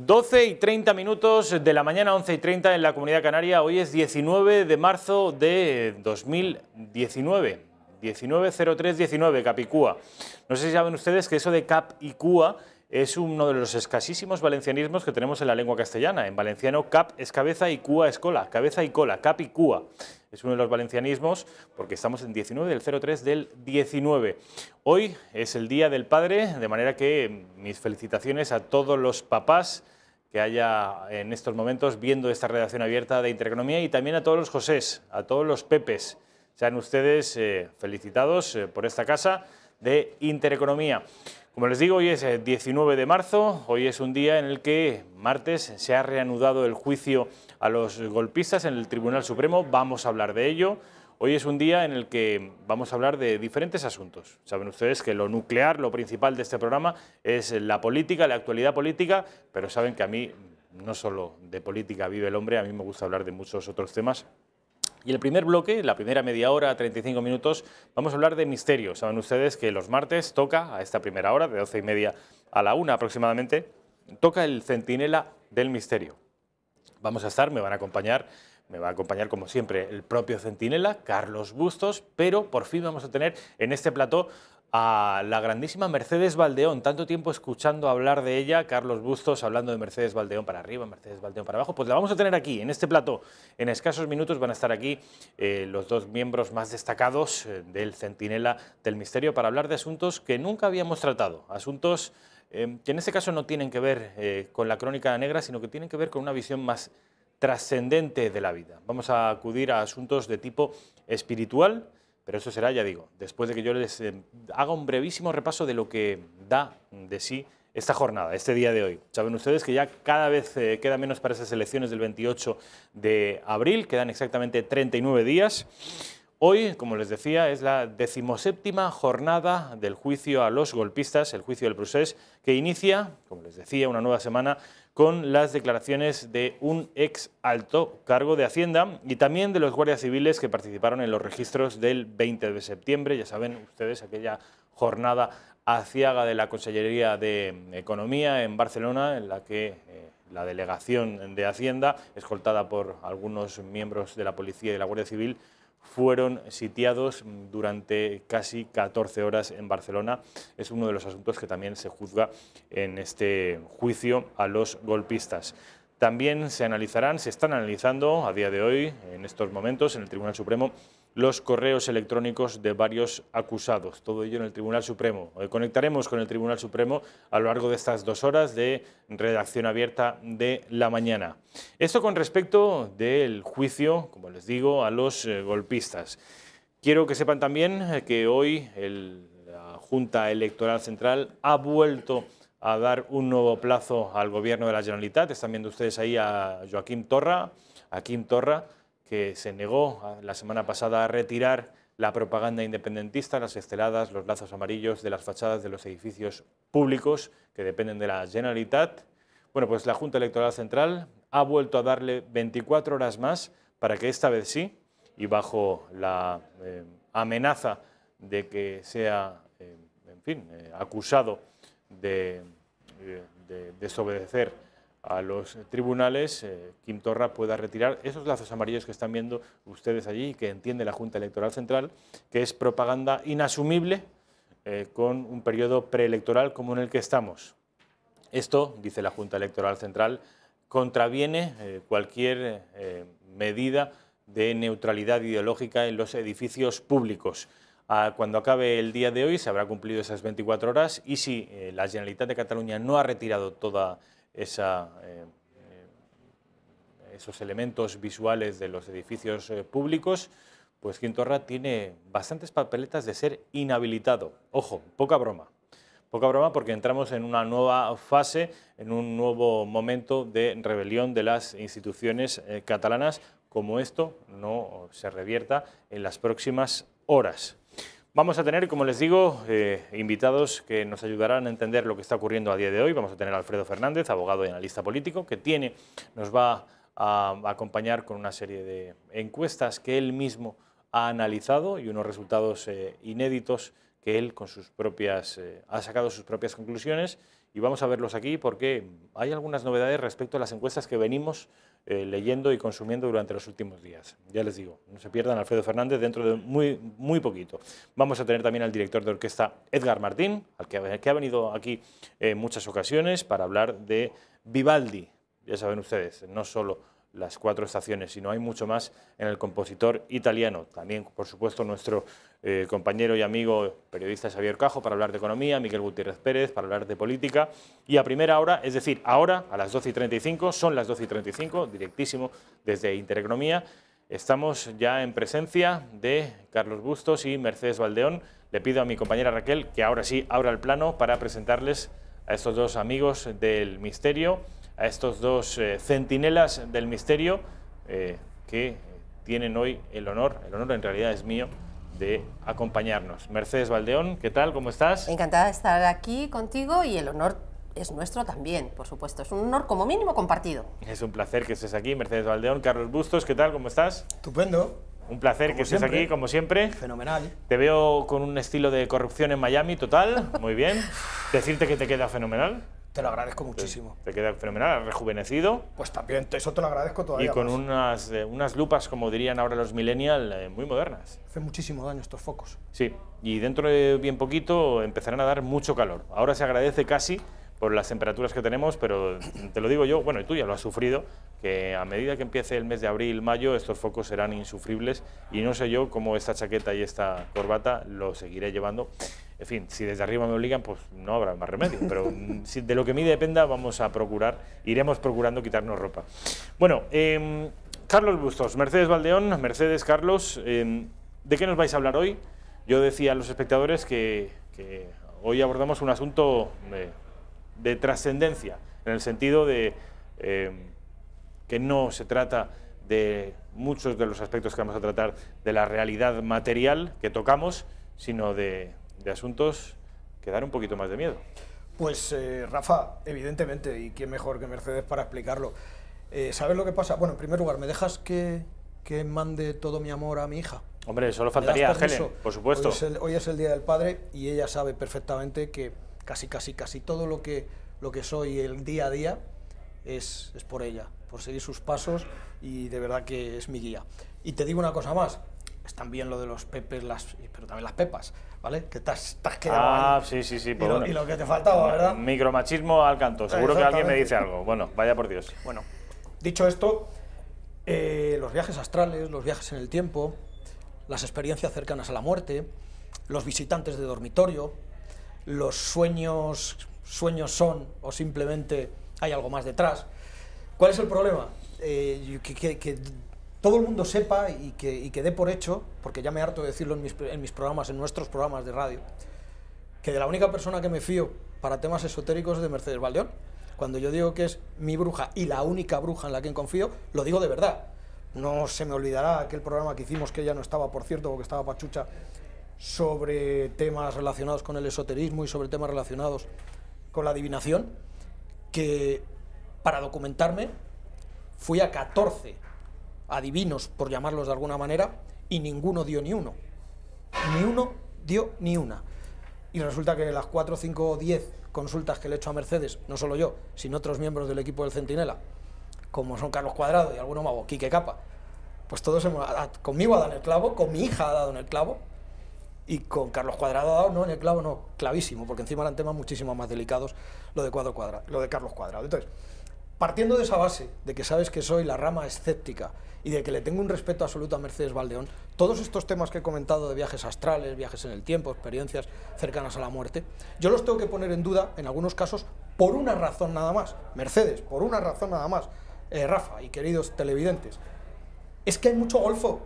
12:30 de la mañana, 11:30 en la Comunidad Canaria. Hoy es 19 de marzo de 2019, 190319, Capicúa. No sé si saben ustedes que eso de cap y cúa es uno de los escasísimos valencianismos que tenemos en la lengua castellana. En valenciano, cap es cabeza y cúa es cola, cabeza y cola, cap y cúa. Es uno de los valencianismos porque estamos en 19 del 03 del 19. Hoy es el Día del Padre, de manera que mis felicitaciones a todos los papás que haya en estos momentos viendo esta redacción abierta de Intereconomía y también a todos los Josés, a todos los Pepes. Sean ustedes felicitados por esta casa de Intereconomía. Como les digo, hoy es 19 de marzo, hoy es un día en el que martes se ha reanudado el juicio a los golpistas en el Tribunal Supremo. Vamos a hablar de ello. Hoy es un día en el que vamos a hablar de diferentes asuntos. Saben ustedes que lo nuclear, lo principal de este programa es la política, la actualidad política, pero saben que a mí no solo de política vive el hombre, a mí me gusta hablar de muchos otros temas. Y el primer bloque, la primera media hora, 35 minutos, vamos a hablar de misterio. Saben ustedes que los martes toca, a esta primera hora, de 12:30 a la 1 aproximadamente, toca el Centinela del Misterio. Vamos a estar, me va a acompañar como siempre el propio Centinela, Carlos Bustos, pero por fin vamos a tener en este plató a la grandísima Mercedes Valdeón. Tanto tiempo escuchando hablar de ella, Carlos Bustos hablando de Mercedes Valdeón para arriba, Mercedes Valdeón para abajo, pues la vamos a tener aquí, en este plató. En escasos minutos van a estar aquí los dos miembros más destacados del Centinela del Misterio para hablar de asuntos que nunca habíamos tratado, asuntos que en este caso no tienen que ver con la crónica negra, sino que tienen que ver con una visión más trascendente de la vida. Vamos a acudir a asuntos de tipo espiritual, pero eso será, ya digo, después de que yo les haga un brevísimo repaso de lo que da de sí esta jornada, este día de hoy. Saben ustedes que ya cada vez queda menos para esas elecciones del 28 de abril, quedan exactamente 39 días. Hoy, como les decía, es la 17ª jornada del juicio a los golpistas, el juicio del procés, que inicia, como les decía, una nueva semana con las declaraciones de un ex alto cargo de Hacienda y también de los guardias civiles que participaron en los registros del 20 de septiembre. Ya saben ustedes, aquella jornada aciaga de la Consellería de Economía en Barcelona, en la que la delegación de Hacienda, escoltada por algunos miembros de la Policía y de la Guardia Civil, fueron sitiados durante casi 14 horas en Barcelona. Es uno de los asuntos que también se juzga en este juicio a los golpistas. También se están analizando a día de hoy, en estos momentos, en el Tribunal Supremo, los correos electrónicos de varios acusados. Todo ello en el Tribunal Supremo. Conectaremos con el Tribunal Supremo a lo largo de estas 2 horas de redacción abierta de la mañana. Esto con respecto del juicio, como les digo, a los golpistas. Quiero que sepan también que hoy la Junta Electoral Central ha vuelto a dar un nuevo plazo al Gobierno de la Generalitat. Están viendo ustedes ahí a Joaquim Torra, que se negó la semana pasada a retirar la propaganda independentista, las esteladas, los lazos amarillos de las fachadas de los edificios públicos que dependen de la Generalitat. Bueno, pues la Junta Electoral Central ha vuelto a darle 24 horas más para que esta vez sí, y bajo la amenaza de que sea, acusado de desobedecer a los tribunales, Quim Torra pueda retirar esos lazos amarillos que están viendo ustedes allí y que entiende la Junta Electoral Central, que es propaganda inasumible con un periodo preelectoral como en el que estamos. Esto, dice la Junta Electoral Central, contraviene cualquier medida de neutralidad ideológica en los edificios públicos. Cuando acabe el día de hoy se habrá cumplido esas 24 horas y si la Generalitat de Cataluña no ha retirado toda esos elementos visuales de los edificios públicos, pues Quim Torra tiene bastantes papeletas de ser inhabilitado. Ojo, poca broma porque entramos en una nueva fase, en un nuevo momento de rebelión de las instituciones catalanas, como esto no se revierta en las próximas horas. Vamos a tener, como les digo, invitados que nos ayudarán a entender lo que está ocurriendo a día de hoy. Vamos a tener a Alfredo Fernández, abogado y analista político, que nos va a acompañar con una serie de encuestas que él mismo ha analizado y unos resultados inéditos que él con ha sacado sus propias conclusiones y vamos a verlos aquí porque hay algunas novedades respecto a las encuestas que venimos leyendo y consumiendo durante los últimos días. Ya les digo, no se pierdan a Alfredo Fernández dentro de muy poquito. Vamos a tener también al director de orquesta Edgar Martín, que ha venido aquí en muchas ocasiones para hablar de Vivaldi. Ya saben ustedes, no solo las 4 estaciones, sino hay mucho más en el compositor italiano. También, por supuesto, nuestro compañero y amigo periodista Xavier Cajo para hablar de economía, Miguel Gutiérrez Pérez para hablar de política. Y a primera hora, es decir, ahora, a las 12:35, son las 12:35, directísimo desde Intereconomía, estamos ya en presencia de Carlos Bustos y Mercedes Valdeón. Le pido a mi compañera Raquel que ahora sí abra el plano para presentarles a estos dos amigos del misterio, a estos dos centinelas del misterio que tienen hoy el honor en realidad es mío, de acompañarnos. Mercedes Valdeón, ¿qué tal? ¿Cómo estás? Encantada de estar aquí contigo y el honor es nuestro también, por supuesto. Es un honor como mínimo compartido. Es un placer que estés aquí, Mercedes Valdeón. Carlos Bustos, ¿qué tal? ¿Cómo estás? Estupendo. Un placer como que estés aquí, como siempre. Fenomenal. Te veo con un estilo de corrupción en Miami total, muy bien. Decirte que te queda fenomenal. Te lo agradezco muchísimo. Te queda fenomenal, rejuvenecido. Pues también, eso te lo agradezco todavía. Y con más. unas lupas, como dirían ahora los millennials, muy modernas. Hace muchísimo daño estos focos. Sí, y dentro de bien poquito empezarán a dar mucho calor. Ahora se agradece casi por las temperaturas que tenemos, pero te lo digo yo, bueno, y tú ya lo has sufrido, que a medida que empiece el mes de abril, mayo, estos focos serán insufribles y no sé yo cómo esta chaqueta y esta corbata lo seguiré llevando. En fin, si desde arriba me obligan, pues no habrá más remedio, pero si de lo que mí dependa vamos a procurar, iremos procurando quitarnos ropa. Bueno, Carlos Bustos, Mercedes Valdeón, Mercedes, Carlos, ¿de qué nos vais a hablar hoy? Yo decía a los espectadores que hoy abordamos un asunto de trascendencia, en el sentido de que no se trata de muchos de los aspectos que vamos a tratar de la realidad material que tocamos, sino de asuntos que dan un poquito más de miedo. Pues Rafa, evidentemente, y quién mejor que Mercedes para explicarlo. ¿Sabes lo que pasa? Bueno, en primer lugar, ¿me dejas que mande todo mi amor a mi hija? Hombre, solo faltaría, Helen, por supuesto. Hoy es el Día del Padre y ella sabe perfectamente que casi todo lo que soy el día a día es por ella, por seguir sus pasos, y de verdad que es mi guía. Y te digo una cosa más, están bien lo de los pepes, pero también las pepas, ¿vale? Que te has quedado ahí. Sí. Pues bueno. Y lo que te faltaba, ¿verdad? Micromachismo al canto, seguro que alguien me dice algo. Bueno, vaya por Dios. Bueno, dicho esto, los viajes astrales, los viajes en el tiempo, las experiencias cercanas a la muerte, los visitantes de dormitorio, los sueños son o simplemente hay algo más detrás. ¿Cuál es el problema? Que todo el mundo sepa y que dé por hecho, porque ya me harto de decirlo en mis programas, en nuestros programas de radio, que de la única persona que me fío para temas esotéricos es de Mercedes Valdeón. Cuando yo digo que es mi bruja y la única bruja en la que confío, lo digo de verdad. No se me olvidará aquel programa que hicimos, que ella no estaba, por cierto, porque estaba Pachucha, sobre temas relacionados con el esoterismo y sobre temas relacionados con la adivinación, que para documentarme fui a 14 adivinos, por llamarlos de alguna manera, y ninguno dio ni uno. Ni uno dio ni una. Y resulta que las 4, 5 o 10 consultas que le he hecho a Mercedes, no solo yo, sino otros miembros del equipo del Centinela, como son Carlos Cuadrado y alguno mago, Quique Capa, pues todos conmigo ha dado en el clavo, con mi hija ha dado en el clavo, y con Carlos Cuadrado ha dado no en el clavo, no, clavísimo, porque encima eran temas muchísimo más delicados lo de Carlos Cuadrado. Entonces, partiendo de esa base, de que sabes que soy la rama escéptica y de que le tengo un respeto absoluto a Mercedes Valdeón, todos estos temas que he comentado de viajes astrales, viajes en el tiempo, experiencias cercanas a la muerte, yo los tengo que poner en duda, en algunos casos, por una razón nada más. Mercedes, por una razón nada más. Rafa y queridos televidentes, es que hay mucho golfo,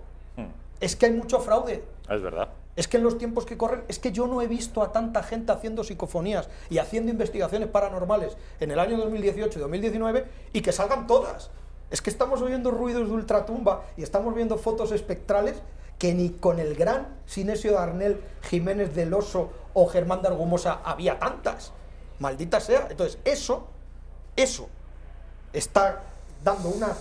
es que hay mucho fraude. Es verdad. Es que en los tiempos que corren, es que yo no he visto a tanta gente haciendo psicofonías y haciendo investigaciones paranormales en el año 2018 y 2019 y que salgan todas. Es que estamos oyendo ruidos de ultratumba y estamos viendo fotos espectrales que ni con el gran Sinesio Darnell, Jiménez del Oso o Germán de Argumosa había tantas. Maldita sea. Entonces, eso está dando una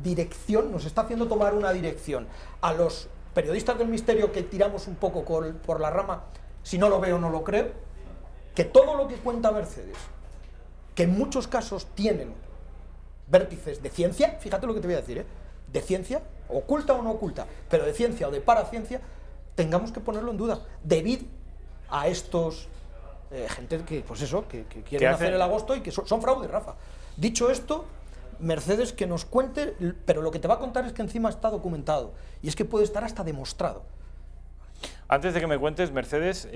dirección, nos está haciendo tomar una dirección a los periodistas del misterio que tiramos un poco por la rama, si no lo veo no lo creo, que todo lo que cuenta Mercedes que en muchos casos tienen vértices de ciencia, fíjate lo que te voy a decir, de ciencia, oculta o no oculta, pero de ciencia o de paraciencia, tengamos que ponerlo en duda, debido a estos gente que, pues eso, que quieren hacer el agosto y que son fraudes, Rafa. Dicho esto, Mercedes que nos cuente, pero lo que te va a contar es que encima está documentado, y es que puede estar hasta demostrado. Antes de que me cuentes, Mercedes,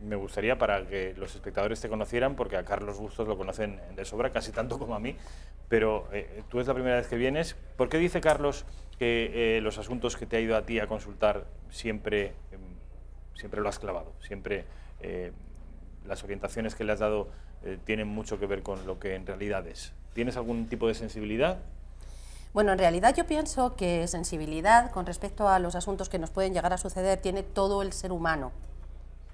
me gustaría, para que los espectadores te conocieran, porque a Carlos Bustos lo conocen de sobra, casi tanto como a mí, pero tú es la primera vez que vienes. ¿Por qué dice Carlos que los asuntos que te ha ido a ti a consultar siempre lo has clavado? Siempre las orientaciones que le has dado tienen mucho que ver con lo que en realidad es. ¿Tienes algún tipo de sensibilidad? Bueno, en realidad yo pienso que sensibilidad con respecto a los asuntos que nos pueden llegar a suceder tiene todo el ser humano.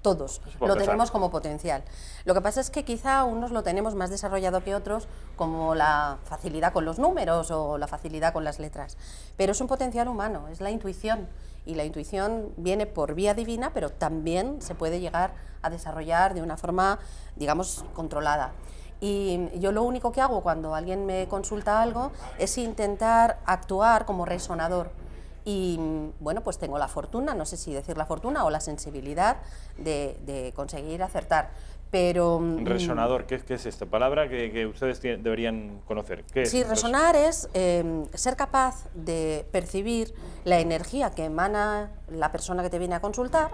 Todos lo tenemos como potencial. Lo que pasa es que quizá unos lo tenemos más desarrollado que otros, como la facilidad con los números o la facilidad con las letras. Pero es un potencial humano, es la intuición. Y la intuición viene por vía divina, pero también se puede llegar a desarrollar de una forma, digamos, controlada. Y yo lo único que hago cuando alguien me consulta algo es intentar actuar como resonador. Y bueno, pues tengo la fortuna, no sé si decir la fortuna o la sensibilidad de conseguir acertar. Pero resonador, ¿qué es esta palabra que ustedes deberían conocer? ¿Qué es? Sí, resonar es ser capaz de percibir la energía que emana la persona que te viene a consultar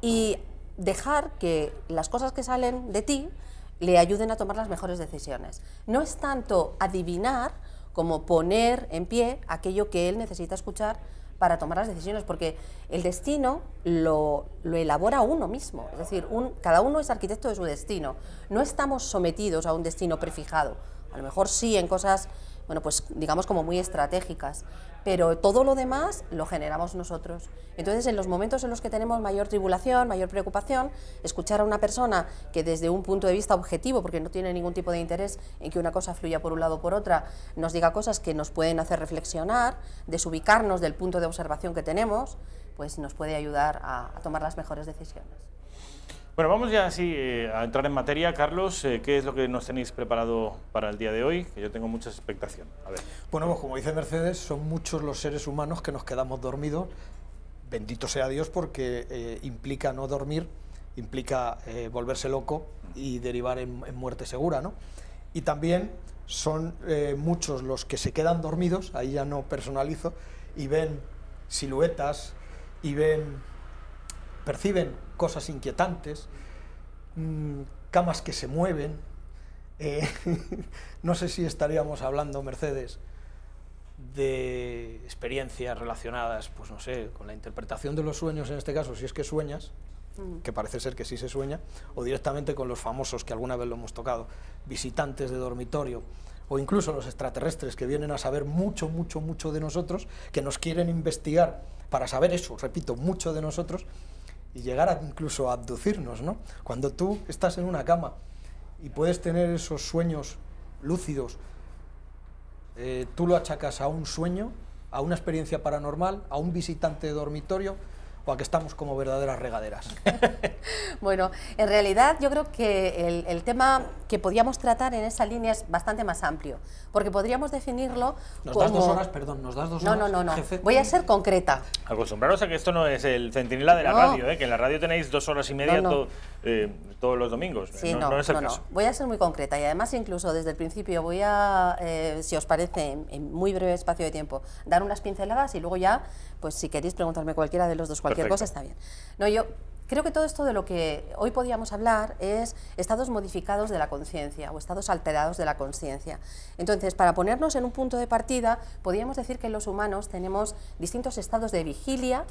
y dejar que las cosas que salen de ti le ayuden a tomar las mejores decisiones. No es tanto adivinar como poner en pie aquello que él necesita escuchar para tomar las decisiones, porque el destino lo elabora uno mismo, es decir, cada uno es arquitecto de su destino, no estamos sometidos a un destino prefijado, a lo mejor sí en cosas, bueno, pues digamos como muy estratégicas, pero todo lo demás lo generamos nosotros. Entonces, en los momentos en los que tenemos mayor tribulación, mayor preocupación, escuchar a una persona que desde un punto de vista objetivo, porque no tiene ningún tipo de interés en que una cosa fluya por un lado o por otra, nos diga cosas que nos pueden hacer reflexionar, desubicarnos del punto de observación que tenemos, pues nos puede ayudar a tomar las mejores decisiones. Bueno, vamos ya así a entrar en materia. Carlos, ¿qué es lo que nos tenéis preparado para el día de hoy? Que yo tengo mucha expectación. A ver. Bueno, pues como dice Mercedes, son muchos los seres humanos que nos quedamos dormidos. Bendito sea Dios, porque implica no dormir, implica volverse loco y derivar en muerte segura, ¿no? Y también son muchos los que se quedan dormidos, ahí ya no personalizo, y ven siluetas, y perciben cosas inquietantes, camas que se mueven. No sé si estaríamos hablando, Mercedes, de experiencias relacionadas, pues no sé, con la interpretación de los sueños, en este caso, si es que sueñas, que parece ser que sí se sueña, o directamente con los famosos, que alguna vez lo hemos tocado, visitantes de dormitorio, o incluso los extraterrestres que vienen a saber mucho, mucho, mucho de nosotros, que nos quieren investigar para saber eso, repito, mucho de nosotros, y llegar incluso a abducirnos, ¿no? Cuando tú estás en una cama y puedes tener esos sueños lúcidos, tú lo achacas a un sueño, a una experiencia paranormal, a un visitante de dormitorio, o a que estamos como verdaderas regaderas. Bueno, en realidad yo creo que el tema que podíamos tratar en esa línea es bastante más amplio, porque podríamos definirlo ¿Nos como... das 2 horas? Perdón, ¿nos das 2 horas? No, jefe? voy a ser concreta. Acostumbraros a que esto no es el Centinela de la radio, que en la radio tenéis 2 horas y media todos los domingos. Sí, no es el caso. Voy a ser muy concreta y además incluso desde el principio voy a, si os parece, en muy breve espacio de tiempo, dar unas pinceladas y luego ya, pues si queréis preguntarme cualquiera de los dos cualquier cosa, está bien. No, yo creo que todo esto de lo que hoy podíamos hablar es estados modificados de la conciencia o estados alterados de la conciencia. Entonces, para ponernos en un punto de partida, podríamos decir que los humanos tenemos distintos estados de vigilia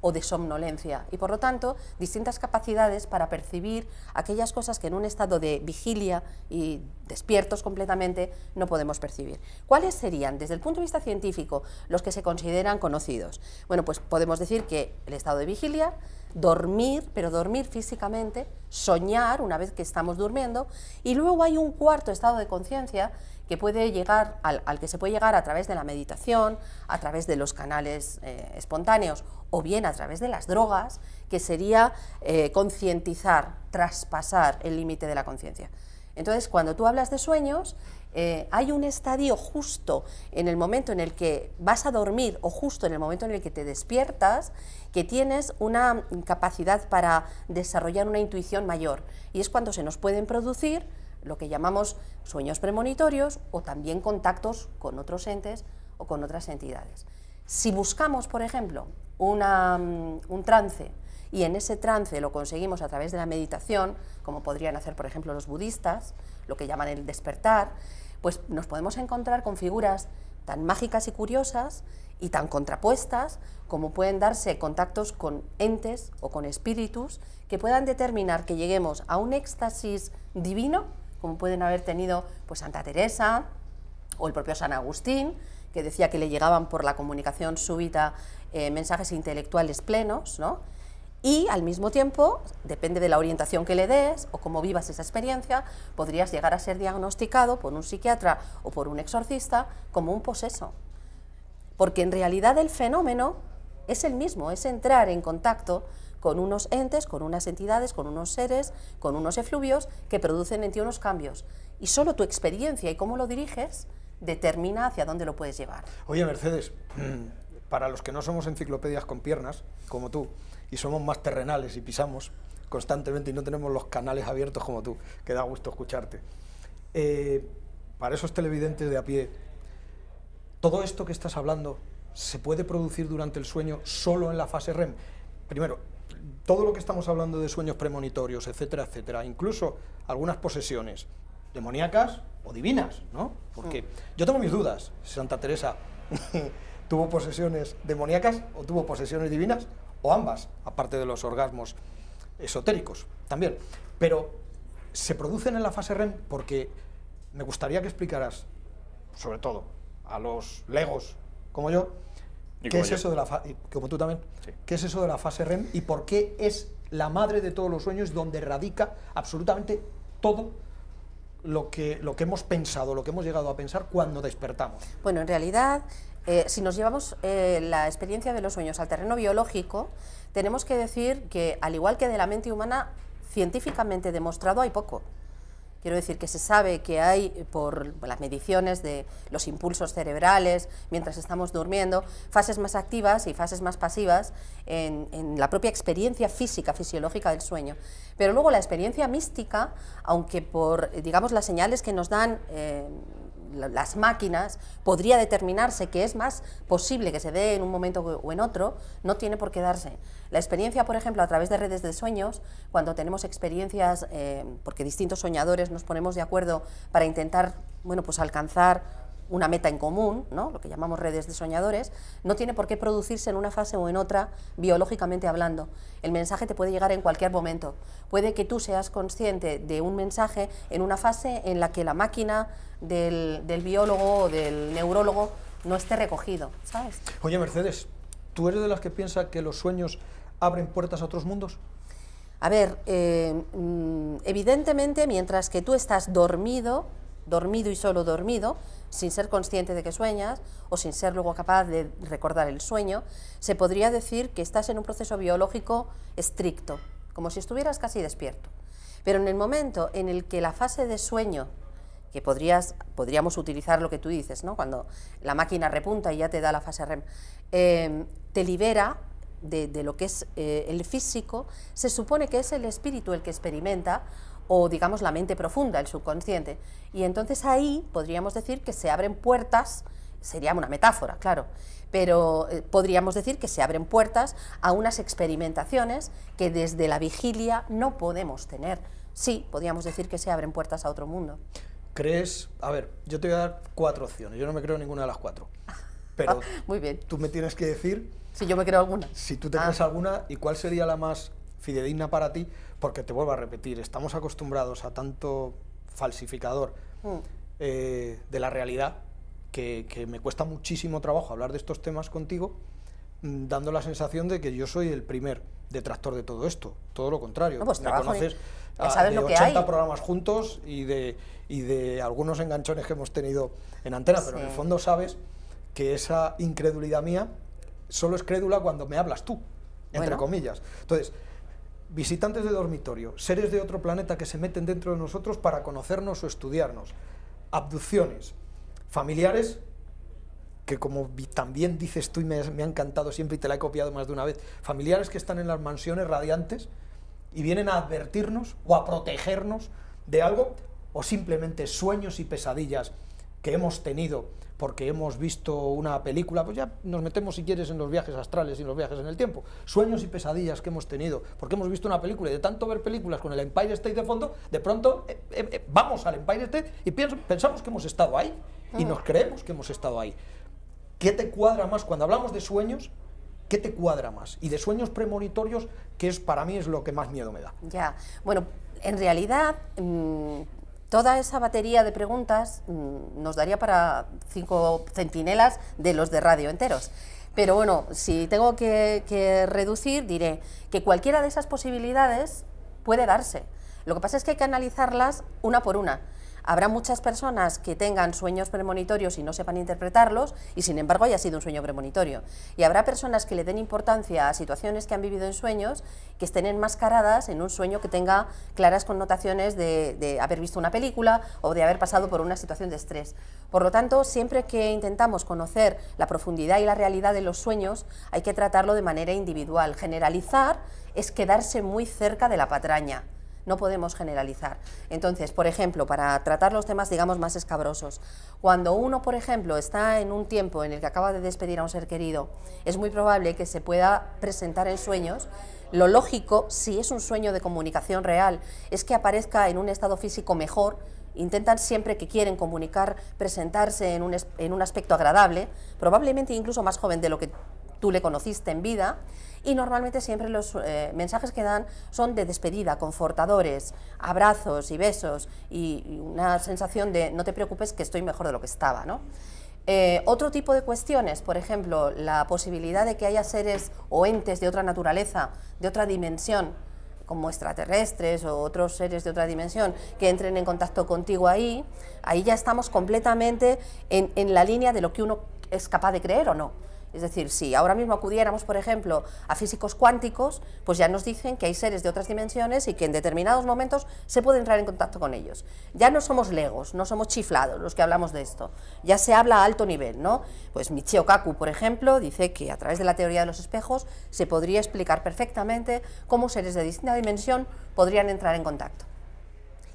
o de somnolencia y por lo tanto distintas capacidades para percibir aquellas cosas que en un estado de vigilia y despiertos completamente no podemos percibir. ¿Cuáles serían, desde el punto de vista científico, los que se consideran conocidos? Bueno, pues podemos decir que el estado de vigilia, dormir, pero dormir físicamente, soñar una vez que estamos durmiendo, y luego hay un cuarto estado de conciencia que puede llegar al que se puede llegar a través de la meditación, a través de los canales espontáneos o bien a través de las drogas, que sería concientizar, traspasar el límite de la conciencia. Entonces, cuando tú hablas de sueños, hay un estadio justo en el momento en el que vas a dormir o justo en el momento en el que te despiertas, que tienes una capacidad para desarrollar una intuición mayor. Y es cuando se nos pueden producir lo que llamamos sueños premonitorios o también contactos con otros entes o con otras entidades. Si buscamos, por ejemplo, un trance, y en ese trance lo conseguimos a través de la meditación, como podrían hacer, por ejemplo, los budistas, lo que llaman el despertar, pues nos podemos encontrar con figuras tan mágicas y curiosas y tan contrapuestas como pueden darse contactos con entes o con espíritus que puedan determinar que lleguemos a un éxtasis divino, como pueden haber tenido pues Santa Teresa o el propio San Agustín, que decía que le llegaban por la comunicación súbita mensajes intelectuales plenos, ¿no? Y al mismo tiempo, depende de la orientación que le des o cómo vivas esa experiencia, podrías llegar a ser diagnosticado por un psiquiatra o por un exorcista como un poseso. Porque en realidad el fenómeno es el mismo, es entrar en contacto con unos entes, con unas entidades, con unos seres, con unos efluvios que producen en ti unos cambios. Y solo tu experiencia y cómo lo diriges determina hacia dónde lo puedes llevar. Oye, Mercedes, para los que no somos enciclopedias con piernas, como tú, y somos más terrenales y pisamos constantemente y no tenemos los canales abiertos como tú, que da gusto escucharte. Para esos televidentes de a pie, ¿todo esto que estás hablando se puede producir durante el sueño solo en la fase REM? Primero, todo lo que estamos hablando de sueños premonitorios, etcétera, etcétera, incluso algunas posesiones demoníacas o divinas, ¿no? Porque yo tengo mis dudas, Santa Teresa tuvo posesiones demoníacas o tuvo posesiones divinas, o ambas, aparte de los orgasmos esotéricos también. Pero se producen en la fase REM porque me gustaría que explicaras, sobre todo a los legos como yo, qué es eso de la como tú también, sí, qué es eso de la fase REM y por qué es la madre de todos los sueños, donde radica absolutamente todo lo que hemos pensado, lo que hemos llegado a pensar cuando despertamos. Bueno, en realidad, si nos llevamos la experiencia de los sueños al terreno biológico, tenemos que decir que, al igual que de la mente humana, científicamente demostrado hay poco. Quiero decir que se sabe que hay, por las mediciones de los impulsos cerebrales mientras estamos durmiendo, fases más activas y fases más pasivas en la propia experiencia física, fisiológica del sueño. Pero luego la experiencia mística, aunque por, digamos, las señales que nos dan las máquinas, podría determinarse que es más posible que se dé en un momento o en otro, no tiene por qué darse. La experiencia, por ejemplo, a través de redes de sueños, cuando tenemos experiencias, porque distintos soñadores nos ponemos de acuerdo para intentar, bueno, pues alcanzar una meta en común, ¿no?, lo que llamamos redes de soñadores, no tiene por qué producirse en una fase o en otra, biológicamente hablando. El mensaje te puede llegar en cualquier momento. Puede que tú seas consciente de un mensaje en una fase en la que la máquina del biólogo o del neurólogo no esté recogido, ¿sabes? Oye, Mercedes, ¿tú eres de las que piensa que los sueños abren puertas a otros mundos? A ver, evidentemente, mientras que tú estás dormido y solo dormido, sin ser consciente de que sueñas o sin ser luego capaz de recordar el sueño, se podría decir que estás en un proceso biológico estricto, como si estuvieras casi despierto. Pero en el momento en el que la fase de sueño, que podríamos utilizar lo que tú dices, ¿no?, cuando la máquina repunta y ya te da la fase REM, te libera de lo que es el físico, se supone que es el espíritu el que experimenta, o digamos la mente profunda, el subconsciente, y entonces ahí podríamos decir que se abren puertas, sería una metáfora, claro, pero podríamos decir que se abren puertas a unas experimentaciones que desde la vigilia no podemos tener. Sí, podríamos decir que se abren puertas a otro mundo. ¿Crees? A ver, yo te voy a dar 4 opciones, yo no me creo ninguna de las 4, pero muy bien, tú me tienes que decir si yo me creo alguna. Si tú te crees alguna y cuál sería la más fidedigna para ti, porque te vuelvo a repetir, estamos acostumbrados a tanto falsificador de la realidad que me cuesta muchísimo trabajo hablar de estos temas contigo, dando la sensación de que yo soy el primer detractor de todo esto, todo lo contrario. No, pues me conoces de lo que 80 programas juntos y de algunos enganchones que hemos tenido en antena, pero en el fondo sabes que esa incredulidad mía solo es crédula cuando me hablas tú, entre comillas. Entonces, visitantes de dormitorio, seres de otro planeta que se meten dentro de nosotros para conocernos o estudiarnos, abducciones, familiares, que como también dices tú y me ha encantado siempre y te la he copiado más de una vez, familiares que están en las mansiones radiantes y vienen a advertirnos o a protegernos de algo, o simplemente sueños y pesadillas que hemos tenido porque hemos visto una película, pues ya nos metemos si quieres en los viajes astrales y en los viajes en el tiempo, sueños y pesadillas que hemos tenido porque hemos visto una película y de tanto ver películas con el Empire State de fondo, de pronto vamos al Empire State y pensamos que hemos estado ahí y nos creemos que hemos estado ahí. ¿Qué te cuadra más cuando hablamos de sueños? ¿Qué te cuadra más? Y de sueños premonitorios, que es para mí es lo que más miedo me da. Ya, bueno, en realidad toda esa batería de preguntas nos daría para 5 centinelas de los de radio enteros. Pero bueno, si tengo que reducir, diré que cualquiera de esas posibilidades puede darse. Lo que pasa es que hay que analizarlas una por una. Habrá muchas personas que tengan sueños premonitorios y no sepan interpretarlos, y sin embargo haya sido un sueño premonitorio. Y habrá personas que le den importancia a situaciones que han vivido en sueños, que estén enmascaradas en un sueño que tenga claras connotaciones de haber visto una película o de haber pasado por una situación de estrés. Por lo tanto, siempre que intentamos conocer la profundidad y la realidad de los sueños, hay que tratarlo de manera individual. Generalizar es quedarse muy cerca de la patraña. No podemos generalizar. Entonces, por ejemplo, para tratar los temas, digamos, más escabrosos, cuando uno, por ejemplo, está en un tiempo en el que acaba de despedir a un ser querido, es muy probable que se pueda presentar en sueños. Lo lógico, si es un sueño de comunicación real, es que aparezca en un estado físico mejor. Intentan siempre que quieren comunicar, presentarse en un aspecto agradable, probablemente incluso más joven de lo que tú le conociste en vida, y normalmente siempre los mensajes que dan son de despedida, confortadores, abrazos y besos, y una sensación de no te preocupes que estoy mejor de lo que estaba, ¿no? Otro tipo de cuestiones, por ejemplo, la posibilidad de que haya seres o entes de otra naturaleza, de otra dimensión, como extraterrestres o otros seres de otra dimensión, que entren en contacto contigo ahí ya estamos completamente en la línea de lo que uno es capaz de creer o no. Es decir, si ahora mismo acudiéramos, por ejemplo, a físicos cuánticos, pues ya nos dicen que hay seres de otras dimensiones y que en determinados momentos se puede entrar en contacto con ellos. Ya no somos legos, no somos chiflados los que hablamos de esto, ya se habla a alto nivel, ¿no? Pues Michio Kaku, por ejemplo, dice que a través de la teoría de los espejos se podría explicar perfectamente cómo seres de distinta dimensión podrían entrar en contacto.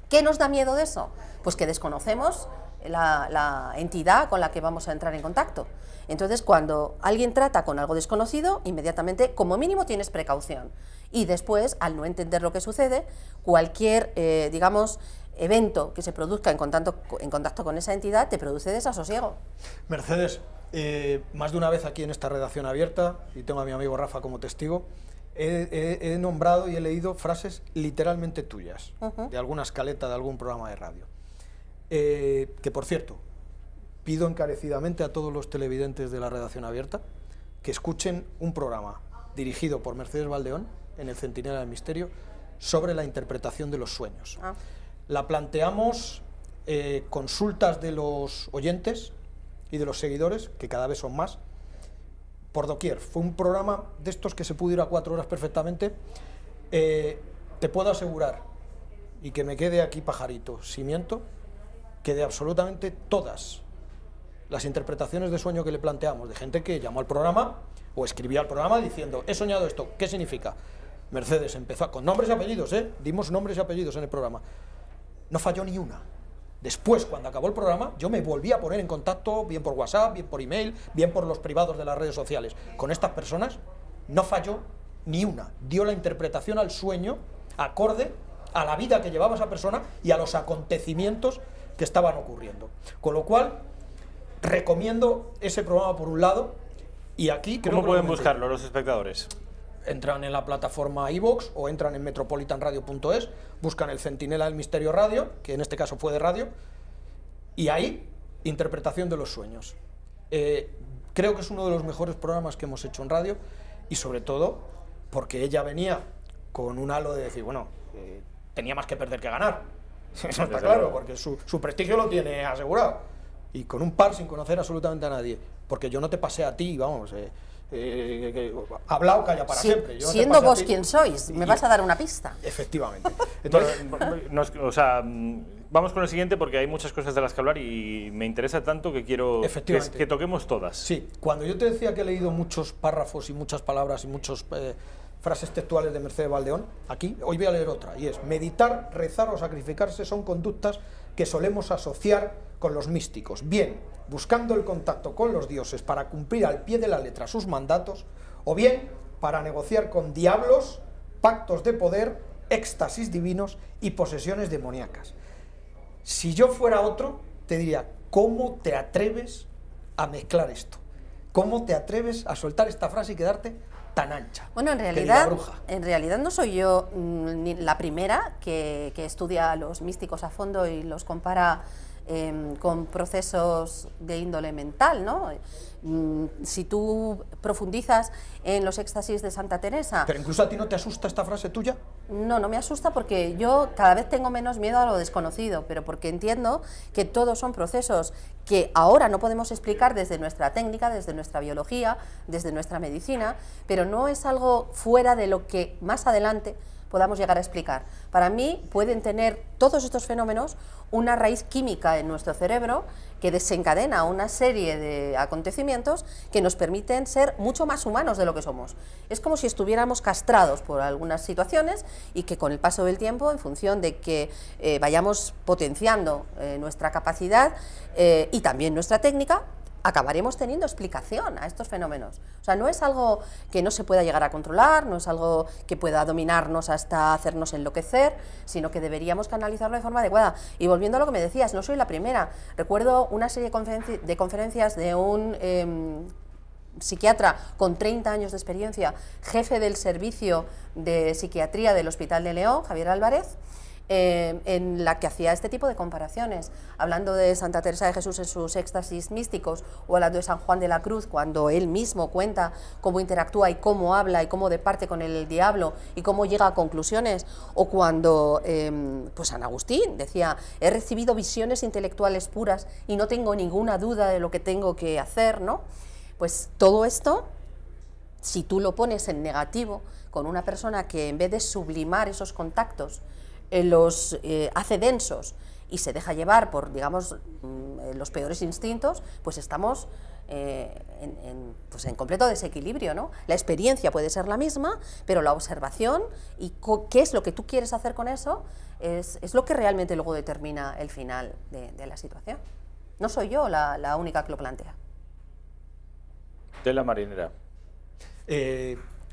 ¿Qué nos da miedo de eso? Pues que desconocemos la entidad con la que vamos a entrar en contacto. Entonces, cuando alguien trata con algo desconocido, inmediatamente, como mínimo, tienes precaución. Y después, al no entender lo que sucede, cualquier, digamos, evento que se produzca en contacto con esa entidad te produce desasosiego. Mercedes, más de una vez aquí en esta redacción abierta, y tengo a mi amigo Rafa como testigo, he nombrado y he leído frases literalmente tuyas, de alguna escaleta de algún programa de radio. Que, por cierto, pido encarecidamente a todos los televidentes de la redacción abierta que escuchen un programa dirigido por Mercedes Valdeón en el Centinela del Misterio sobre la interpretación de los sueños. La planteamos consultas de los oyentes y de los seguidores, que cada vez son más, por doquier. Fue un programa de estos que se pudo ir a 4 horas perfectamente. Te puedo asegurar, y que me quede aquí pajarito, si miento, que de absolutamente todas las interpretaciones de sueño que le planteamos, de gente que llamó al programa o escribía al programa diciendo, he soñado esto, ¿qué significa? Mercedes empezó con nombres y apellidos, dimos nombres y apellidos en el programa, no falló ni una. Después, cuando acabó el programa, yo me volví a poner en contacto, bien por WhatsApp, bien por email, bien por los privados de las redes sociales, con estas personas, no falló ni una, dio la interpretación al sueño acorde a la vida que llevaba esa persona y a los acontecimientos que estaban ocurriendo. Con lo cual, recomiendo ese programa por un lado, y aquí creo que... ¿Cómo pueden buscarlo los espectadores? Entran en la plataforma iVoox o entran en metropolitanradio.es, buscan el Centinela del Misterio Radio, que en este caso fue de radio, y ahí, interpretación de los sueños. Creo que es uno de los mejores programas que hemos hecho en radio, y sobre todo porque ella venía con un halo de decir, bueno, tenía más que perder que ganar. Eso está claro, porque su prestigio lo tiene asegurado. Y con un par sin conocer absolutamente a nadie. Porque yo no te pasé a ti, vamos, habla o calla para siempre. Yo no te siendo paso a vos ti. quien sois, ¿me vas a dar una pista? Efectivamente. Bueno, Entonces, o sea, vamos con el siguiente porque hay muchas cosas de las que hablar y me interesa tanto que quiero que toquemos todas. sí, cuando yo te decía que he leído muchos párrafos y muchas palabras y muchas frases textuales de Mercedes Valdeón, aquí, hoy voy a leer otra, y es: meditar, rezar o sacrificarse son conductas que solemos asociar con los místicos, bien buscando el contacto con los dioses para cumplir al pie de la letra sus mandatos, o bien para negociar con diablos, pactos de poder, éxtasis divinos y posesiones demoníacas. Si yo fuera otro, te diría: ¿cómo te atreves a mezclar esto? ¿Cómo te atreves a soltar esta frase y quedarte tan ancha? Bueno, en realidad no soy yo ni la primera que estudia a los místicos a fondo y los compara con procesos de índole mental, ¿no? Si tú profundizas en los éxtasis de Santa Teresa... ¿Pero incluso a ti no te asusta esta frase tuya? No, no me asusta porque yo cada vez tengo menos miedo a lo desconocido, pero porque entiendo que todos son procesos que ahora no podemos explicar desde nuestra técnica, desde nuestra biología, desde nuestra medicina, pero no es algo fuera de lo que más adelante podamos llegar a explicar. Para mí pueden tener todos estos fenómenos una raíz química en nuestro cerebro que desencadena una serie de acontecimientos que nos permiten ser mucho más humanos de lo que somos. Es como si estuviéramos castrados por algunas situaciones y que con el paso del tiempo, en función de que vayamos potenciando nuestra capacidad y también nuestra técnica, acabaremos teniendo explicación a estos fenómenos. O sea, no es algo que no se pueda llegar a controlar, no es algo que pueda dominarnos hasta hacernos enloquecer, sino que deberíamos canalizarlo de forma adecuada. Y volviendo a lo que me decías, no soy la primera. Recuerdo una serie de conferencias de un psiquiatra con 30 años de experiencia, jefe del servicio de psiquiatría del Hospital de León, Javier Álvarez, en la que hacía este tipo de comparaciones, hablando de Santa Teresa de Jesús en sus éxtasis místicos, o hablando de San Juan de la Cruz, cuando él mismo cuenta cómo interactúa y cómo habla y cómo departe con el diablo y cómo llega a conclusiones, o cuando pues San Agustín decía: he recibido visiones intelectuales puras y no tengo ninguna duda de lo que tengo que hacer, ¿no? Pues todo esto, si tú lo pones en negativo con una persona que en vez de sublimar esos contactos los hace densos y se deja llevar por, digamos, los peores instintos, pues estamos pues en completo desequilibrio, ¿no? La experiencia puede ser la misma, pero la observación y qué es lo que tú quieres hacer con eso es lo que realmente luego determina el final de la situación. No soy yo la única que lo plantea. De la marinera.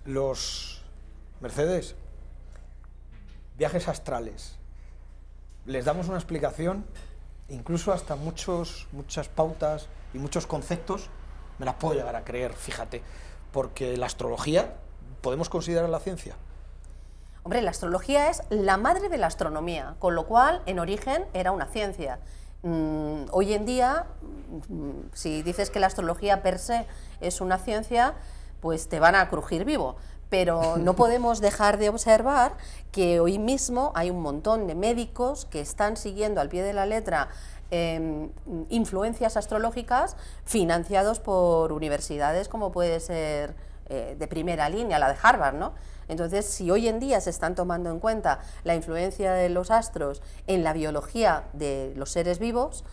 Los Mercedes, viajes astrales, les damos una explicación, incluso hasta muchas pautas y muchos conceptos, me las puedo llegar a creer, fíjate, porque la astrología, ¿podemos considerar la ciencia? Hombre, la astrología es la madre de la astronomía, con lo cual, en origen, era una ciencia. Hoy en día, si dices que la astrología per se es una ciencia, pues te van a crujir vivo. Pero no podemos dejar de observar que hoy mismo hay un montón de médicos que están siguiendo al pie de la letra influencias astrológicas financiados por universidades como puede ser de primera línea, la de Harvard, ¿no? Entonces, si hoy en día se están tomando en cuenta la influencia de los astros en la biología de los seres vivos,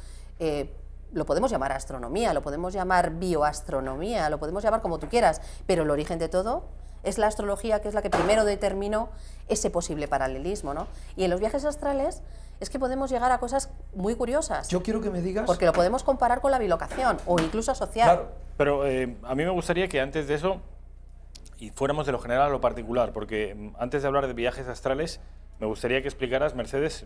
lo podemos llamar astronomía, lo podemos llamar bioastronomía, lo podemos llamar como tú quieras, pero el origen de todo es la astrología, que es la que primero determinó ese posible paralelismo, ¿no? Y en los viajes astrales es que podemos llegar a cosas muy curiosas. Yo quiero que me digas... Porque lo podemos comparar con la bilocación o incluso asociar. Claro. Pero a mí me gustaría que antes de eso y fuéramos de lo general a lo particular, porque antes de hablar de viajes astrales, me gustaría que explicaras, Mercedes,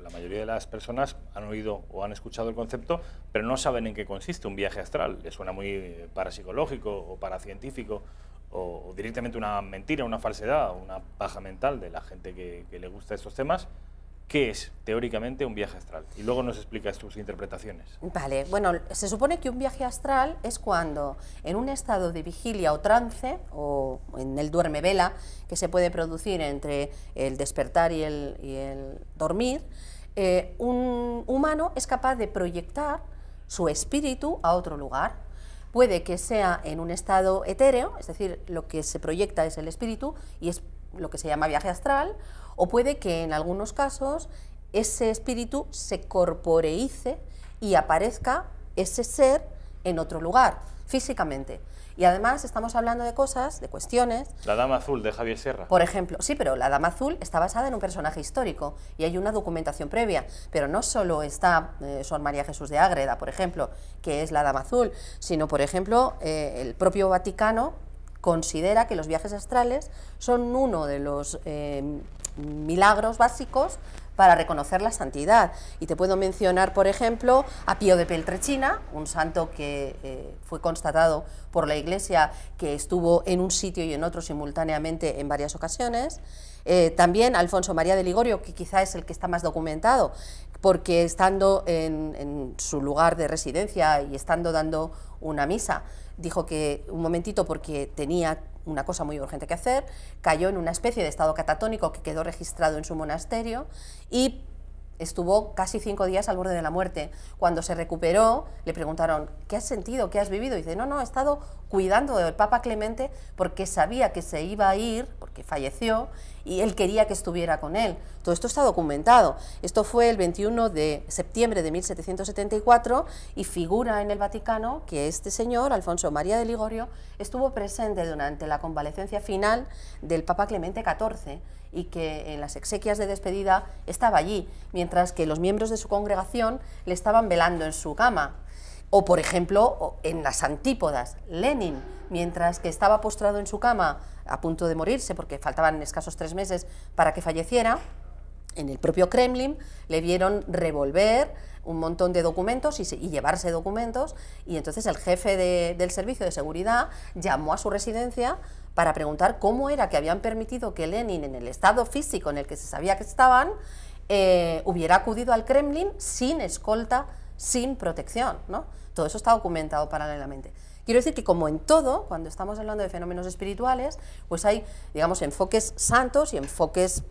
la mayoría de las personas han oído o han escuchado el concepto, pero no saben en qué consiste un viaje astral. Les suena muy parapsicológico o paracientífico, o directamente una mentira, una falsedad, una paja mental de la gente que le gusta estos temas. ¿Qué es, teóricamente, un viaje astral? Y luego nos explicas tus interpretaciones. Vale, bueno, se supone que un viaje astral es cuando, en un estado de vigilia o trance, o en el duerme-vela, que se puede producir entre el despertar y el dormir, un humano es capaz de proyectar su espíritu a otro lugar. puede que sea en un estado etéreo, es decir, lo que se proyecta es el espíritu y es lo que se llama viaje astral, o puede que en algunos casos ese espíritu se corporeice y aparezca ese ser en otro lugar, físicamente. Y además estamos hablando de cosas, de cuestiones... La Dama Azul de Javier Sierra. Por ejemplo, sí, pero la Dama Azul está basada en un personaje histórico y hay una documentación previa, pero no solo está Sor María Jesús de Ágreda, por ejemplo, que es la Dama Azul, sino, por ejemplo, el propio Vaticano considera que los viajes astrales son uno de los milagros básicos para reconocer la santidad. Y te puedo mencionar, por ejemplo, a Pío de Peltrechina, un santo que fue constatado por la Iglesia que estuvo en un sitio y en otro simultáneamente en varias ocasiones. También Alfonso María de Ligorio, que quizá es el que está más documentado, porque estando en su lugar de residencia y estando dando una misa, dijo que un momentito, porque tenía una cosa muy urgente que hacer, cayó en una especie de estado catatónico que quedó registrado en su monasterio y estuvo casi 5 días al borde de la muerte. Cuando se recuperó, le preguntaron, ¿qué has sentido? ¿Qué has vivido? Y dice, no, he estado cuidando del Papa Clemente porque sabía que se iba a ir, porque falleció, y él quería que estuviera con él. Todo esto está documentado. Esto fue el 21 de septiembre de 1774 y figura en el Vaticano que este señor, Alfonso María de Ligorio, estuvo presente durante la convalecencia final del Papa Clemente XIV y que en las exequias de despedida estaba allí, mientras que los miembros de su congregación le estaban velando en su cama. O, por ejemplo, en las antípodas, Lenin, mientras que estaba postrado en su cama a punto de morirse, porque faltaban escasos 3 meses para que falleciera, en el propio Kremlin le vieron revolver un montón de documentos y llevarse documentos, y entonces el jefe del servicio de seguridad llamó a su residencia para preguntar cómo era que habían permitido que Lenin, en el estado físico en el que se sabía que estaban, hubiera acudido al Kremlin sin escolta, sin protección, ¿no? Todo eso está documentado paralelamente. Quiero decir que, como en todo, cuando estamos hablando de fenómenos espirituales, pues hay, digamos, enfoques santos y enfoques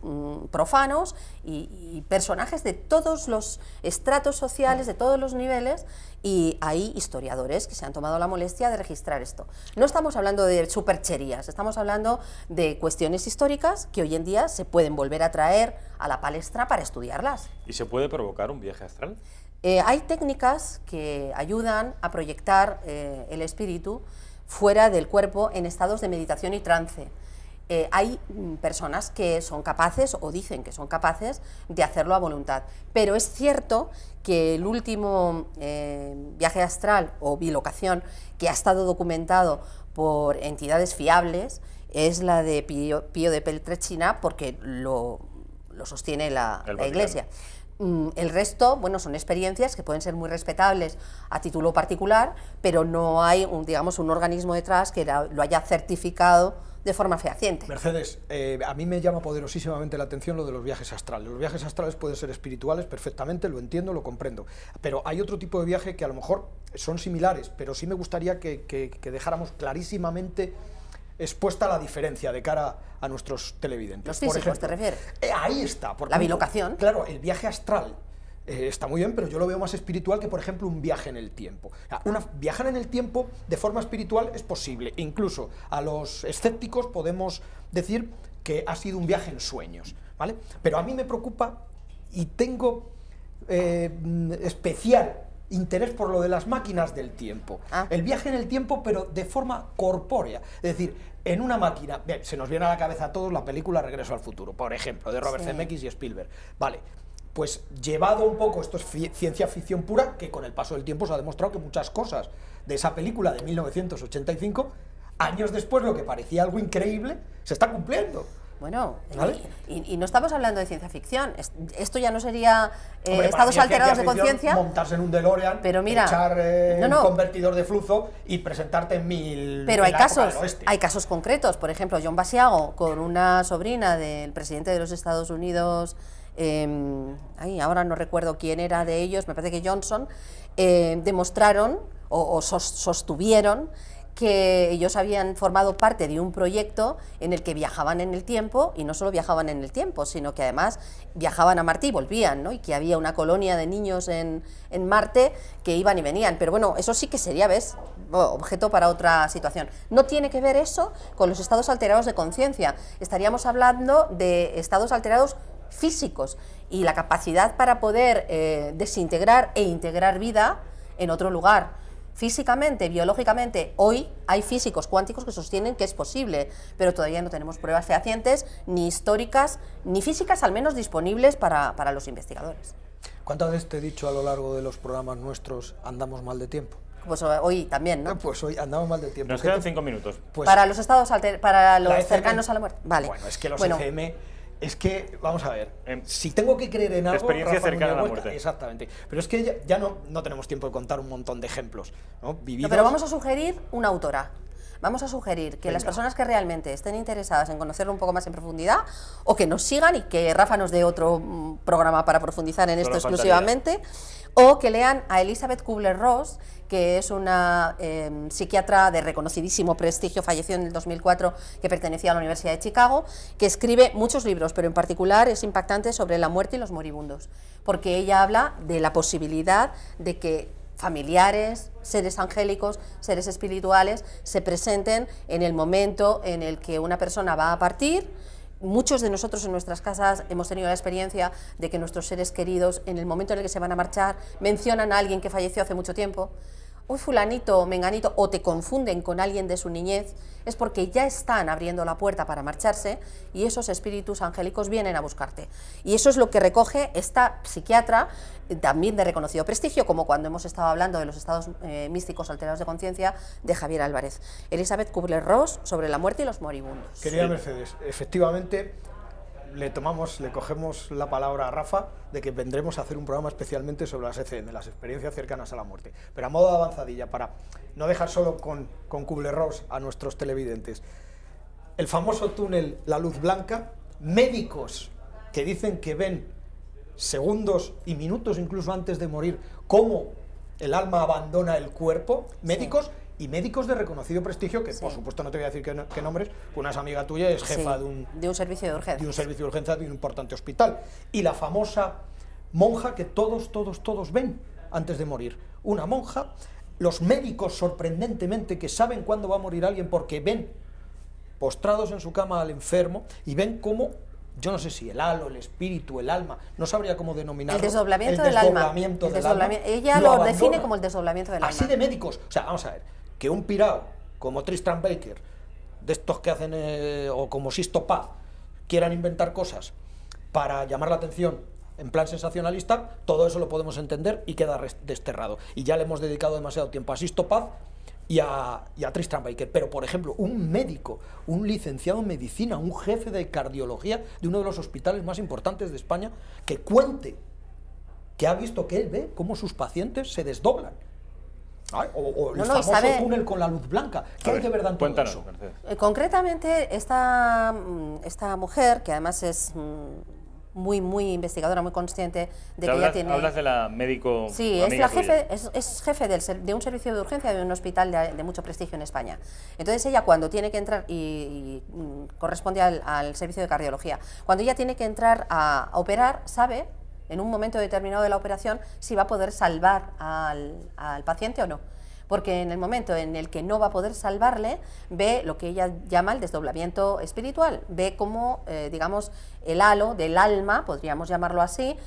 profanos y personajes de todos los estratos sociales, de todos los niveles, y hay historiadores que se han tomado la molestia de registrar esto. No estamos hablando de supercherías, estamos hablando de cuestiones históricas que hoy en día se pueden volver a traer a la palestra para estudiarlas. ¿Y se puede provocar un viaje astral? Hay técnicas que ayudan a proyectar el espíritu fuera del cuerpo en estados de meditación y trance. Hay personas que son capaces o dicen que son capaces de hacerlo a voluntad, pero es cierto que el último viaje astral o bilocación que ha estado documentado por entidades fiables es la de Pío de Peltrechina, porque lo sostiene la Iglesia. El resto, bueno, son experiencias que pueden ser muy respetables a título particular, pero no hay, digamos, un organismo detrás que lo haya certificado de forma fehaciente. Mercedes, a mí me llama poderosísimamente la atención lo de los viajes astrales. Los viajes astrales pueden ser espirituales perfectamente, lo entiendo, lo comprendo, pero hay otro tipo de viaje que a lo mejor son similares, pero sí me gustaría que dejáramos clarísimamente expuesta la diferencia de cara a nuestros televidentes. ¿Los físicos, por ejemplo, te refieres? Ahí está. La bilocación. Claro, el viaje astral está muy bien, pero yo lo veo más espiritual que, por ejemplo, un viaje en el tiempo. Viajar en el tiempo de forma espiritual es posible. Incluso a los escépticos podemos decir que ha sido un viaje en sueños, ¿vale? Pero a mí me preocupa y tengo especial interés por lo de las máquinas del tiempo. El viaje en el tiempo, pero de forma corpórea. Es decir, en una máquina... Bien, se nos viene a la cabeza a todos la película Regreso al futuro, por ejemplo, de Robert Zemeckis y Spielberg. Vale, pues llevado un poco, esto es ciencia ficción pura, que con el paso del tiempo se ha demostrado que muchas cosas de esa película de 1985, años después, lo que parecía algo increíble, se está cumpliendo. Bueno, ¿vale? y no estamos hablando de ciencia ficción. Esto ya no sería estados alterados de conciencia. Montarse en un DeLorean, pero mira, echar un convertidor de flujo y presentarte en 1000. Pero hay casos concretos. Por ejemplo, John Basiago, con una sobrina del presidente de los Estados Unidos, ahora no recuerdo quién era de ellos, me parece que Johnson, demostraron o sostuvieron que ellos habían formado parte de un proyecto en el que viajaban en el tiempo, y no solo viajaban en el tiempo, sino que además viajaban a Marte y volvían, ¿no? Y que había una colonia de niños en Marte que iban y venían. Pero bueno, eso sí que sería, ¿ves?, objeto para otra situación. No tiene que ver eso con los estados alterados de conciencia. Estaríamos hablando de estados alterados físicos y la capacidad para poder desintegrar e integrar vida en otro lugar. Físicamente, biológicamente, hoy hay físicos cuánticos que sostienen que es posible, pero todavía no tenemos pruebas fehacientes, ni históricas, ni físicas, al menos disponibles para los investigadores. ¿Cuántas veces te he dicho a lo largo de los programas nuestros andamos mal de tiempo? Pues hoy también, ¿no? Pues hoy andamos mal de tiempo. Nos quedan 5 minutos. Pues para los estados para los cercanos a la muerte. Vale. Bueno, es que los ECM... Es que, vamos a ver, si tengo que creer en algo... Experiencia cercana a la muerte. Exactamente. Pero es que ya no tenemos tiempo de contar un montón de ejemplos, ¿no? Vividos. No, pero vamos a sugerir una autora. Vamos a sugerir que las personas que realmente estén interesadas en conocerlo un poco más en profundidad, o que nos sigan y que Rafa nos dé otro programa para profundizar en esto exclusivamente, o que lean a Elizabeth Kubler-Ross, que es una psiquiatra de reconocidísimo prestigio, falleció en el 2004, que pertenecía a la Universidad de Chicago, que escribe muchos libros, pero en particular es impactante sobre la muerte y los moribundos, porque ella habla de la posibilidad de que familiares, seres angélicos, seres espirituales, se presenten en el momento en el que una persona va a partir. Muchos de nosotros en nuestras casas hemos tenido la experiencia de que nuestros seres queridos, en el momento en el que se van a marchar, mencionan a alguien que falleció hace mucho tiempo. Uy, fulanito o menganito, o te confunden con alguien de su niñez, es porque ya están abriendo la puerta para marcharse y esos espíritus angélicos vienen a buscarte. Y eso es lo que recoge esta psiquiatra, también de reconocido prestigio, como cuando hemos estado hablando de los estados místicos alterados de conciencia de Javier Álvarez. Elizabeth Kubler-Ross, sobre la muerte y los moribundos. Querida Mercedes, efectivamente le cogemos la palabra a Rafa de que vendremos a hacer un programa especialmente sobre las ECM, las experiencias cercanas a la muerte. Pero a modo de avanzadilla, para no dejar solo con Kubler-Ross a nuestros televidentes, el famoso túnel La Luz Blanca, médicos que dicen que ven segundos y minutos incluso antes de morir cómo el alma abandona el cuerpo, médicos... Sí. Y médicos de reconocido prestigio, que por supuesto no te voy a decir qué nombres, una es amiga tuya, es jefa de un servicio de urgencia. De un servicio de urgencia de un importante hospital. Y la famosa monja que todos ven antes de morir. Una monja, los médicos sorprendentemente que saben cuándo va a morir alguien porque ven postrados en su cama al enfermo y ven cómo, yo no sé si el halo, el espíritu, el alma, no sabría cómo denominarlo. El desdoblamiento del alma. Ella lo define como el desdoblamiento del alma. Así de médicos. O sea, vamos a ver. Que un pirao como Tristram Baker, de estos que hacen, o como Sisto Paz, quieran inventar cosas para llamar la atención en plan sensacionalista, todo eso lo podemos entender y queda desterrado. Y ya le hemos dedicado demasiado tiempo a Sisto Paz y a Tristram Baker. Pero, por ejemplo, un médico, un licenciado en medicina, un jefe de cardiología de uno de los hospitales más importantes de España, que cuente que ha visto, que él ve cómo sus pacientes se desdoblan. O el famoso túnel con la luz blanca. ¿Qué hay de verdad en todo eso? Concretamente, esta mujer, que además es muy investigadora, muy consciente de que ella tiene... Hablas de la médico... Sí, es jefe de un servicio de urgencia de un hospital de mucho prestigio en España. Entonces ella, cuando tiene que entrar, y corresponde al servicio de cardiología, cuando ella tiene que entrar a operar, sabe en un momento determinado de la operación si va a poder salvar al paciente o no. Porque en el momento en el que no va a poder salvarle, ve lo que ella llama el desdoblamiento espiritual, ve cómo, digamos, el halo del alma, podríamos llamarlo así,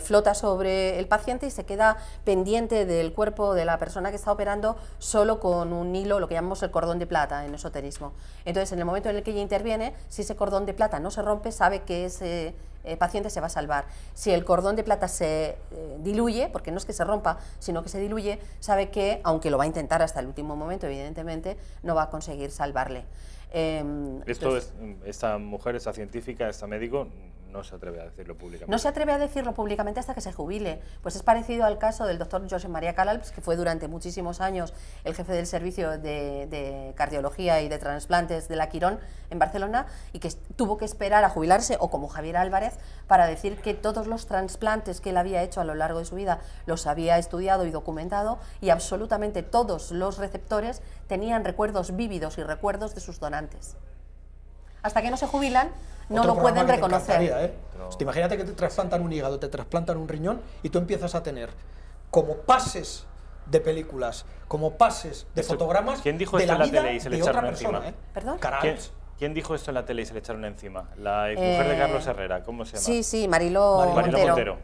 flota sobre el paciente y se queda pendiente del cuerpo de la persona que está operando solo con un hilo, lo que llamamos el cordón de plata en esoterismo. Entonces, en el momento en el que ella interviene, si ese cordón de plata no se rompe, sabe que ese paciente se va a salvar. Si el cordón de plata se diluye, porque no es que se rompa, sino que se diluye, sabe que, aunque lo va a intentar hasta el último momento, evidentemente, no va a conseguir salvarle. Esta mujer, esta científica, esta médico, no se atreve a decirlo públicamente? No se atreve a decirlo públicamente hasta que se jubile. Pues es parecido al caso del doctor Josep María Casals, que fue durante muchísimos años el jefe del servicio de cardiología y de trasplantes de la Quirón en Barcelona y que tuvo que esperar a jubilarse, o como Javier Álvarez, para decir que todos los trasplantes que él había hecho a lo largo de su vida los había estudiado y documentado, y absolutamente todos los receptores tenían recuerdos vívidos y recuerdos de sus donantes. Hasta que no se jubilan, no lo pueden reconocer. Imagínate que te trasplantan un hígado, te trasplantan un riñón y tú empiezas a tener como pases de películas, como pases de fotogramas. ¿Quién dijo de esto la en la tele y se le echaron encima? ¿Perdón? ¿Quién dijo esto en la tele y se le echaron encima? La mujer de Carlos Herrera, ¿cómo se llama? Sí, Mariló Montero.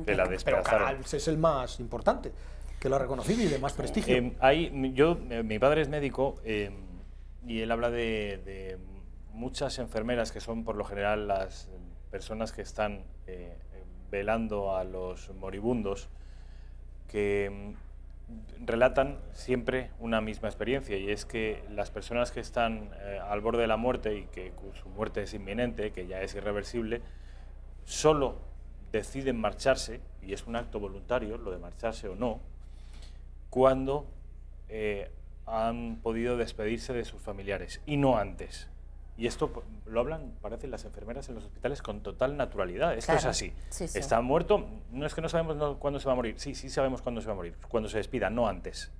Que la despedazaron. Pero es el más importante, que lo ha reconocido y de más prestigio. Mi padre es médico y él habla de muchas enfermeras que son por lo general las personas que están velando a los moribundos, que relatan siempre una misma experiencia, y es que las personas que están al borde de la muerte y que su muerte es inminente, que ya es irreversible, solo deciden marcharse, y es un acto voluntario lo de marcharse o no, cuando han podido despedirse de sus familiares y no antes. Y esto lo hablan, parecen las enfermeras en los hospitales con total naturalidad. Esto es así. Sí, sí. Está muerto, no es que no sabemos cuándo se va a morir. Sí, sí sabemos cuándo se va a morir. Cuando se despida, no antes.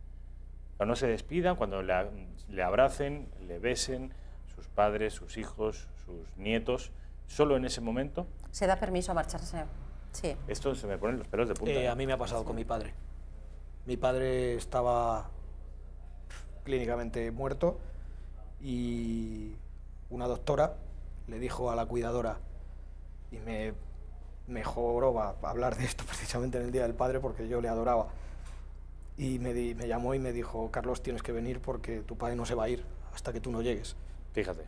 Cuando no se despida, cuando le abracen, le besen, sus padres, sus hijos, sus nietos, solo en ese momento. Se da permiso a marcharse. Sí. Esto se me ponen los pelos de punta. A mí me ha pasado con mi padre. Mi padre estaba clínicamente muerto y una doctora le dijo a la cuidadora, y me joroba hablar de esto precisamente en el Día del Padre porque yo le adoraba, y me llamó y me dijo: Carlos, tienes que venir porque tu padre no se va a ir hasta que tú no llegues. Fíjate.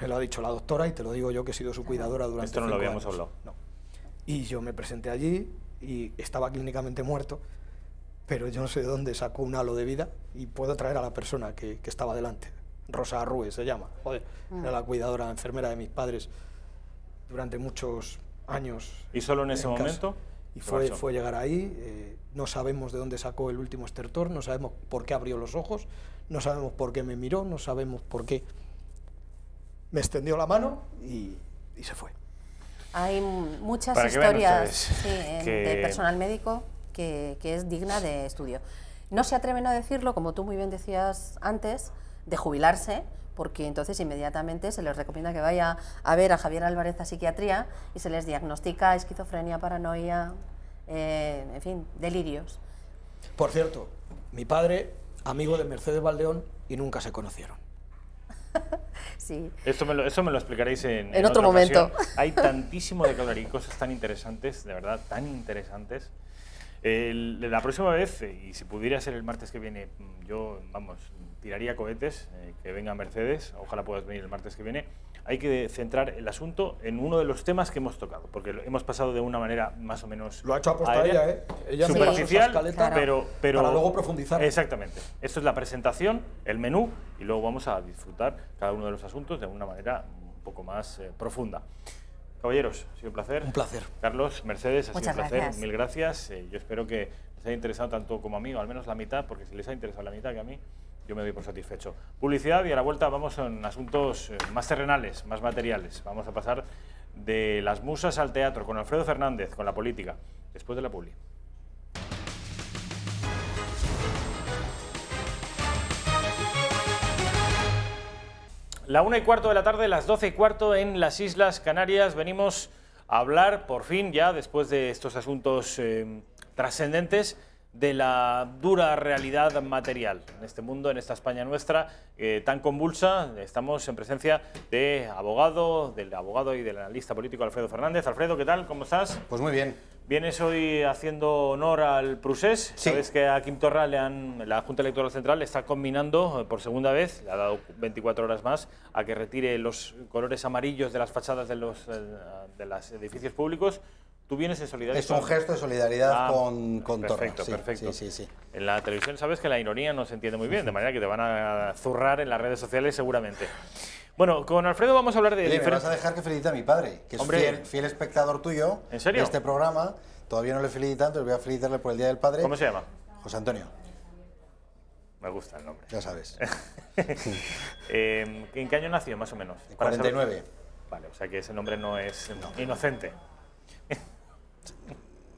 Me lo ha dicho la doctora y te lo digo yo, que he sido su cuidadora durante 5 años. Esto no lo habíamos hablado. No. Y yo me presenté allí y estaba clínicamente muerto, pero yo no sé de dónde sacó un halo de vida y puedo traer a la persona que estaba delante. Rosa Arrue se llama, joder, era la cuidadora, enfermera de mis padres durante muchos años. ¿Y solo en ese momento? Y fue llegar ahí, no sabemos de dónde sacó el último estertor, no sabemos por qué abrió los ojos, no sabemos por qué me miró, no sabemos por qué me extendió la mano y se fue. Hay muchas historias de personal médico que es digna de estudio. No se atreven a decirlo, como tú muy bien decías antes, de jubilarse, porque entonces inmediatamente se les recomienda que vaya a ver a Javier Álvarez a psiquiatría y se les diagnostica esquizofrenia, paranoia, en fin, delirios. Por cierto, mi padre, amigo de Mercedes Valdeón, y nunca se conocieron. Sí. Eso me lo explicaréis en otro momento. Ocasión. Hay tantísimo de que hablar y cosas tan interesantes, de verdad, tan interesantes. La próxima vez, y si pudiera ser el martes que viene, yo, vamos, tiraría cohetes, que venga Mercedes, ojalá puedas venir el martes que viene. Hay que centrar el asunto en uno de los temas que hemos tocado, porque hemos pasado de una manera más o menos... Lo ha hecho aposta ella, Ella superficial, claro. pero para luego profundizar. Exactamente. Esto es la presentación, el menú, y luego vamos a disfrutar cada uno de los asuntos de una manera un poco más profunda. Caballeros, ha sido un placer. Un placer. Carlos, Mercedes, ha sido un placer. Gracias. Mil gracias. Yo espero que les haya interesado tanto como a mí, o al menos la mitad, porque si les ha interesado la mitad que a mí, yo me doy por satisfecho. Publicidad, y a la vuelta vamos en asuntos más terrenales, más materiales. Vamos a pasar de las musas al teatro con Alfredo Fernández, con la política, después de la publi. La 1:15 de la tarde, las 12:15 en las Islas Canarias. Venimos a hablar, por fin, ya después de estos asuntos trascendentes, de la dura realidad material en este mundo, en esta España nuestra, tan convulsa. Estamos en presencia del abogado y del analista político Alfredo Fernández. Alfredo, ¿qué tal? ¿Cómo estás? Pues muy bien. Vienes hoy haciendo honor al Prusés. Sí. Sabes que a Quim Torra la Junta Electoral Central le está combinando por segunda vez, le ha dado 24 horas más, a que retire los colores amarillos de las fachadas de los edificios públicos. ¿Tú vienes en solidaridad? Es un gesto de solidaridad con Torra. Perfecto, sí, perfecto. Sí. En la televisión sabes que la ironía no se entiende muy bien, de manera que te van a zurrar en las redes sociales seguramente. Bueno, con Alfredo vamos a hablar de Oye, me vas a dejar que felicite a mi padre, que es fiel espectador tuyo. ¿En serio? De este programa. Todavía no le felicito, entonces voy a felicitarle por el Día del Padre. ¿Cómo se llama? José Antonio. Me gusta el nombre. Ya sabes. ¿En qué año nació, más o menos? 49. Vale, o sea que ese nombre no es inocente.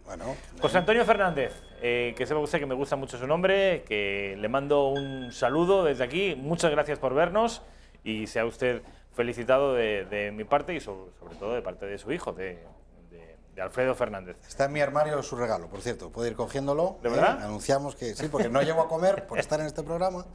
Bueno. José Antonio Fernández, que sepa usted que me gusta mucho su nombre, que le mando un saludo desde aquí. Muchas gracias por vernos y sea usted felicitado de mi parte y sobre todo de parte de su hijo, de Alfredo Fernández. Está en mi armario su regalo, por cierto. Puede ir cogiéndolo. ¿De verdad? Anunciamos que sí, porque no llego a comer por estar en este programa.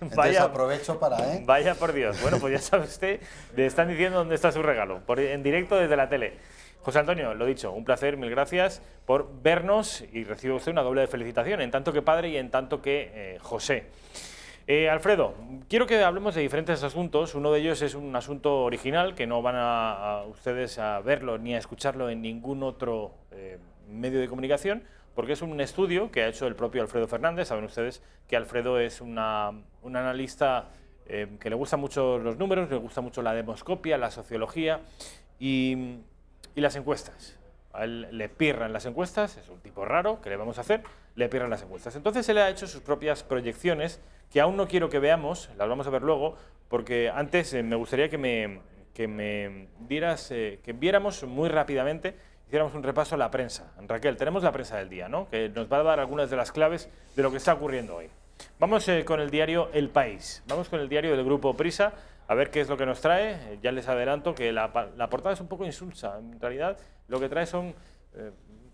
Entonces aprovecho para... Vaya por Dios. Bueno, pues ya sabe usted, le están diciendo dónde está su regalo, en directo desde la tele. José Antonio, lo dicho, un placer, mil gracias por vernos y recibe usted una doble felicitación, en tanto que padre y en tanto que José. Alfredo, quiero que hablemos de diferentes asuntos. Uno de ellos es un asunto original que no van a ustedes a verlo ni a escucharlo en ningún otro medio de comunicación, porque es un estudio que ha hecho el propio Alfredo Fernández. Saben ustedes que Alfredo es un analista que le gustan mucho los números, le gusta mucho la demoscopia, la sociología y las encuestas. A él le pirran las encuestas, es un tipo raro, ¿qué le vamos a hacer? Le pirran las encuestas. Entonces él ha hecho sus propias proyecciones, que aún no quiero que veamos, las vamos a ver luego, porque antes me gustaría que me dieras, que viéramos muy rápidamente, hiciéramos un repaso a la prensa. Raquel, tenemos la prensa del día, ¿no?, que nos va a dar algunas de las claves de lo que está ocurriendo hoy. Vamos con el diario El País, vamos con el diario del Grupo Prisa, a ver qué es lo que nos trae. Ya les adelanto que la portada es un poco insulsa. En realidad, lo que trae son,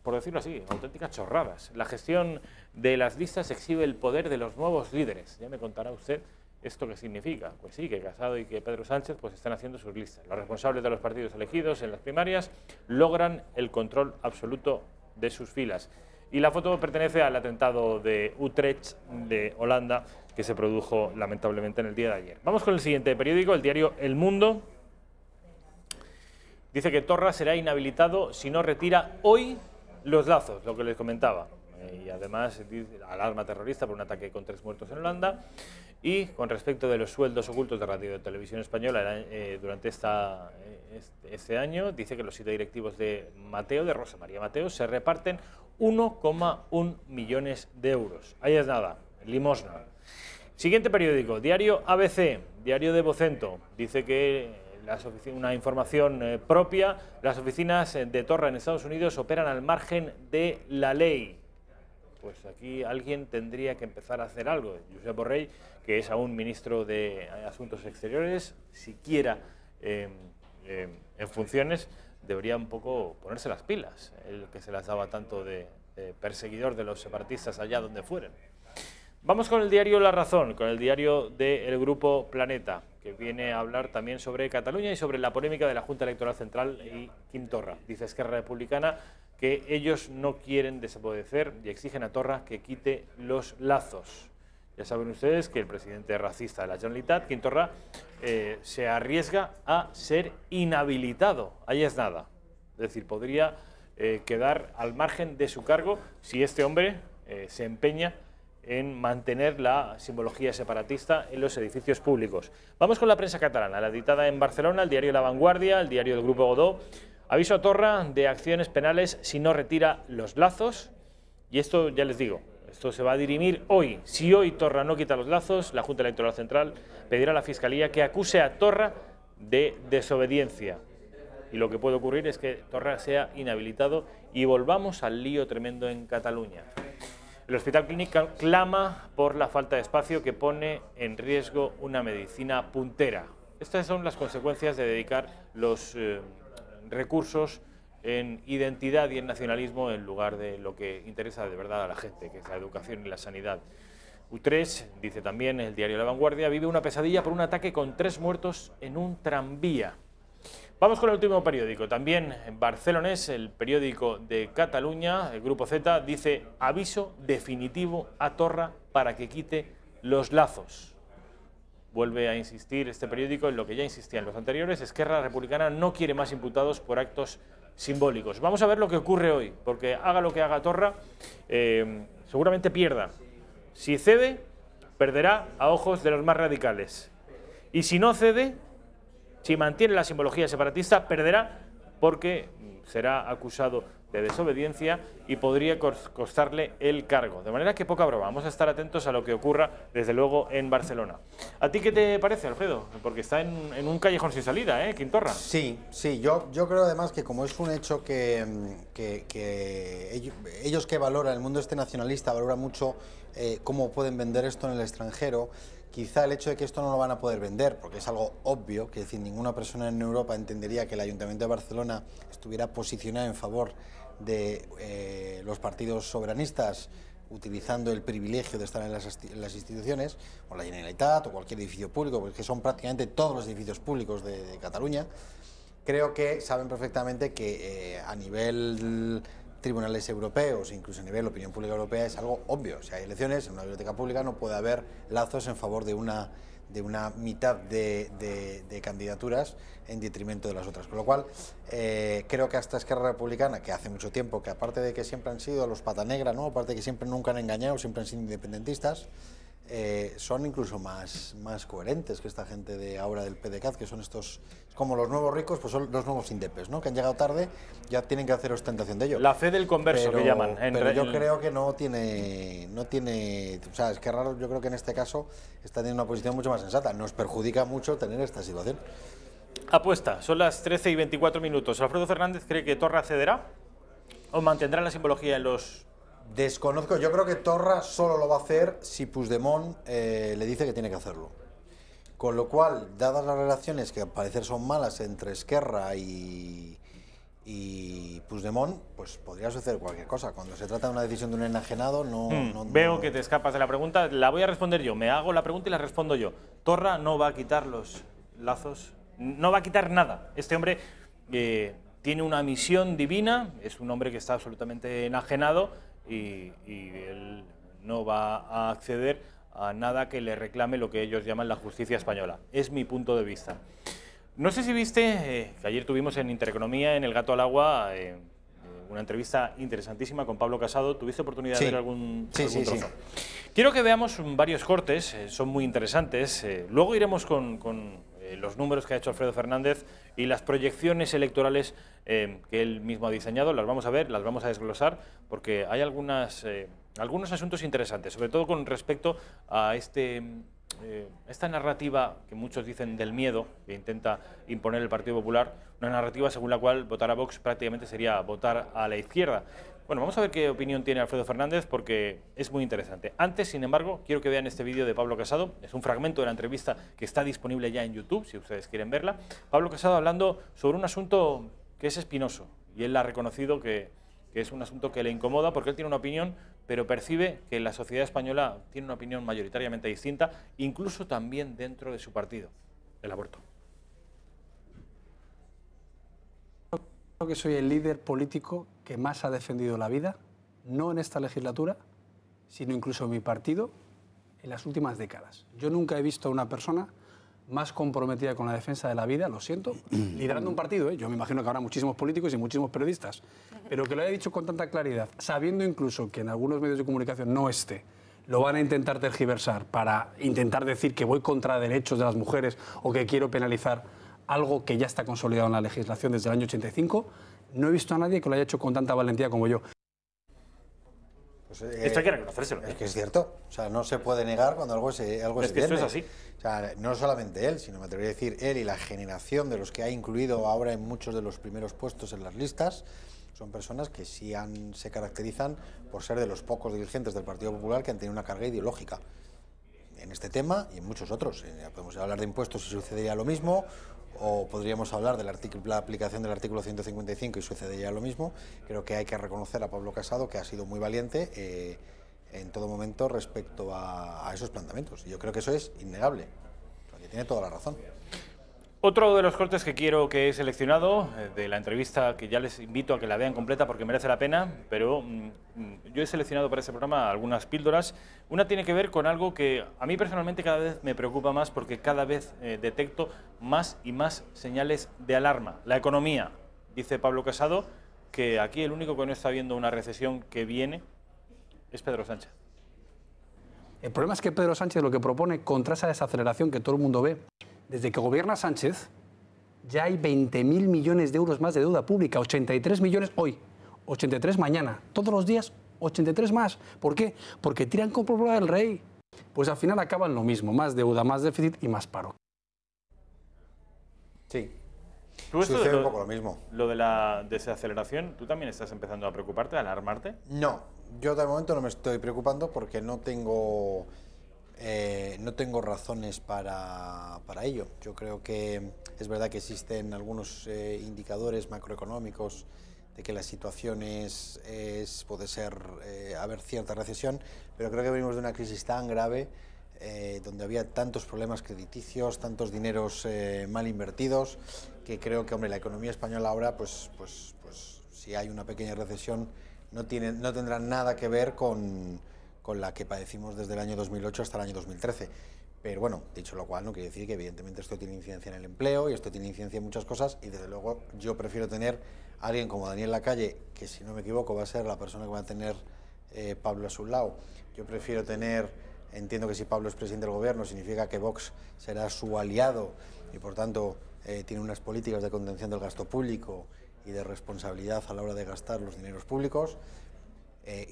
por decirlo así, auténticas chorradas. La gestión de las listas exhibe el poder de los nuevos líderes. Ya me contará usted esto qué significa. Pues sí, que Casado y que Pedro Sánchez pues están haciendo sus listas. Los responsables de los partidos elegidos en las primarias logran el control absoluto de sus filas. Y la foto pertenece al atentado de Utrecht, de Holanda, que se produjo lamentablemente en el día de ayer. Vamos con el siguiente periódico, el diario El Mundo. Dice que Torra será inhabilitado si no retira hoy los lazos, lo que les comentaba. Y además alarma terrorista por un ataque con 3 muertos en Holanda. Y con respecto de los sueldos ocultos de Radio y Televisión Española durante este año, dice que los 7 directivos de Rosa María Mateo, se reparten 1,1 millones de euros. Ahí es nada, limosna. Siguiente periódico, diario ABC, diario de Vocento, dice que una información propia, las oficinas de Torra en Estados Unidos operan al margen de la ley. Pues aquí alguien tendría que empezar a hacer algo. Josep Borrell, que es aún ministro de Asuntos Exteriores, siquiera en funciones, debería un poco ponerse las pilas, el que se las daba tanto de perseguidor de los separatistas allá donde fueren. Vamos con el diario La Razón, con el diario del Grupo Planeta, que viene a hablar también sobre Cataluña y sobre la polémica de la Junta Electoral Central y Quim Torra. Dice Esquerra Republicana que ellos no quieren desaparecer y exigen a Torra que quite los lazos. Ya saben ustedes que el presidente racista de la Generalitat, Quim Torra, se arriesga a ser inhabilitado. Ahí es nada. Es decir, podría quedar al margen de su cargo si este hombre se empeña en mantener la simbología separatista en los edificios públicos. Vamos con la prensa catalana, la editada en Barcelona, el diario La Vanguardia, el diario del Grupo Godó. Aviso a Torra de acciones penales si no retira los lazos. Y esto ya les digo, esto se va a dirimir hoy. Si hoy Torra no quita los lazos, la Junta Electoral Central pedirá a la Fiscalía que acuse a Torra de desobediencia. Y lo que puede ocurrir es que Torra sea inhabilitado y volvamos al lío tremendo en Cataluña. El Hospital Clínic clama por la falta de espacio que pone en riesgo una medicina puntera. Estas son las consecuencias de dedicar los recursos en identidad y en nacionalismo en lugar de lo que interesa de verdad a la gente, que es la educación y la sanidad. Utrecht, dice también el diario La Vanguardia, vive una pesadilla por un ataque con 3 muertos en un tranvía. Vamos con el último periódico, también barcelonés, el periódico de Cataluña, el Grupo Z, dice aviso definitivo a Torra para que quite los lazos. Vuelve a insistir este periódico en lo que ya insistía en los anteriores, Esquerra Republicana no quiere más imputados por actos simbólicos. Vamos a ver lo que ocurre hoy, porque haga lo que haga Torra, seguramente pierda. Si cede, perderá a ojos de los más radicales. Y si no cede, Si mantiene la simbología separatista, perderá porque será acusado de desobediencia y podría costarle el cargo. De manera que poca broma, vamos a estar atentos a lo que ocurra, desde luego, en Barcelona. ¿A ti qué te parece, Alfredo? Porque está en un callejón sin salida, ¿eh, Quintorra? Sí, yo creo además que como es un hecho que ellos que valoran, el mundo nacionalista valora mucho cómo pueden vender esto en el extranjero. Quizá el hecho de que esto no lo van a poder vender, porque es algo obvio, que es decir, ninguna persona en Europa entendería que el Ayuntamiento de Barcelona estuviera posicionado en favor de los partidos soberanistas, utilizando el privilegio de estar en las instituciones, o la Generalitat, o cualquier edificio público, porque son prácticamente todos los edificios públicos de Cataluña. Creo que saben perfectamente que a nivel tribunales europeos, incluso a nivel opinión pública europea, es algo obvio. Si hay elecciones en una biblioteca pública, no puede haber lazos en favor de una mitad de candidaturas en detrimento de las otras. Con lo cual, creo que hasta Esquerra Republicana, que hace mucho tiempo, que aparte de que siempre han sido los pata negra, ¿no?, aparte de que siempre nunca han engañado, siempre han sido independentistas, son incluso más coherentes que esta gente de ahora del PDeCAT, que son estos, como los nuevos ricos, pues son los nuevos indepes, ¿no?, que han llegado tarde, ya tienen que hacer ostentación de ello. La fe del converso, que llaman. Pero yo creo que no tiene, o sea, es que raro, yo creo que en este caso está teniendo una posición mucho más sensata. Nos perjudica mucho tener esta situación. Apuesta, son las 13:24. ¿Alfredo Fernández cree que Torra cederá o mantendrá la simbología en los...? Desconozco, yo creo que Torra solo lo va a hacer si Puigdemont le dice que tiene que hacerlo. Con lo cual, dadas las relaciones que al parecer son malas entre Esquerra y Puigdemont, pues podría suceder cualquier cosa. Cuando se trata de una decisión de un enajenado, Veo que te escapas de la pregunta, la voy a responder yo. Me hago la pregunta y la respondo yo. Torra no va a quitar los lazos, no va a quitar nada. Este hombre tiene una misión divina, es un hombre que está absolutamente enajenado y él no va a acceder a nada que le reclame lo que ellos llaman la justicia española. Es mi punto de vista. No sé si viste que ayer tuvimos en Intereconomía, en El Gato al Agua, una entrevista interesantísima con Pablo Casado. ¿Tuviste oportunidad de ver algún trozo? Sí. Quiero que veamos varios cortes, son muy interesantes. Luego iremos con los números que ha hecho Alfredo Fernández y las proyecciones electorales que él mismo ha diseñado. Las vamos a ver, las vamos a desglosar, porque hay algunos asuntos interesantes, sobre todo con respecto a esta narrativa que muchos dicen del miedo que intenta imponer el Partido Popular, una narrativa según la cual votar a Vox prácticamente sería votar a la izquierda. Bueno, vamos a ver qué opinión tiene Alfredo Fernández, porque es muy interesante. Antes, sin embargo, quiero que vean este vídeo de Pablo Casado. Es un fragmento de la entrevista que está disponible ya en YouTube, si ustedes quieren verla. Pablo Casado hablando sobre un asunto que es espinoso, y él ha reconocido que es un asunto que le incomoda, porque él tiene una opinión, pero percibe que la sociedad española tiene una opinión mayoritariamente distinta, incluso también dentro de su partido, el aborto. Creo que soy el líder político que más ha defendido la vida, no en esta legislatura, sino incluso en mi partido, en las últimas décadas. Yo nunca he visto a una persona más comprometida con la defensa de la vida, lo siento, liderando un partido, yo me imagino que habrá muchísimos políticos y muchísimos periodistas, pero que lo haya dicho con tanta claridad, sabiendo incluso que en algunos medios de comunicación no esté, lo van a intentar tergiversar para intentar decir que voy contra derechos de las mujeres o que quiero penalizar algo que ya está consolidado en la legislación desde el año 85, no he visto a nadie que lo haya hecho con tanta valentía como yo. Pues, esto hay que reconocérselo. Es que es cierto, o sea, no se puede negar cuando algo es evidente. Que esto es así. O sea, no solamente él, sino me atrevería a decir él y la generación de los que ha incluido ahora en muchos de los primeros puestos en las listas, son personas que sí se caracterizan por ser de los pocos dirigentes del Partido Popular que han tenido una carga ideológica en este tema y en muchos otros. Podemos hablar de impuestos y sucedería lo mismo, o podríamos hablar de la aplicación del artículo 155 y sucedería lo mismo. Creo que hay que reconocer a Pablo Casado que ha sido muy valiente en todo momento respecto a esos planteamientos. Y yo creo que eso es innegable, o sea, que tiene toda la razón. Otro de los cortes que quiero que he seleccionado de la entrevista, que ya les invito a que la vean completa porque merece la pena, pero yo he seleccionado para este programa algunas píldoras. Una tiene que ver con algo que a mí personalmente cada vez me preocupa más, porque cada vez detecto más y más señales de alarma. La economía. Dice Pablo Casado que aquí el único que no está viendo una recesión que viene es Pedro Sánchez. El problema es que Pedro Sánchez lo que propone contra esa desaceleración que todo el mundo ve. Desde que gobierna Sánchez, Ya hay 20.000 millones de euros más de deuda pública, 83 millones hoy, 83 mañana, todos los días 83 más. ¿Por qué? Porque tiran con pólvora del rey. Pues al final acaban lo mismo, más deuda, más déficit y más paro. Sí. Sucede un poco lo mismo. Lo de la desaceleración, ¿tú también estás empezando a preocuparte, a alarmarte? No, yo de momento no me estoy preocupando porque no tengo razones para ello. Yo creo que es verdad que existen algunos indicadores macroeconómicos de que la situación puede ser haber cierta recesión, pero creo que venimos de una crisis tan grave donde había tantos problemas crediticios, tantos dineros mal invertidos, que creo que, hombre, la economía española ahora, pues si hay una pequeña recesión, no tendrá nada que ver con la que padecimos desde el año 2008 hasta el año 2013. Pero bueno, dicho lo cual, no quiere decir que evidentemente esto tiene incidencia en el empleo y esto tiene incidencia en muchas cosas, y desde luego yo prefiero tener a alguien como Daniel Lacalle, que si no me equivoco va a ser la persona que va a tener Pablo a su lado. Yo prefiero entiendo que si Pablo es presidente del gobierno significa que Vox será su aliado y por tanto tiene unas políticas de contención del gasto público y de responsabilidad a la hora de gastar los dineros públicos.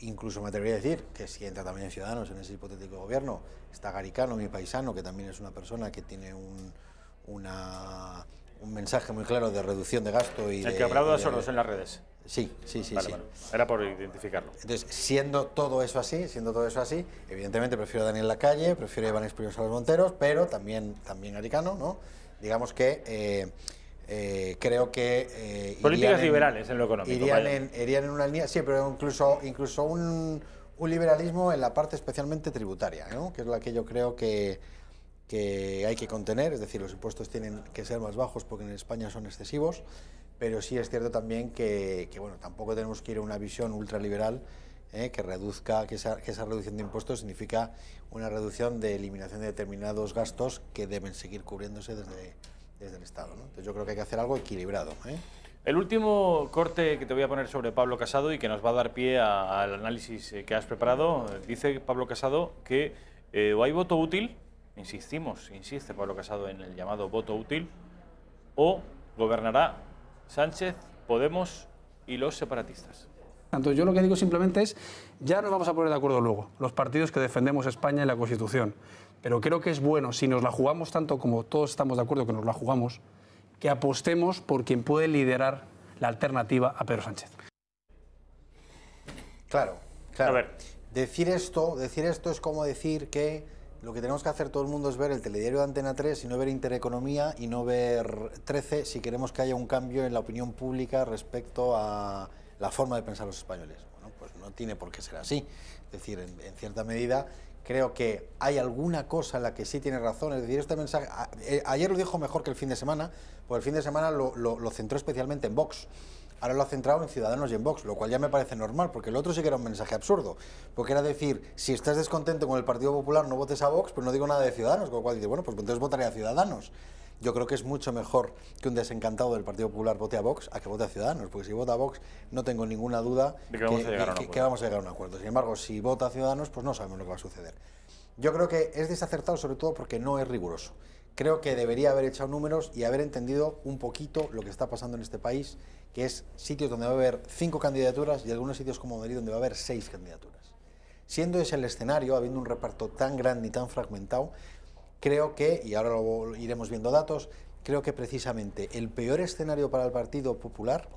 Incluso me atrevería a decir que si entra también Ciudadanos en ese hipotético gobierno, está Garicano, mi paisano, que también es una persona que tiene un mensaje muy claro de reducción de gasto. El que aplauda a sordos en las redes. Sí. Vale. Era por identificarlo. Entonces, siendo todo eso así, evidentemente prefiero a Daniel Lacalle, prefiero a Iván Espinosa Los Monteros, pero también Garicano, ¿no? Digamos que creo que políticas liberales en lo económico. Irían en una línea, sí, pero incluso un liberalismo en la parte especialmente tributaria, ¿no? Que es la que yo creo que hay que contener, es decir, los impuestos tienen que ser más bajos porque en España son excesivos, pero sí es cierto también que bueno, tampoco tenemos que ir a una visión ultraliberal que esa reducción de impuestos significa una reducción de eliminación de determinados gastos que deben seguir cubriéndose desde el Estado, ¿no? Entonces yo creo que hay que hacer algo equilibrado. El último corte que te voy a poner sobre Pablo Casado y que nos va a dar pie al análisis que has preparado, dice Pablo Casado que o hay voto útil, insiste Pablo Casado en el llamado voto útil, o gobernará Sánchez, Podemos y los separatistas. Entonces yo lo que digo simplemente es, ya nos vamos a poner de acuerdo luego, los partidos que defendemos España y la Constitución, pero creo que es bueno, si nos la jugamos tanto como todos estamos de acuerdo que nos la jugamos, que apostemos por quien puede liderar la alternativa a Pedro Sánchez. Claro. A ver. Decir esto es como decir que lo que tenemos que hacer todo el mundo es ver el telediario de Antena 3 y no ver Intereconomía y no ver 13 si queremos que haya un cambio en la opinión pública respecto a la forma de pensar los españoles. Bueno, pues no tiene por qué ser así. Es decir, en cierta medida creo que hay alguna cosa en la que sí tiene razón. Es decir, este mensaje, ayer lo dijo mejor que el fin de semana, porque el fin de semana lo centró especialmente en Vox. Ahora lo ha centrado en Ciudadanos y en Vox, lo cual ya me parece normal, porque el otro sí que era un mensaje absurdo, porque era decir, si estás descontento con el Partido Popular no votes a Vox, pero no digo nada de Ciudadanos, con lo cual dice, bueno, pues entonces votaré a Ciudadanos. Yo creo que es mucho mejor que un desencantado del Partido Popular vote a Vox a que vote a Ciudadanos, porque si vota a Vox no tengo ninguna duda de que vamos a llegar a un acuerdo. Sin embargo, si vota a Ciudadanos, pues no sabemos lo que va a suceder. Yo creo que es desacertado sobre todo porque no es riguroso. Creo que debería haber echado números y haber entendido un poquito lo que está pasando en este país, que es sitios donde va a haber 5 candidaturas y algunos sitios como Madrid donde va a haber 6 candidaturas. Siendo ese el escenario, habiendo un reparto tan grande y tan fragmentado, creo que, y ahora lo iremos viendo datos, creo que precisamente el peor escenario para el Partido Popular,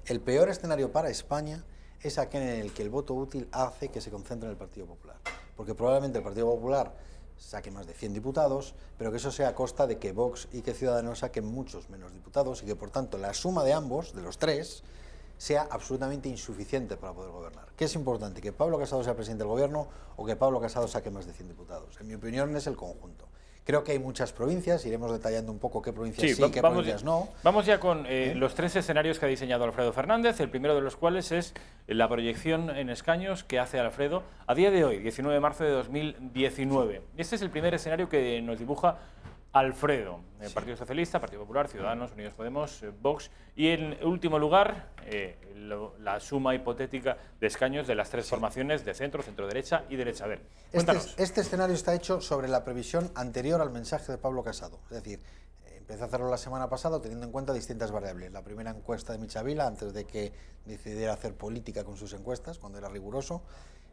el peor escenario para España es aquel en el que el voto útil hace que se concentre en el Partido Popular. Porque probablemente el Partido Popular saque más de 100 diputados, pero que eso sea a costa de que Vox y que Ciudadanos saquen muchos menos diputados y que por tanto la suma de ambos, de los tres, sea absolutamente insuficiente para poder gobernar. ¿Qué es importante? ¿Que Pablo Casado sea presidente del gobierno o que Pablo Casado saque más de 100 diputados? En mi opinión es el conjunto. Creo que hay muchas provincias, iremos detallando un poco qué provincias sí, qué provincias no. Vamos ya con los 3 escenarios que ha diseñado Alfredo Fernández, el primero de los cuales es la proyección en escaños que hace Alfredo a día de hoy, 19 de marzo de 2019. Este es el primer escenario que nos dibuja Alfredo, el Partido Socialista, Partido Popular, Ciudadanos, Unidos Podemos, Vox y en último lugar la suma hipotética de escaños de las 3 formaciones de centro, centro-derecha y derecha. A ver, cuéntanos. Este escenario está hecho sobre la previsión anterior al mensaje de Pablo Casado, es decir, empecé a hacerlo la semana pasada teniendo en cuenta distintas variables. La primera encuesta de Michavila, antes de que decidiera hacer política con sus encuestas, cuando era riguroso.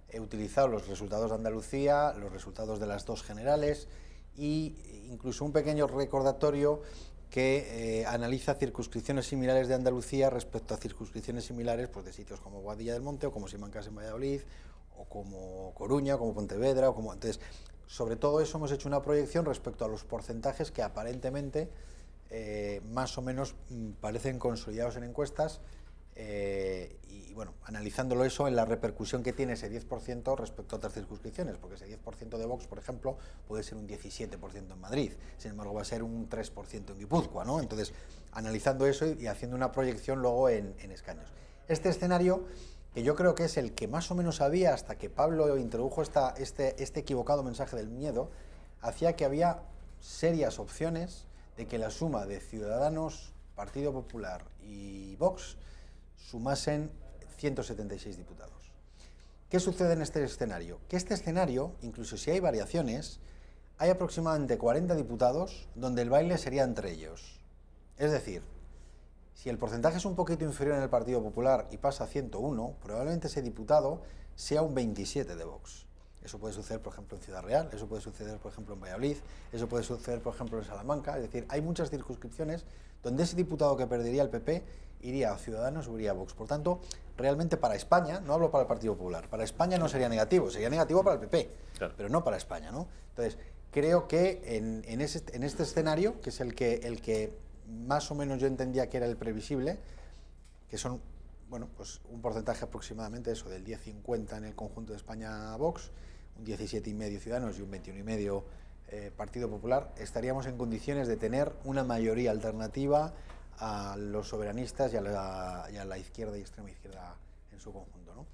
He utilizado los resultados de Andalucía, los resultados de las dos generales e incluso un pequeño recordatorio que analiza circunscripciones similares de Andalucía respecto a circunscripciones similares pues, de sitios como Boadilla del Monte o como Simancas en Valladolid o como Coruña, como Pontevedra o como... Entonces, sobre todo eso hemos hecho una proyección respecto a los porcentajes que aparentemente más o menos parecen consolidados en encuestas y bueno, analizándolo eso en la repercusión que tiene ese 10% respecto a otras circunscripciones, porque ese 10% de Vox, por ejemplo, puede ser un 17% en Madrid, sin embargo va a ser un 3% en Guipúzcoa, ¿no? Entonces, analizando eso y haciendo una proyección luego en escaños. Este escenario, que yo creo que es el que más o menos había hasta que Pablo introdujo este equivocado mensaje del miedo, hacía que había serias opciones de que la suma de Ciudadanos, Partido Popular y Vox sumasen 176 diputados. ¿Qué sucede en este escenario? Que este escenario, incluso si hay variaciones, hay aproximadamente 40 diputados donde el baile sería entre ellos. Es decir, si el porcentaje es un poquito inferior en el Partido Popular y pasa a 101, probablemente ese diputado sea un 27 de Vox. Eso puede suceder, por ejemplo, en Ciudad Real, eso puede suceder, por ejemplo, en Valladolid, eso puede suceder, por ejemplo, en Salamanca. Es decir, hay muchas circunscripciones donde ese diputado que perdería el PP iría a Ciudadanos o iría a Vox. Por tanto, realmente para España, no hablo para el Partido Popular, para España no sería negativo para el PP, claro, pero no para España, ¿no? Entonces, creo que en este escenario, que es el que más o menos yo entendía que era el previsible, que son, bueno, pues un porcentaje aproximadamente eso, del 10-50 en el conjunto de España Vox, un 17,5 Ciudadanos y un 21,5 Partido Popular, estaríamos en condiciones de tener una mayoría alternativa a los soberanistas y a la izquierda y extrema izquierda en su conjunto, ¿no?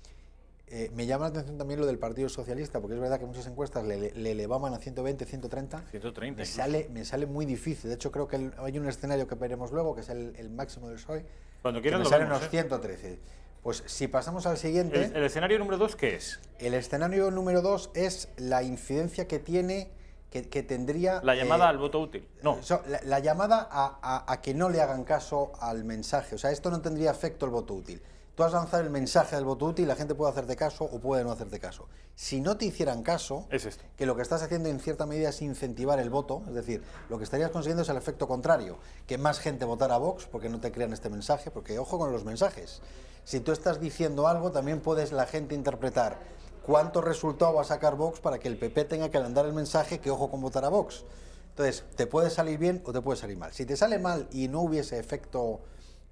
Me llama la atención también lo del Partido Socialista, porque es verdad que muchas encuestas le elevaban a 120, 130. 130 me sale muy difícil. De hecho, creo que hay un escenario que veremos luego, que es el máximo del PSOE, cuando quieran que me salen unos 113. Pues si pasamos al siguiente... ¿El escenario número 2 qué es? El escenario número 2 es la incidencia que tiene... Que tendría... La llamada al voto útil. No. La llamada a que no le hagan caso al mensaje. O sea, esto no tendría efecto el voto útil. Tú has lanzado el mensaje del voto útil, la gente puede hacerte caso o puede no hacerte caso. Si no te hicieran caso, es esto. Que lo que estás haciendo en cierta medida es incentivar el voto, es decir, lo que estarías consiguiendo es el efecto contrario, que más gente votara a Vox porque no te crean este mensaje, porque ojo con los mensajes. Si tú estás diciendo algo, también puedes la gente interpretar cuánto resultado va a sacar Vox para que el PP tenga que mandar el mensaje que ojo con votar a Vox. Entonces, te puede salir bien o te puede salir mal. Si te sale mal y no hubiese efecto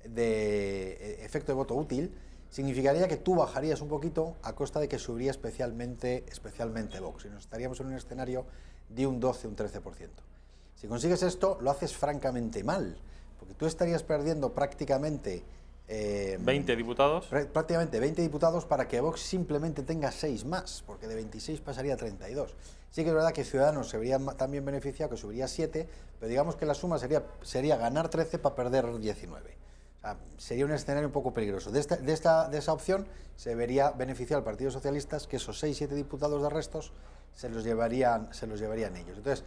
de voto útil, significaría que tú bajarías un poquito a costa de que subiría especialmente Vox y nos estaríamos en un escenario de un 12, un 13%. Si consigues esto, lo haces francamente mal, porque tú estarías perdiendo prácticamente 20 diputados. Prácticamente 20 diputados para que Vox simplemente tenga 6 más, porque de 26 pasaría a 32. Sí que es verdad que Ciudadanos se vería también beneficiado, que subiría 7, pero digamos que la suma sería ganar 13 para perder 19. Sería un escenario un poco peligroso. De esa opción se vería beneficiar al Partido Socialista, que esos 6-7 diputados de restos se los llevarían ellos. Entonces,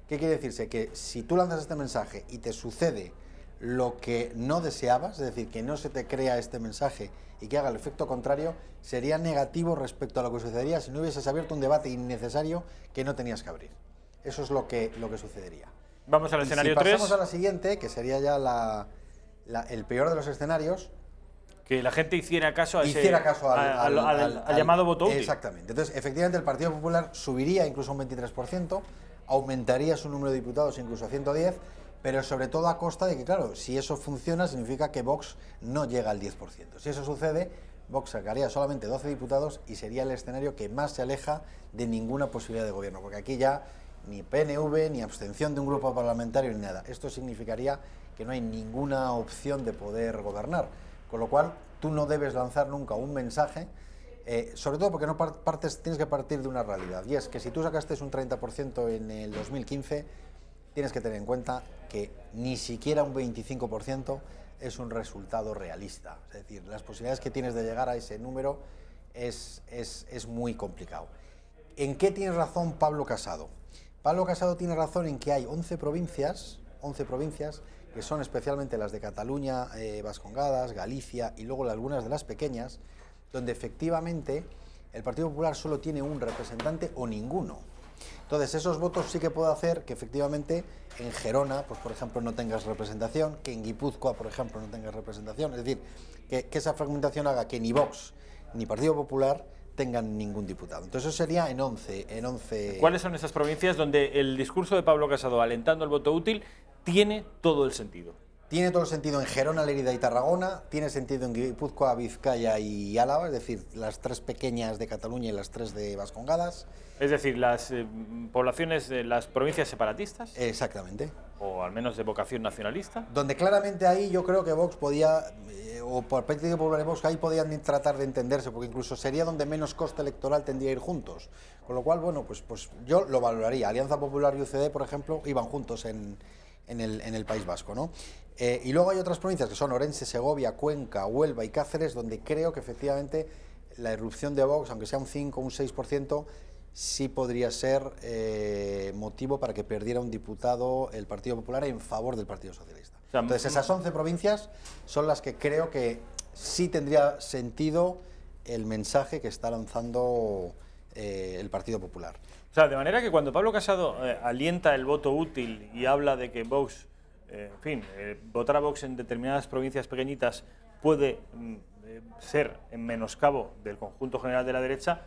¿qué quiere decirse? Que si tú lanzas este mensaje y te sucede lo que no deseabas, es decir, que no se te crea este mensaje y que haga el efecto contrario, sería negativo respecto a lo que sucedería si no hubieses abierto un debate innecesario que no tenías que abrir. Eso es lo que sucedería. Vamos al escenario 3. Si pasamos a la siguiente, que sería ya el peor de los escenarios. Que la gente hiciera caso al llamado voto útil. Exactamente. Entonces, efectivamente, el Partido Popular subiría incluso un 23%, aumentaría su número de diputados incluso a 110, pero sobre todo a costa de que, claro, si eso funciona, significa que Vox no llega al 10%. Si eso sucede, Vox sacaría solamente 12 diputados y sería el escenario que más se aleja de ninguna posibilidad de gobierno, porque aquí ya ni PNV, ni abstención de un grupo parlamentario, ni nada. Esto significaría que no hay ninguna opción de poder gobernar, con lo cual tú no debes lanzar nunca un mensaje, sobre todo porque tienes que partir de una realidad, y es que si tú sacaste un 30% en el 2015, tienes que tener en cuenta que ni siquiera un 25% es un resultado realista. Es decir, las posibilidades que tienes de llegar a ese número es muy complicado. ¿En qué tiene razón Pablo Casado? Pablo Casado tiene razón en que hay 11 provincias 11 provincias, que son especialmente las de Cataluña, Vascongadas, Galicia y luego algunas de las pequeñas, donde efectivamente el Partido Popular solo tiene un representante o ninguno. Entonces, esos votos sí que puede hacer que efectivamente en Gerona, pues por ejemplo, no tengas representación, que en Guipúzcoa, por ejemplo, no tengas representación. Es decir, que esa fragmentación haga que ni Vox ni Partido Popular tengan ningún diputado. Entonces, eso sería en 11. ¿Cuáles son esas provincias donde el discurso de Pablo Casado alentando el voto útil tiene todo el sentido? Tiene todo el sentido en Gerona, Lérida y Tarragona, tiene sentido en Guipúzcoa, Vizcaya y Álava, es decir, las 3 pequeñas de Cataluña y las 3 de Vascongadas. Es decir, las poblaciones de las provincias separatistas. Exactamente. O al menos de vocación nacionalista. Donde claramente ahí yo creo que Vox podía, o por Partido Popular y Vox, ahí podían tratar de entenderse, porque incluso sería donde menos coste electoral tendría ir juntos. Con lo cual, bueno, pues yo lo valoraría. Alianza Popular y UCD, por ejemplo, iban juntos en el País Vasco, ¿no? Y luego hay otras provincias que son Orense, Segovia, Cuenca, Huelva y Cáceres, donde creo que efectivamente la irrupción de Vox, aunque sea un 5 o un 6%, sí podría ser motivo para que perdiera un diputado el Partido Popular en favor del Partido Socialista. O sea, entonces, esas 11 provincias son las que creo que sí tendría sentido el mensaje que está lanzando el Partido Popular. O sea, de manera que cuando Pablo Casado alienta el voto útil y habla de que Vox, votar a Vox en determinadas provincias pequeñitas puede ser en menoscabo del conjunto general de la derecha,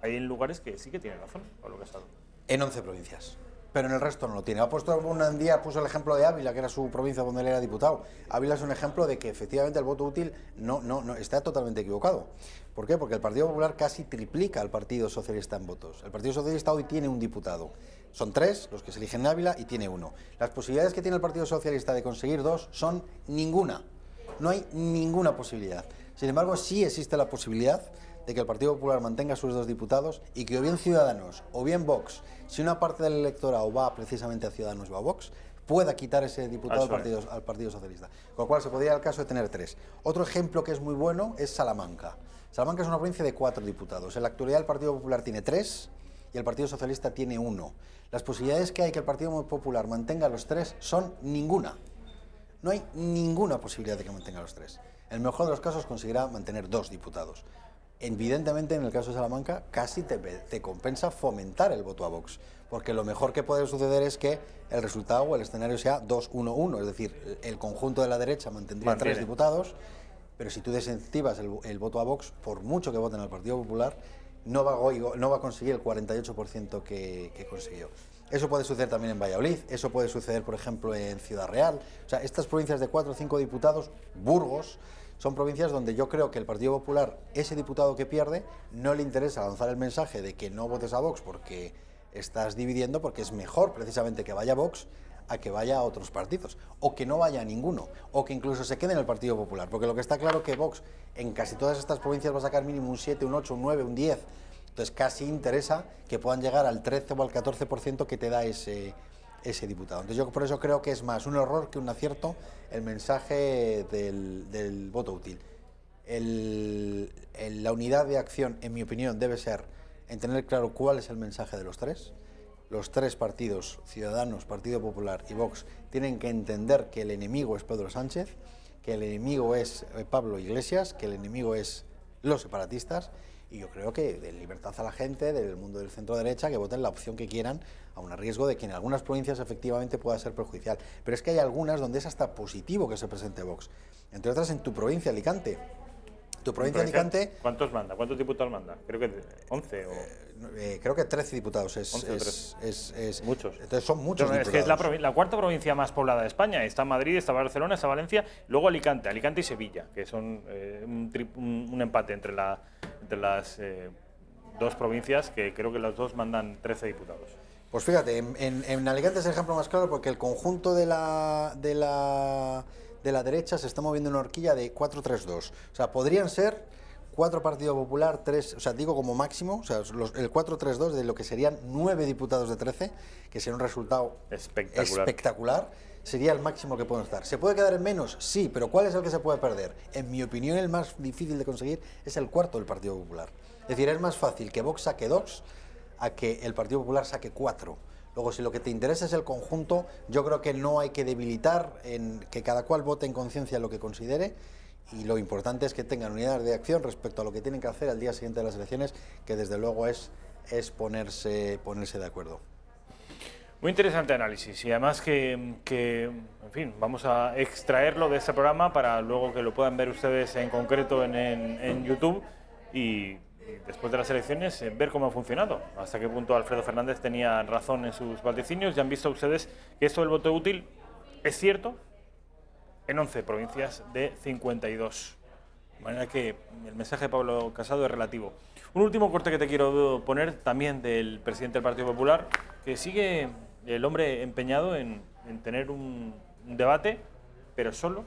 hay en lugares que sí que tiene razón Pablo Casado. En 11 provincias, pero en el resto no lo tiene. Puso el ejemplo de Ávila, que era su provincia donde él era diputado. Ávila es un ejemplo de que efectivamente el voto útil no está totalmente equivocado. ¿Por qué? Porque el Partido Popular casi triplica al Partido Socialista en votos. El Partido Socialista hoy tiene un diputado. Son 3 los que se eligen en Ávila y tiene 1. Las posibilidades que tiene el Partido Socialista de conseguir 2 son ninguna. No hay ninguna posibilidad. Sin embargo, sí existe la posibilidad de que el Partido Popular mantenga sus 2 diputados y que o bien Ciudadanos o bien Vox, si una parte del electorado va precisamente a Ciudadanos o a Vox, pueda quitar ese diputado al Partido Socialista. Con lo cual se podría dar el caso de tener 3. Otro ejemplo que es muy bueno es Salamanca. Salamanca es una provincia de 4 diputados. En la actualidad el Partido Popular tiene 3 y el Partido Socialista tiene 1. Las posibilidades que hay que el Partido Popular mantenga los 3 son ninguna. No hay ninguna posibilidad de que mantenga los 3. En el mejor de los casos conseguirá mantener 2 diputados. Evidentemente, en el caso de Salamanca, casi te compensa fomentar el voto a Vox, porque lo mejor que puede suceder es que el resultado o el escenario sea 2-1-1, es decir, el conjunto de la derecha mantendría 3 diputados, pero si tú desincentivas el voto a Vox, por mucho que voten al Partido Popular, no va a conseguir el 48% que consiguió. Eso puede suceder también en Valladolid, eso puede suceder, por ejemplo, en Ciudad Real. O sea, estas provincias de 4 o 5 diputados, Burgos, son provincias donde yo creo que el Partido Popular, ese diputado que pierde, no le interesa lanzar el mensaje de que no votes a Vox porque estás dividiendo, porque es mejor precisamente que vaya Vox a que vaya a otros partidos, o que no vaya a ninguno, o que incluso se quede en el Partido Popular, porque lo que está claro es que Vox en casi todas estas provincias va a sacar mínimo un 7, un 8, un 9, un 10, entonces casi interesa que puedan llegar al 13 o al 14% que te da ese diputado. Entonces yo por eso creo que es más un error que un acierto el mensaje del voto útil. La unidad de acción, en mi opinión, debe ser en tener claro cuál es el mensaje de los 3. Los 3 partidos, Ciudadanos, Partido Popular y Vox, tienen que entender que el enemigo es Pedro Sánchez, que el enemigo es Pablo Iglesias, que el enemigo es los separatistas. Y yo creo que de libertad a la gente del mundo del centro derecha que voten la opción que quieran, aun a riesgo de que en algunas provincias efectivamente pueda ser perjudicial. Pero es que hay algunas donde es hasta positivo que se presente Vox. Entre otras en tu provincia, Alicante. Tu provincia, Alicante... ¿Cuántos manda? ¿Cuántos diputados manda? Creo que 11 o... creo que 13 diputados. 11 o 13. Muchos. Entonces son muchos diputados. Es que es la cuarta provincia más poblada de España. Está Madrid, está Barcelona, está Valencia, luego Alicante y Sevilla, que son un empate entre las 2 provincias, que creo que las 2 mandan 13 diputados. Pues fíjate, en Alicante es el ejemplo más claro porque el conjunto de la derecha se está moviendo en una horquilla de 4-3-2. O sea, podrían ser 4 Partido Popular, 3, o sea, digo como máximo, o sea, el 4-3-2 de lo que serían 9 diputados de 13, que sería un resultado espectacular, sería el máximo que pueden estar. ¿Se puede quedar en menos? Sí, pero ¿cuál es el que se puede perder? En mi opinión, el más difícil de conseguir es el 4 del Partido Popular. Es decir, es más fácil que Vox saque 2 a que el Partido Popular saque 4. Luego, si lo que te interesa es el conjunto, yo creo que no hay que debilitar, en que cada cual vote en conciencia lo que considere, y lo importante es que tengan unidad de acción respecto a lo que tienen que hacer al día siguiente de las elecciones, que desde luego es ponerse de acuerdo. Muy interesante análisis, y además que, en fin, vamos a extraerlo de este programa para luego que lo puedan ver ustedes en concreto en YouTube, y después de las elecciones ver cómo ha funcionado, hasta qué punto Alfredo Fernández tenía razón en sus vaticinios. Ya han visto ustedes que esto del voto útil es cierto en 11 provincias de 52. De manera que el mensaje de Pablo Casado es relativo. Un último corte que te quiero poner, también del presidente del Partido Popular, que sigue el hombre empeñado en tener un debate, pero solo.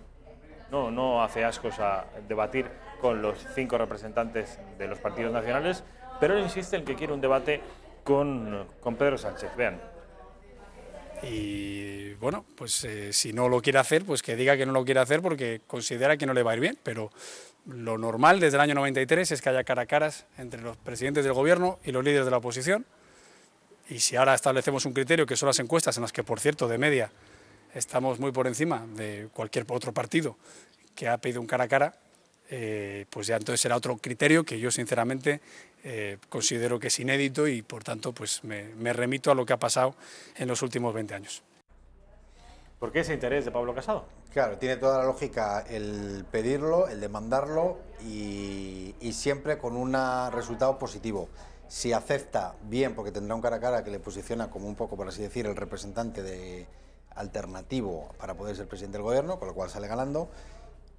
No hace ascos a debatir con los 5 representantes de los partidos nacionales, pero él insiste en que quiere un debate con Pedro Sánchez. Vean. Y bueno, pues si no lo quiere hacer, pues que diga que no lo quiere hacer porque considera que no le va a ir bien, pero lo normal desde el año 93 es que haya cara a caras entre los presidentes del gobierno y los líderes de la oposición, y si ahora establecemos un criterio que son las encuestas, en las que por cierto de media estamos muy por encima de cualquier otro partido que ha pedido un cara a cara, pues ya entonces será otro criterio que yo sinceramente considero que es inédito, y por tanto pues me remito a lo que ha pasado en los últimos 20 años. ¿Por qué ese interés de Pablo Casado? Claro, tiene toda la lógica el pedirlo, el demandarlo, y siempre con un resultado positivo. Si acepta, bien, porque tendrá un cara a cara que le posiciona como un poco, por así decir, el representante alternativo para poder ser presidente del gobierno, con lo cual sale ganando.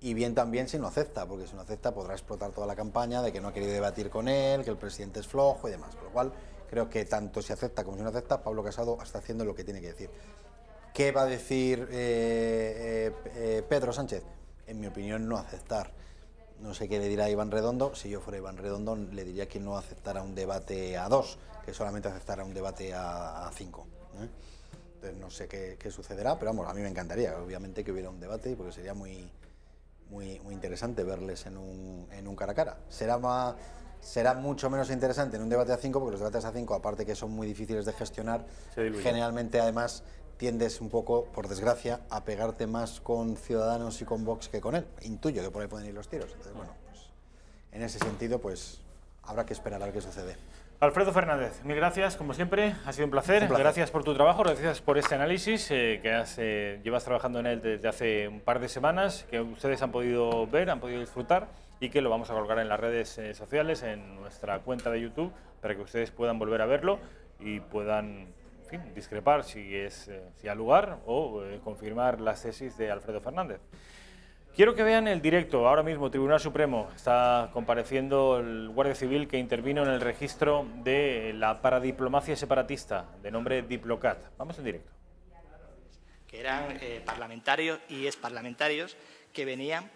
Y bien también si no acepta, porque si no acepta podrá explotar toda la campaña de que no ha querido debatir con él, que el presidente es flojo y demás. Con lo cual creo que tanto si acepta como si no acepta, Pablo Casado está haciendo lo que tiene que decir. ¿Qué va a decir Pedro Sánchez? En mi opinión, no aceptar. No sé qué le dirá Iván Redondo. Si yo fuera Iván Redondo, le diría que no aceptara un debate a 2, que solamente aceptara un debate a 5. Entonces no sé qué sucederá, pero vamos, a mí me encantaría, obviamente, que hubiera un debate, porque sería muy interesante verles en un cara a cara. Será mucho menos interesante en un debate a 5, porque los debates a 5, aparte que son muy difíciles de gestionar, generalmente además tiendes un poco, por desgracia, a pegarte más con Ciudadanos y con Vox que con él. Intuyo que por ahí pueden ir los tiros. Entonces, bueno, pues en ese sentido, pues habrá que esperar a ver qué sucede. Alfredo Fernández, mil gracias, como siempre, ha sido un placer. Gracias por tu trabajo, gracias por este análisis que llevas trabajando en él desde hace un par de semanas, que ustedes han podido ver, han podido disfrutar, y que lo vamos a colgar en las redes sociales, en nuestra cuenta de YouTube, para que ustedes puedan volver a verlo y puedan, en fin, discrepar si ha lugar, o confirmar las tesis de Alfredo Fernández. Quiero que vean el directo. Ahora mismo Tribunal Supremo está compareciendo el guardia civil que intervino en el registro de la paradiplomacia separatista de nombre Diplocat. Vamos en directo. Que eran parlamentarios y exparlamentarios que venían,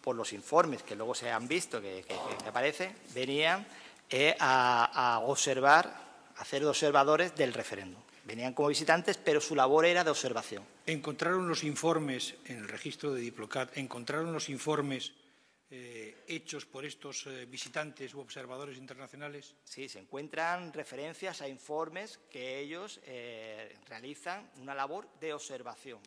por los informes que luego se han visto que aparecen, venían a observar, a ser observadores del referéndum. Venían como visitantes, pero su labor era de observación. ¿Encontraron los informes en el registro de Diplocat, encontraron los informes hechos por estos visitantes u observadores internacionales? Sí, se encuentran referencias a informes que ellos realizan una labor de observación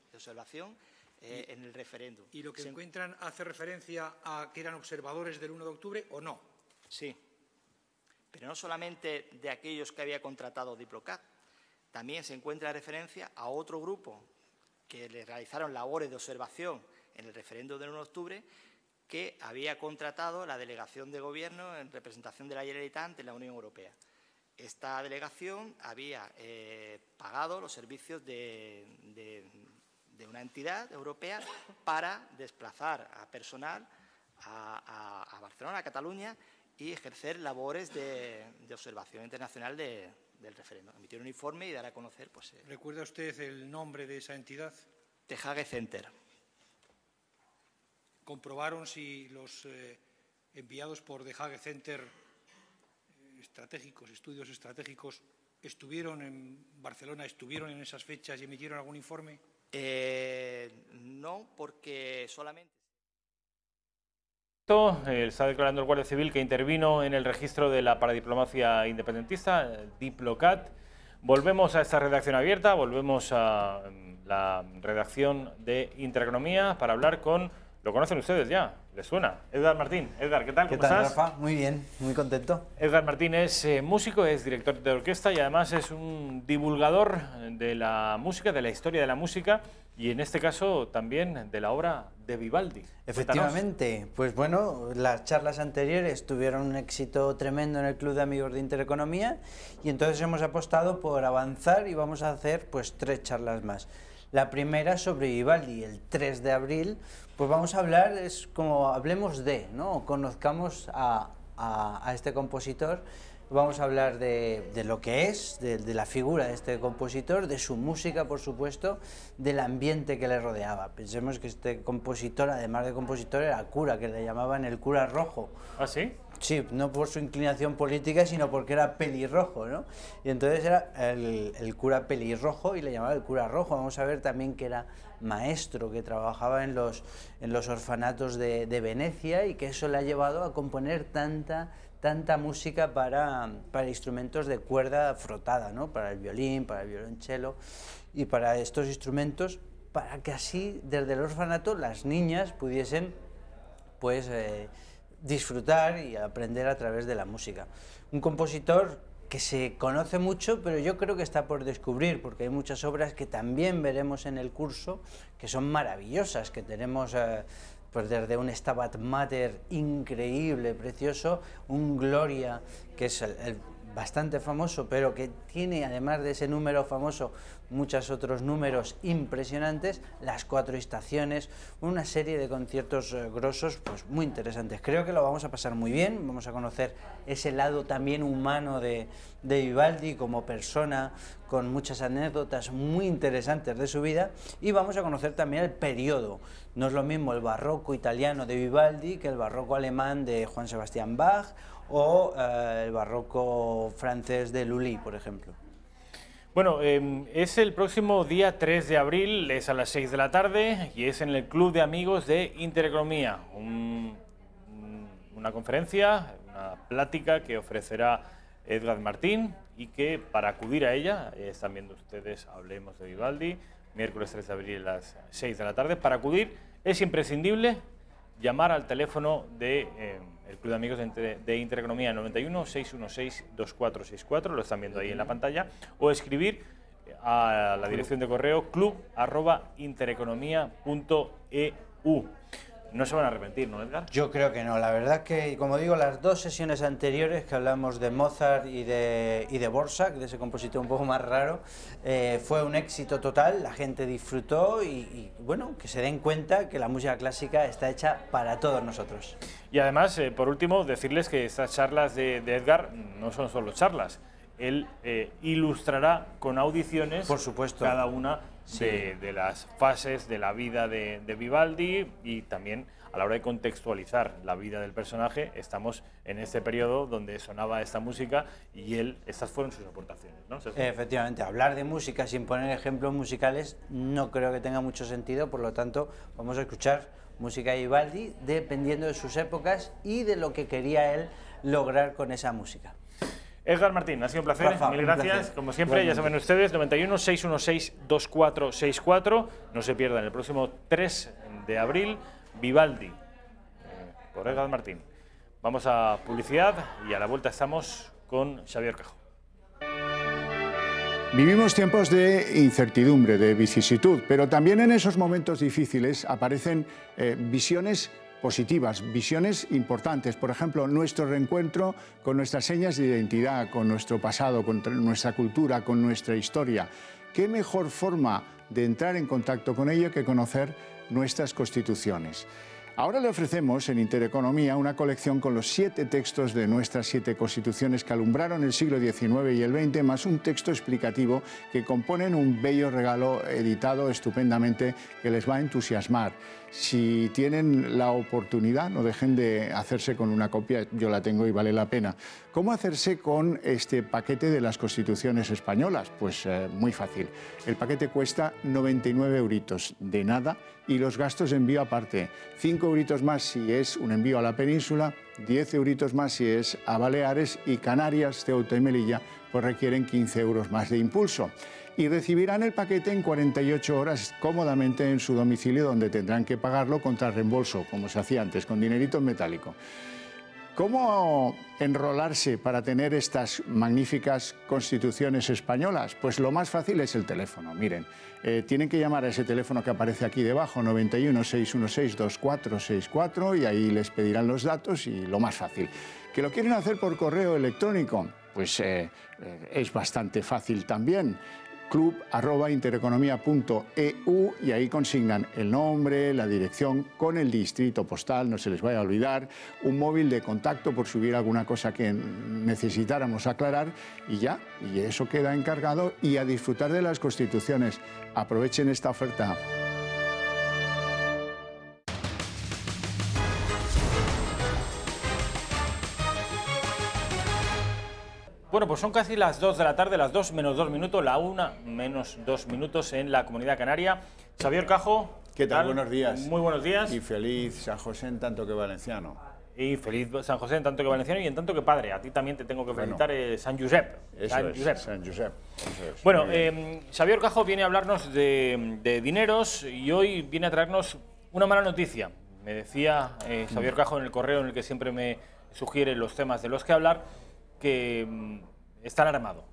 en el referéndum. ¿Y lo que encuentran hace referencia a que eran observadores del 1 de octubre o no? Sí, pero no solamente de aquellos que había contratado Diplocat. También se encuentra referencia a otro grupo que le realizaron labores de observación en el referéndum del 1 de octubre, que había contratado la delegación de gobierno en representación de la Generalitat ante la Unión Europea. Esta delegación había pagado los servicios de una entidad europea para desplazar a personal a Barcelona, a Cataluña, y ejercer labores de observación internacional del referéndum. Emitir un informe y dar a conocer. ¿Recuerda usted el nombre de esa entidad? The Hague Center. ¿Comprobaron si los enviados por The Hague Center, estudios estratégicos, estuvieron en Barcelona, estuvieron en esas fechas y emitieron algún informe? No, porque solamente... Está declarando el Guardia Civil que intervino en el registro de la paradiplomacia independentista, Diplocat. Volvemos a esta redacción abierta, volvemos a la redacción de Intereconomía para hablar con, lo conocen ustedes ya, les suena, Edgar Martín. Edgar, ¿qué tal? ¿Cómo estás? Rafa? Muy bien, muy contento. Edgar Martín es músico, es director de orquesta y además es un divulgador de la música, de la historia de la música y en este caso también de la obra de Vivaldi. Efectivamente, pues bueno, las charlas anteriores tuvieron un éxito tremendo en el Club de Amigos de Intereconomía y entonces hemos apostado por avanzar y vamos a hacer pues 3 charlas más. La primera sobre Vivaldi, el 3 de abril, pues vamos a hablar, es como hablemos de, ¿no? Conozcamos a este compositor. Vamos a hablar de lo que es, de la figura de este compositor, de su música, por supuesto, del ambiente que le rodeaba. Pensemos que este compositor, además de compositor, era cura, que le llamaban el cura rojo. ¿Ah, sí? Sí, no por su inclinación política, sino porque era pelirrojo, ¿no? Y entonces era el cura pelirrojo y le llamaban el cura rojo. Vamos a ver también que era maestro, que trabajaba en los orfanatos de Venecia y que eso le ha llevado a componer tanta música para instrumentos de cuerda frotada, ¿no? Para el violín, para el violonchelo y para estos instrumentos, para que así desde el orfanato las niñas pudiesen pues disfrutar y aprender a través de la música. Un compositor que se conoce mucho, pero yo creo que está por descubrir, porque hay muchas obras que también veremos en el curso que son maravillosas, que tenemos pues desde un Stabat Mater increíble, precioso, un Gloria, que es bastante famoso, pero que tiene, además de ese número famoso, muchos otros números impresionantes, las 4 estaciones, una serie de conciertos grosos, pues muy interesantes. Creo que lo vamos a pasar muy bien, vamos a conocer ese lado también humano de Vivaldi como persona, con muchas anécdotas muy interesantes de su vida, y vamos a conocer también el periodo. No es lo mismo el barroco italiano de Vivaldi que el barroco alemán de Johann Sebastian Bach, o el barroco francés de Lully, por ejemplo. Bueno, es el próximo día 3 de abril, es a las 6 de la tarde y es en el Club de Amigos de Intereconomía. Una conferencia, una plática que ofrecerá Edgar Martín y que para acudir a ella, están viendo ustedes, hablemos de Vivaldi, miércoles 3 de abril a las 6 de la tarde. Para acudir es imprescindible llamar al teléfono de el Club de Amigos de Intereconomía 91 616 2464, lo están viendo ahí en la pantalla, o escribir a la dirección de correo club@intereconomia.eu. No se van a arrepentir, ¿no, Edgar? Yo creo que no. La verdad que, como digo, las 2 sesiones anteriores que hablamos de Mozart y de Dvořák, de ese compositor un poco más raro, fue un éxito total, la gente disfrutó y bueno, que se den cuenta que la música clásica está hecha para todos nosotros. Y además, por último, decirles que estas charlas de Edgar no son solo charlas. Él ilustrará con audiciones, por supuesto, cada una de las fases de la vida de Vivaldi y también a la hora de contextualizar la vida del personaje. Estamos en este periodo donde sonaba esta música y estas fueron sus aportaciones, ¿no? Efectivamente, hablar de música sin poner ejemplos musicales no creo que tenga mucho sentido, por lo tanto vamos a escuchar música de Vivaldi dependiendo de sus épocas y de lo que quería él lograr con esa música. Edgar Martín, ha sido un placer, Rafa, mil gracias. Placer. Como siempre, igualmente. Ya saben ustedes, 91 616 2464. No se pierdan el próximo 3 de abril, Vivaldi, por Edgar Martín. Vamos a publicidad y a la vuelta estamos con Xavier Cajo. Vivimos tiempos de incertidumbre, de vicisitud, pero también en esos momentos difíciles aparecen visiones positivas, visiones importantes. Por ejemplo, nuestro reencuentro con nuestras señas de identidad, con nuestro pasado, con nuestra cultura, con nuestra historia. ¿Qué mejor forma de entrar en contacto con ello que conocer nuestras constituciones? Ahora le ofrecemos en Intereconomía una colección con los 7 textos de nuestras 7 constituciones que alumbraron el siglo XIX y el XX, más un texto explicativo que componen un bello regalo editado estupendamente que les va a entusiasmar. Si tienen la oportunidad, no dejen de hacerse con una copia, yo la tengo y vale la pena. ¿Cómo hacerse con este paquete de las constituciones españolas? Pues muy fácil. El paquete cuesta 99 euritos, de nada, y los gastos de envío aparte. 5 5 euritos más si es un envío a la península, 10 euritos más si es a Baleares, y Canarias, Ceuta y Melilla pues requieren 15 euros más de impulso. Y recibirán el paquete en 48 horas cómodamente en su domicilio, donde tendrán que pagarlo contra reembolso, como se hacía antes, con dinerito en metálico. ¿Cómo enrolarse para tener estas magníficas constituciones españolas? Pues lo más fácil es el teléfono. Miren, tienen que llamar a ese teléfono que aparece aquí debajo, 91 616 2464, y ahí les pedirán los datos, y lo más fácil. ¿Que lo quieren hacer por correo electrónico? Pues es bastante fácil también. club@intereconomia.eu, y ahí consignan el nombre, la dirección con el distrito postal, no se les vaya a olvidar, un móvil de contacto por si hubiera alguna cosa que necesitáramos aclarar, y ya, y eso queda encargado, y a disfrutar de las constituciones. Aprovechen esta oferta. Bueno, pues son casi las 2 de la tarde, las 2 menos 2 minutos, la 1 menos 2 minutos en la Comunidad Canaria. Xavier Cajo. ¿Qué tal? Buenos días. Muy buenos días. Y feliz San José en tanto que valenciano. Y feliz San José en tanto que valenciano y en tanto que padre. A ti también te tengo que felicitar, San Josep. San Josep. Bueno, Xavier Cajo viene a hablarnos de dineros, y hoy viene a traernos una mala noticia. Me decía Xavier Cajo en el correo en el que siempre me sugiere los temas de los que hablar, que está alarmado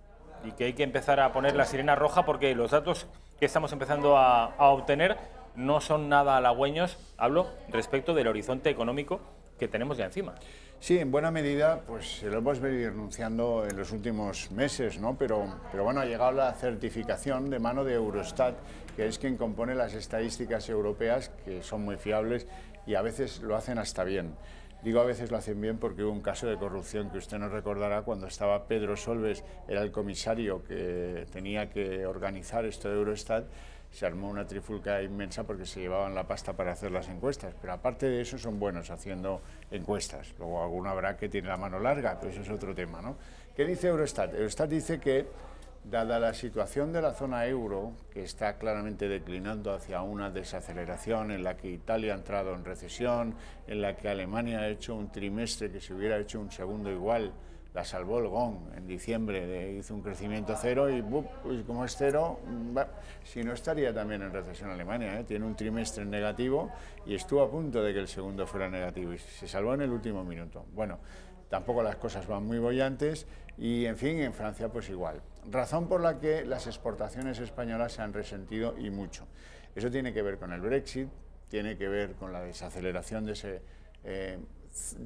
y que hay que empezar a poner la sirena roja, porque los datos que estamos empezando a obtener no son nada halagüeños. Hablo respecto del horizonte económico que tenemos ya encima. Sí, en buena medida, pues se lo hemos venido anunciando en los últimos meses, ¿no? Pero bueno, ha llegado la certificación de mano de Eurostat, que es quien compone las estadísticas europeas, que son muy fiables y a veces lo hacen hasta bien. Digo a veces lo hacen bien porque hubo un caso de corrupción que usted nos recordará cuando estaba Pedro Solbes, era el comisario que tenía que organizar esto de Eurostat. Se armó una trifulca inmensa porque se llevaban la pasta para hacer las encuestas, pero aparte de eso son buenos haciendo encuestas. Luego alguno habrá que tiene la mano larga, pero eso es otro tema, ¿no? ¿Qué dice Eurostat? Eurostat dice que, dada la situación de la zona euro, que está claramente declinando hacia una desaceleración, en la que Italia ha entrado en recesión, en la que Alemania ha hecho un trimestre que si hubiera hecho un segundo igual, la salvó el GON en diciembre, hizo un crecimiento cero y pues como es cero, si no estaría también en recesión Alemania, tiene un trimestre en negativo y estuvo a punto de que el segundo fuera negativo y se salvó en el último minuto. Bueno, tampoco las cosas van muy bollantes y, en fin, en Francia pues igual. Razón por la que las exportaciones españolas se han resentido y mucho. Eso tiene que ver con el Brexit, tiene que ver con la desaceleración de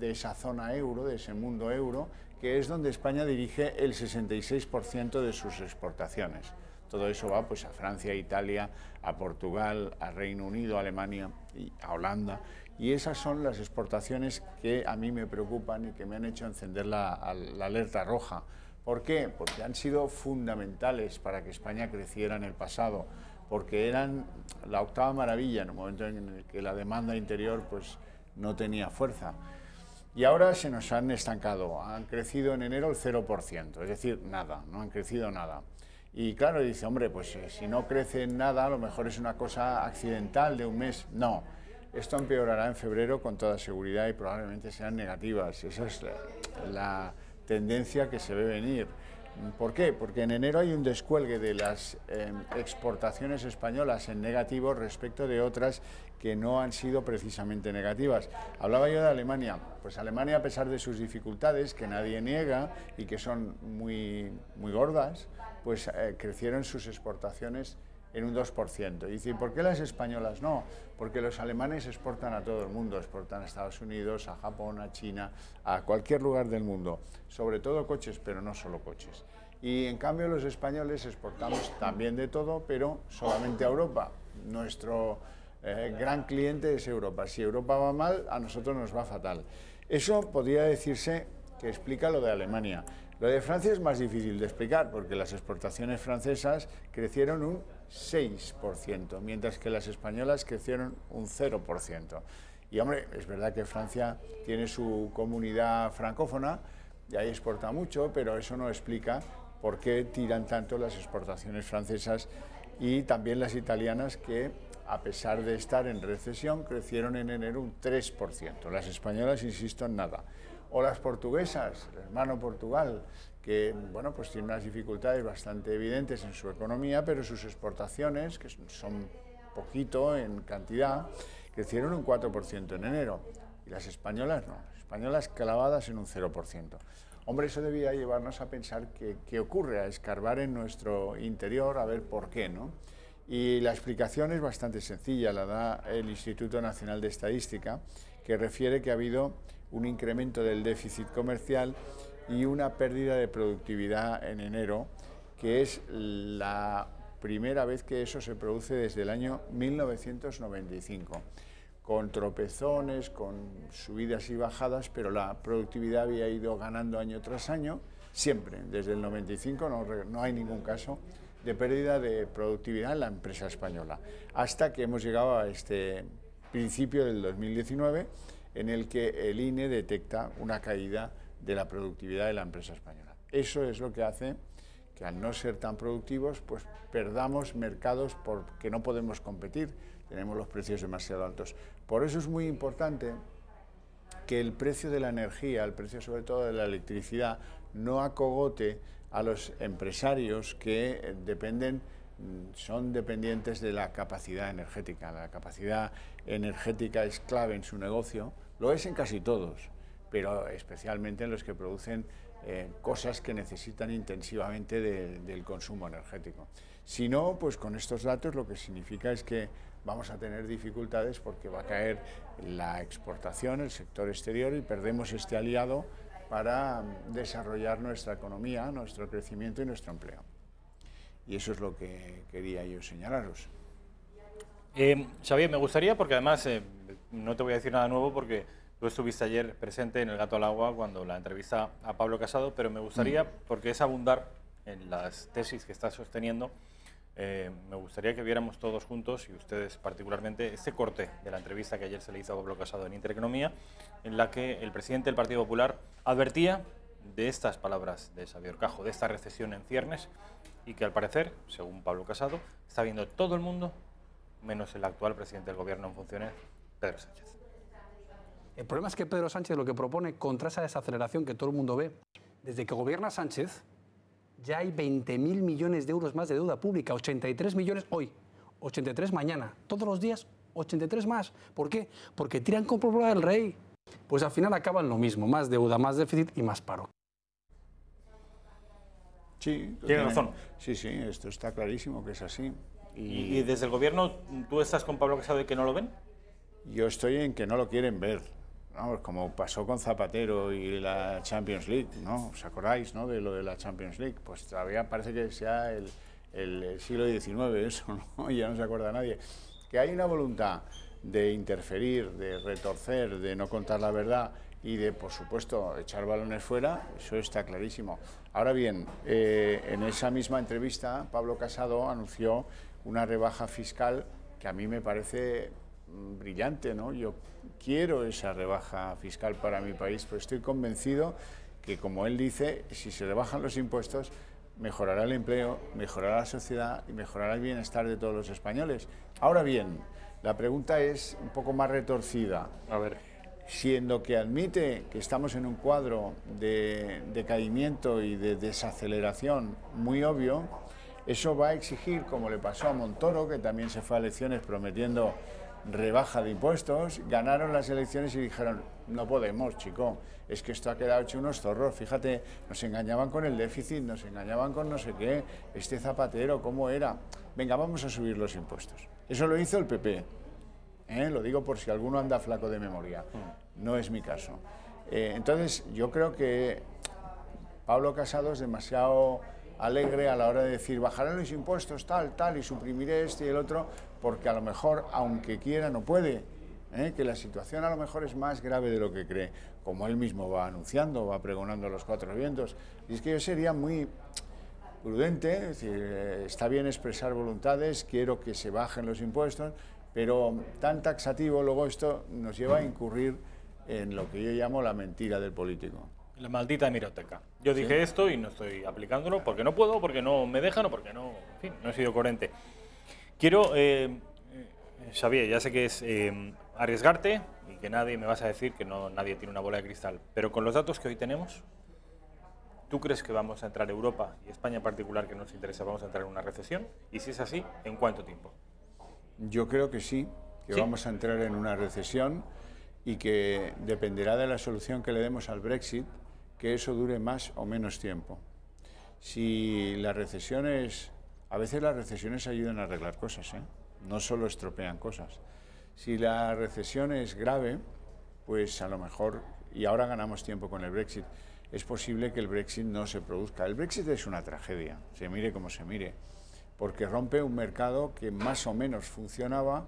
esa zona euro, de ese mundo euro, que es donde España dirige el 66% de sus exportaciones. Todo eso va pues a Francia, a Italia, a Portugal, a Reino Unido, a Alemania y a Holanda. Y esas son las exportaciones que a mí me preocupan y que me han hecho encender la alerta roja. ¿Por qué? Porque han sido fundamentales para que España creciera en el pasado, porque eran la octava maravilla en un momento en el que la demanda interior pues no tenía fuerza. Y ahora se nos han estancado, han crecido en enero el 0%, es decir, nada, no han crecido nada. Y claro, dice, hombre, pues si no crece nada, a lo mejor es una cosa accidental de un mes. No, esto empeorará en febrero con toda seguridad y probablemente sean negativas. Esa es la tendencia que se ve venir. ¿Por qué? Porque en enero hay un descuelgue de las exportaciones españolas en negativo respecto de otras que no han sido precisamente negativas. Hablaba yo de Alemania. Pues Alemania, a pesar de sus dificultades, que nadie niega y que son muy gordas, pues crecieron sus exportaciones en un 2%. Y dice, ¿y por qué las españolas no? Porque los alemanes exportan a todo el mundo, exportan a Estados Unidos, a Japón, a China, a cualquier lugar del mundo, sobre todo coches, pero no solo coches. Y en cambio los españoles exportamos también de todo, pero solamente a Europa. Nuestro gran cliente es Europa. Si Europa va mal, a nosotros nos va fatal. Eso podría decirse que explica lo de Alemania. Lo de Francia es más difícil de explicar porque las exportaciones francesas crecieron un 6%, mientras que las españolas crecieron un 0%. Y hombre, es verdad que Francia tiene su comunidad francófona y ahí exporta mucho, pero eso no explica por qué tiran tanto las exportaciones francesas y también las italianas, que a pesar de estar en recesión, crecieron en enero un 3%. Las españolas, insisto, en nada. O las portuguesas, el hermano Portugal, que bueno, pues tiene unas dificultades bastante evidentes en su economía, pero sus exportaciones, que son poquito en cantidad, crecieron un 4% en enero. Y las españolas no, las españolas clavadas en un 0%. Hombre, eso debía llevarnos a pensar qué ocurre, a escarbar en nuestro interior, a ver por qué, ¿no? Y la explicación es bastante sencilla, la da el Instituto Nacional de Estadística, que refiere que ha habido un incremento del déficit comercial y una pérdida de productividad en enero, que es la primera vez que eso se produce desde el año 1995, con tropezones, con subidas y bajadas, pero la productividad había ido ganando año tras año, siempre, desde el 95 no hay ningún caso de pérdida de productividad en la empresa española, hasta que hemos llegado a este principio del 2019, en el que el INE detecta una caída de la productividad de la empresa española. Eso es lo que hace que, al no ser tan productivos, pues perdamos mercados porque no podemos competir, tenemos los precios demasiado altos. Por eso es muy importante que el precio de la energía, el precio sobre todo de la electricidad, no acogote a los empresarios que son dependientes de la capacidad energética. La capacidad energética es clave en su negocio, lo es en casi todos, pero especialmente en los que producen cosas que necesitan intensivamente del consumo energético. Si no, pues con estos datos lo que significa es que vamos a tener dificultades porque va a caer la exportación, el sector exterior, y perdemos este aliado para desarrollar nuestra economía, nuestro crecimiento y nuestro empleo. Y eso es lo que quería yo señalaros. Xavier, me gustaría, porque además no te voy a decir nada nuevo porque tú estuviste ayer presente en El Gato al Agua cuando la entrevista a Pablo Casado, pero me gustaría, porque es abundar en las tesis que estás sosteniendo, me gustaría que viéramos todos juntos, y ustedes particularmente, este corte de la entrevista que ayer se le hizo a Pablo Casado en Intereconomía, en la que el presidente del Partido Popular advertía de estas palabras de Xavier Horcajo, de esta recesión en ciernes, y que al parecer, según Pablo Casado, está viendo todo el mundo, menos el actual presidente del Gobierno en funciones, Pedro Sánchez. El problema es que Pedro Sánchez lo que propone contra esa desaceleración que todo el mundo ve, desde que gobierna Sánchez, ya hay 20.000 millones de euros más de deuda pública, 83 millones hoy, 83 mañana, todos los días 83 más. ¿Por qué? Porque tiran con pólvora del rey. Pues al final acaban lo mismo, más deuda, más déficit y más paro. Sí, tiene razón. Sí, esto está clarísimo que es así. ¿Y desde el Gobierno tú estás con Pablo Casado de que no lo ven? Yo estoy en que no lo quieren ver. ¿No? Como pasó con Zapatero y la Champions League, ¿no? ¿Os acordáis, no, de lo de la Champions League? Pues todavía parece que sea el siglo XIX eso, ¿no? Ya no se acuerda nadie. Que hay una voluntad de interferir, de retorcer, de no contar la verdad y de, por supuesto, echar balones fuera, eso está clarísimo. Ahora bien, en esa misma entrevista, Pablo Casado anunció una rebaja fiscal que a mí me parece brillante, ¿no? Yo quiero esa rebaja fiscal para mi país, pero estoy convencido que, como él dice, si se rebajan los impuestos, mejorará el empleo, mejorará la sociedad y mejorará el bienestar de todos los españoles. Ahora bien, la pregunta es un poco más retorcida. A ver. Siendo que admite que estamos en un cuadro de decaimiento y de desaceleración muy obvio, eso va a exigir, como le pasó a Montoro, que también se fue a elecciones prometiendo rebaja de impuestos, ganaron las elecciones y dijeron, no podemos, chico, es que esto ha quedado hecho unos zorros, fíjate, nos engañaban con el déficit, nos engañaban con no sé qué, este Zapatero, ¿cómo era? Venga, vamos a subir los impuestos. Eso lo hizo el PP, lo digo por si alguno anda flaco de memoria, no es mi caso. Entonces, yo creo que Pablo Casado es demasiado alegre a la hora de decir bajarán los impuestos tal, y suprimiré este y el otro, porque a lo mejor, aunque quiera, no puede, que la situación a lo mejor es más grave de lo que cree, como él mismo va anunciando, va pregonando a los cuatro vientos. Y es que yo sería muy prudente, es decir, está bien expresar voluntades, quiero que se bajen los impuestos, pero tan taxativo, luego esto nos lleva a incurrir en lo que yo llamo la mentira del político. La maldita hemeroteca. Yo dije esto y no estoy aplicándolo porque no puedo, porque no me dejan o porque no, en fin, no he sido coherente. Quiero Xavier, ya sé que es arriesgarte y que nadie me vas a decir que nadie tiene una bola de cristal, pero con los datos que hoy tenemos, ¿tú crees que vamos a entrar Europa y España en particular, que nos interesa, vamos a entrar en una recesión? Y si es así, ¿en cuánto tiempo? Yo creo que sí, que vamos a entrar en una recesión y que dependerá de la solución que le demos al Brexit, que eso dure más o menos tiempo. Si la recesión es... A veces las recesiones ayudan a arreglar cosas, no solo estropean cosas. Si la recesión es grave, pues a lo mejor, y ahora ganamos tiempo con el Brexit, es posible que el Brexit no se produzca. El Brexit es una tragedia, se mire como se mire, porque rompe un mercado que más o menos funcionaba,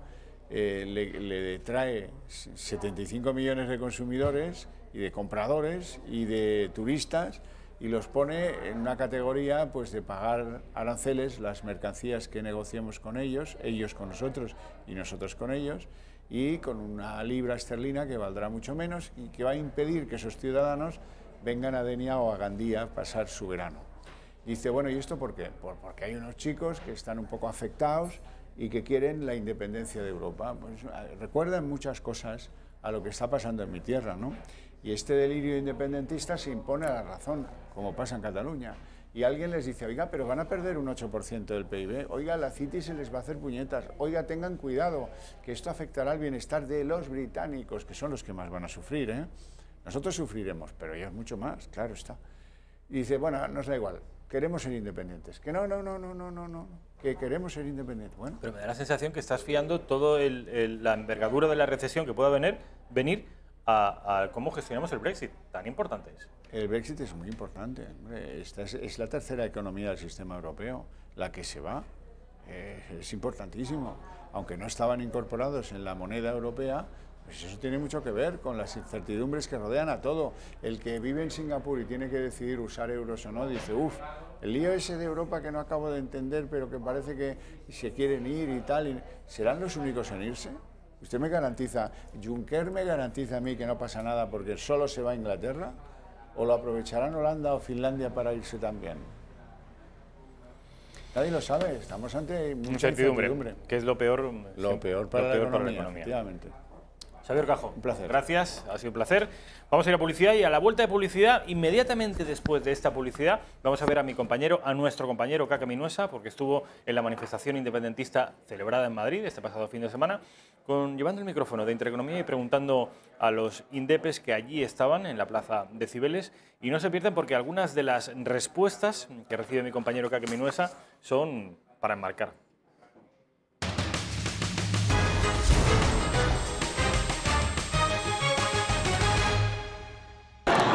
le trae 75 millones de consumidores y de compradores y de turistas, y los pone en una categoría pues de pagar aranceles las mercancías que negociemos con ellos con nosotros y nosotros con ellos, y con una libra esterlina que valdrá mucho menos y que va a impedir que esos ciudadanos vengan a Denia o a Gandía a pasar su verano. Y dice, bueno, ¿y esto por qué? Porque hay unos chicos que están un poco afectados y que quieren la independencia de Europa. Pues recuerdan muchas cosas a lo que está pasando en mi tierra, ¿no? Y este delirio independentista se impone a la razón, como pasa en Cataluña. Y alguien les dice, oiga, pero van a perder un 8% del PIB, oiga, la City se les va a hacer puñetas, oiga, tengan cuidado, que esto afectará al bienestar de los británicos, que son los que más van a sufrir, ¿eh? Nosotros sufriremos, pero ellos mucho más, claro está. Y dice, bueno, nos da igual, queremos ser independientes. Que no, que queremos ser independientes. Bueno. Pero me da la sensación que estás fiando toda la envergadura de la recesión que pueda venir a cómo gestionamos el Brexit. Tan importante es. El Brexit es muy importante. Hombre, esta es la tercera economía del sistema europeo, la que se va. Es importantísimo. Aunque no estaban incorporados en la moneda europea, pues eso tiene mucho que ver con las incertidumbres que rodean a todo. El que vive en Singapur y tiene que decidir usar euros o no, dice, el lío ese de Europa que no acabo de entender, pero que parece que se quieren ir y tal, ¿serán los únicos en irse? ¿Usted me garantiza, Juncker me garantiza a mí que no pasa nada porque solo se va a Inglaterra? ¿O lo aprovecharán Holanda o Finlandia para irse también? Nadie lo sabe, estamos ante mucha incertidumbre. Que es lo peor, para la economía, efectivamente. Xavier Cajo, un placer. Gracias, ha sido un placer. Vamos a ir a publicidad y a la vuelta de publicidad, inmediatamente después de esta publicidad, vamos a ver a nuestro compañero Kake Minuesa, porque estuvo en la manifestación independentista celebrada en Madrid este pasado fin de semana, llevando el micrófono de Intereconomía y preguntando a los indepes que allí estaban en la plaza de Cibeles, y no se pierden porque algunas de las respuestas que recibe mi compañero Kake Minuesa son para enmarcar.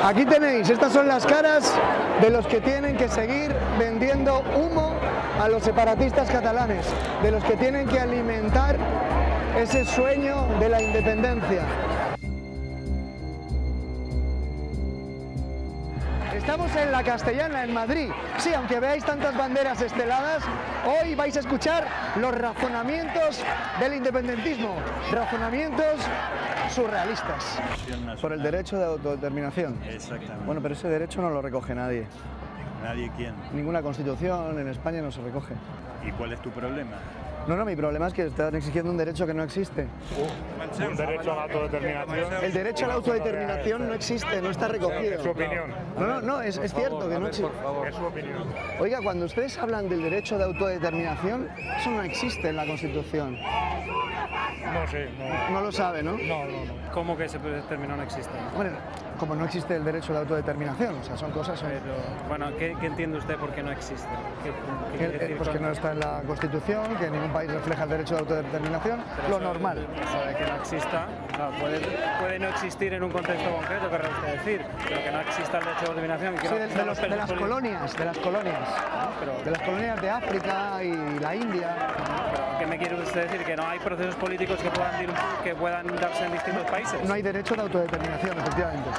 Aquí tenéis, estas son las caras de los que tienen que seguir vendiendo humo a los separatistas catalanes, de los que tienen que alimentar ese sueño de la independencia. Estamos en la Castellana, en Madrid. Sí, aunque veáis tantas banderas esteladas, hoy vais a escuchar los razonamientos del independentismo, razonamientos surrealistas. Por el derecho de autodeterminación. Exactamente. Bueno, pero ese derecho no lo recoge nadie. ¿Nadie quién? Ninguna constitución en España no se recoge. ¿Y cuál es tu problema? No, mi problema es que están exigiendo un derecho que no existe. ¿Un derecho a la autodeterminación? El derecho a la autodeterminación no existe, no está recogido. Es su opinión. No, es cierto que no existe. Es su opinión. Oiga, cuando ustedes hablan del derecho de autodeterminación, eso no existe en la Constitución. No sé, no. No lo sabe, ¿no? No. ¿Cómo que ese término no existe? Bueno, como no existe el derecho de autodeterminación, o sea, son cosas... Pero, bueno, ¿qué entiende usted por qué no existe? Pues que no está en la Constitución, que ningún país refleja el derecho de autodeterminación, lo normal. Eso de que no exista, puede no existir en un contexto concreto, querrá usted decir, pero que no exista el derecho de autodeterminación. Que sí, no de las colonias, de las colonias de África y la India. Pero, ¿qué me quiere usted decir? ¿Que no hay procesos políticos que puedan darse en distintos países? No hay derecho de autodeterminación, efectivamente.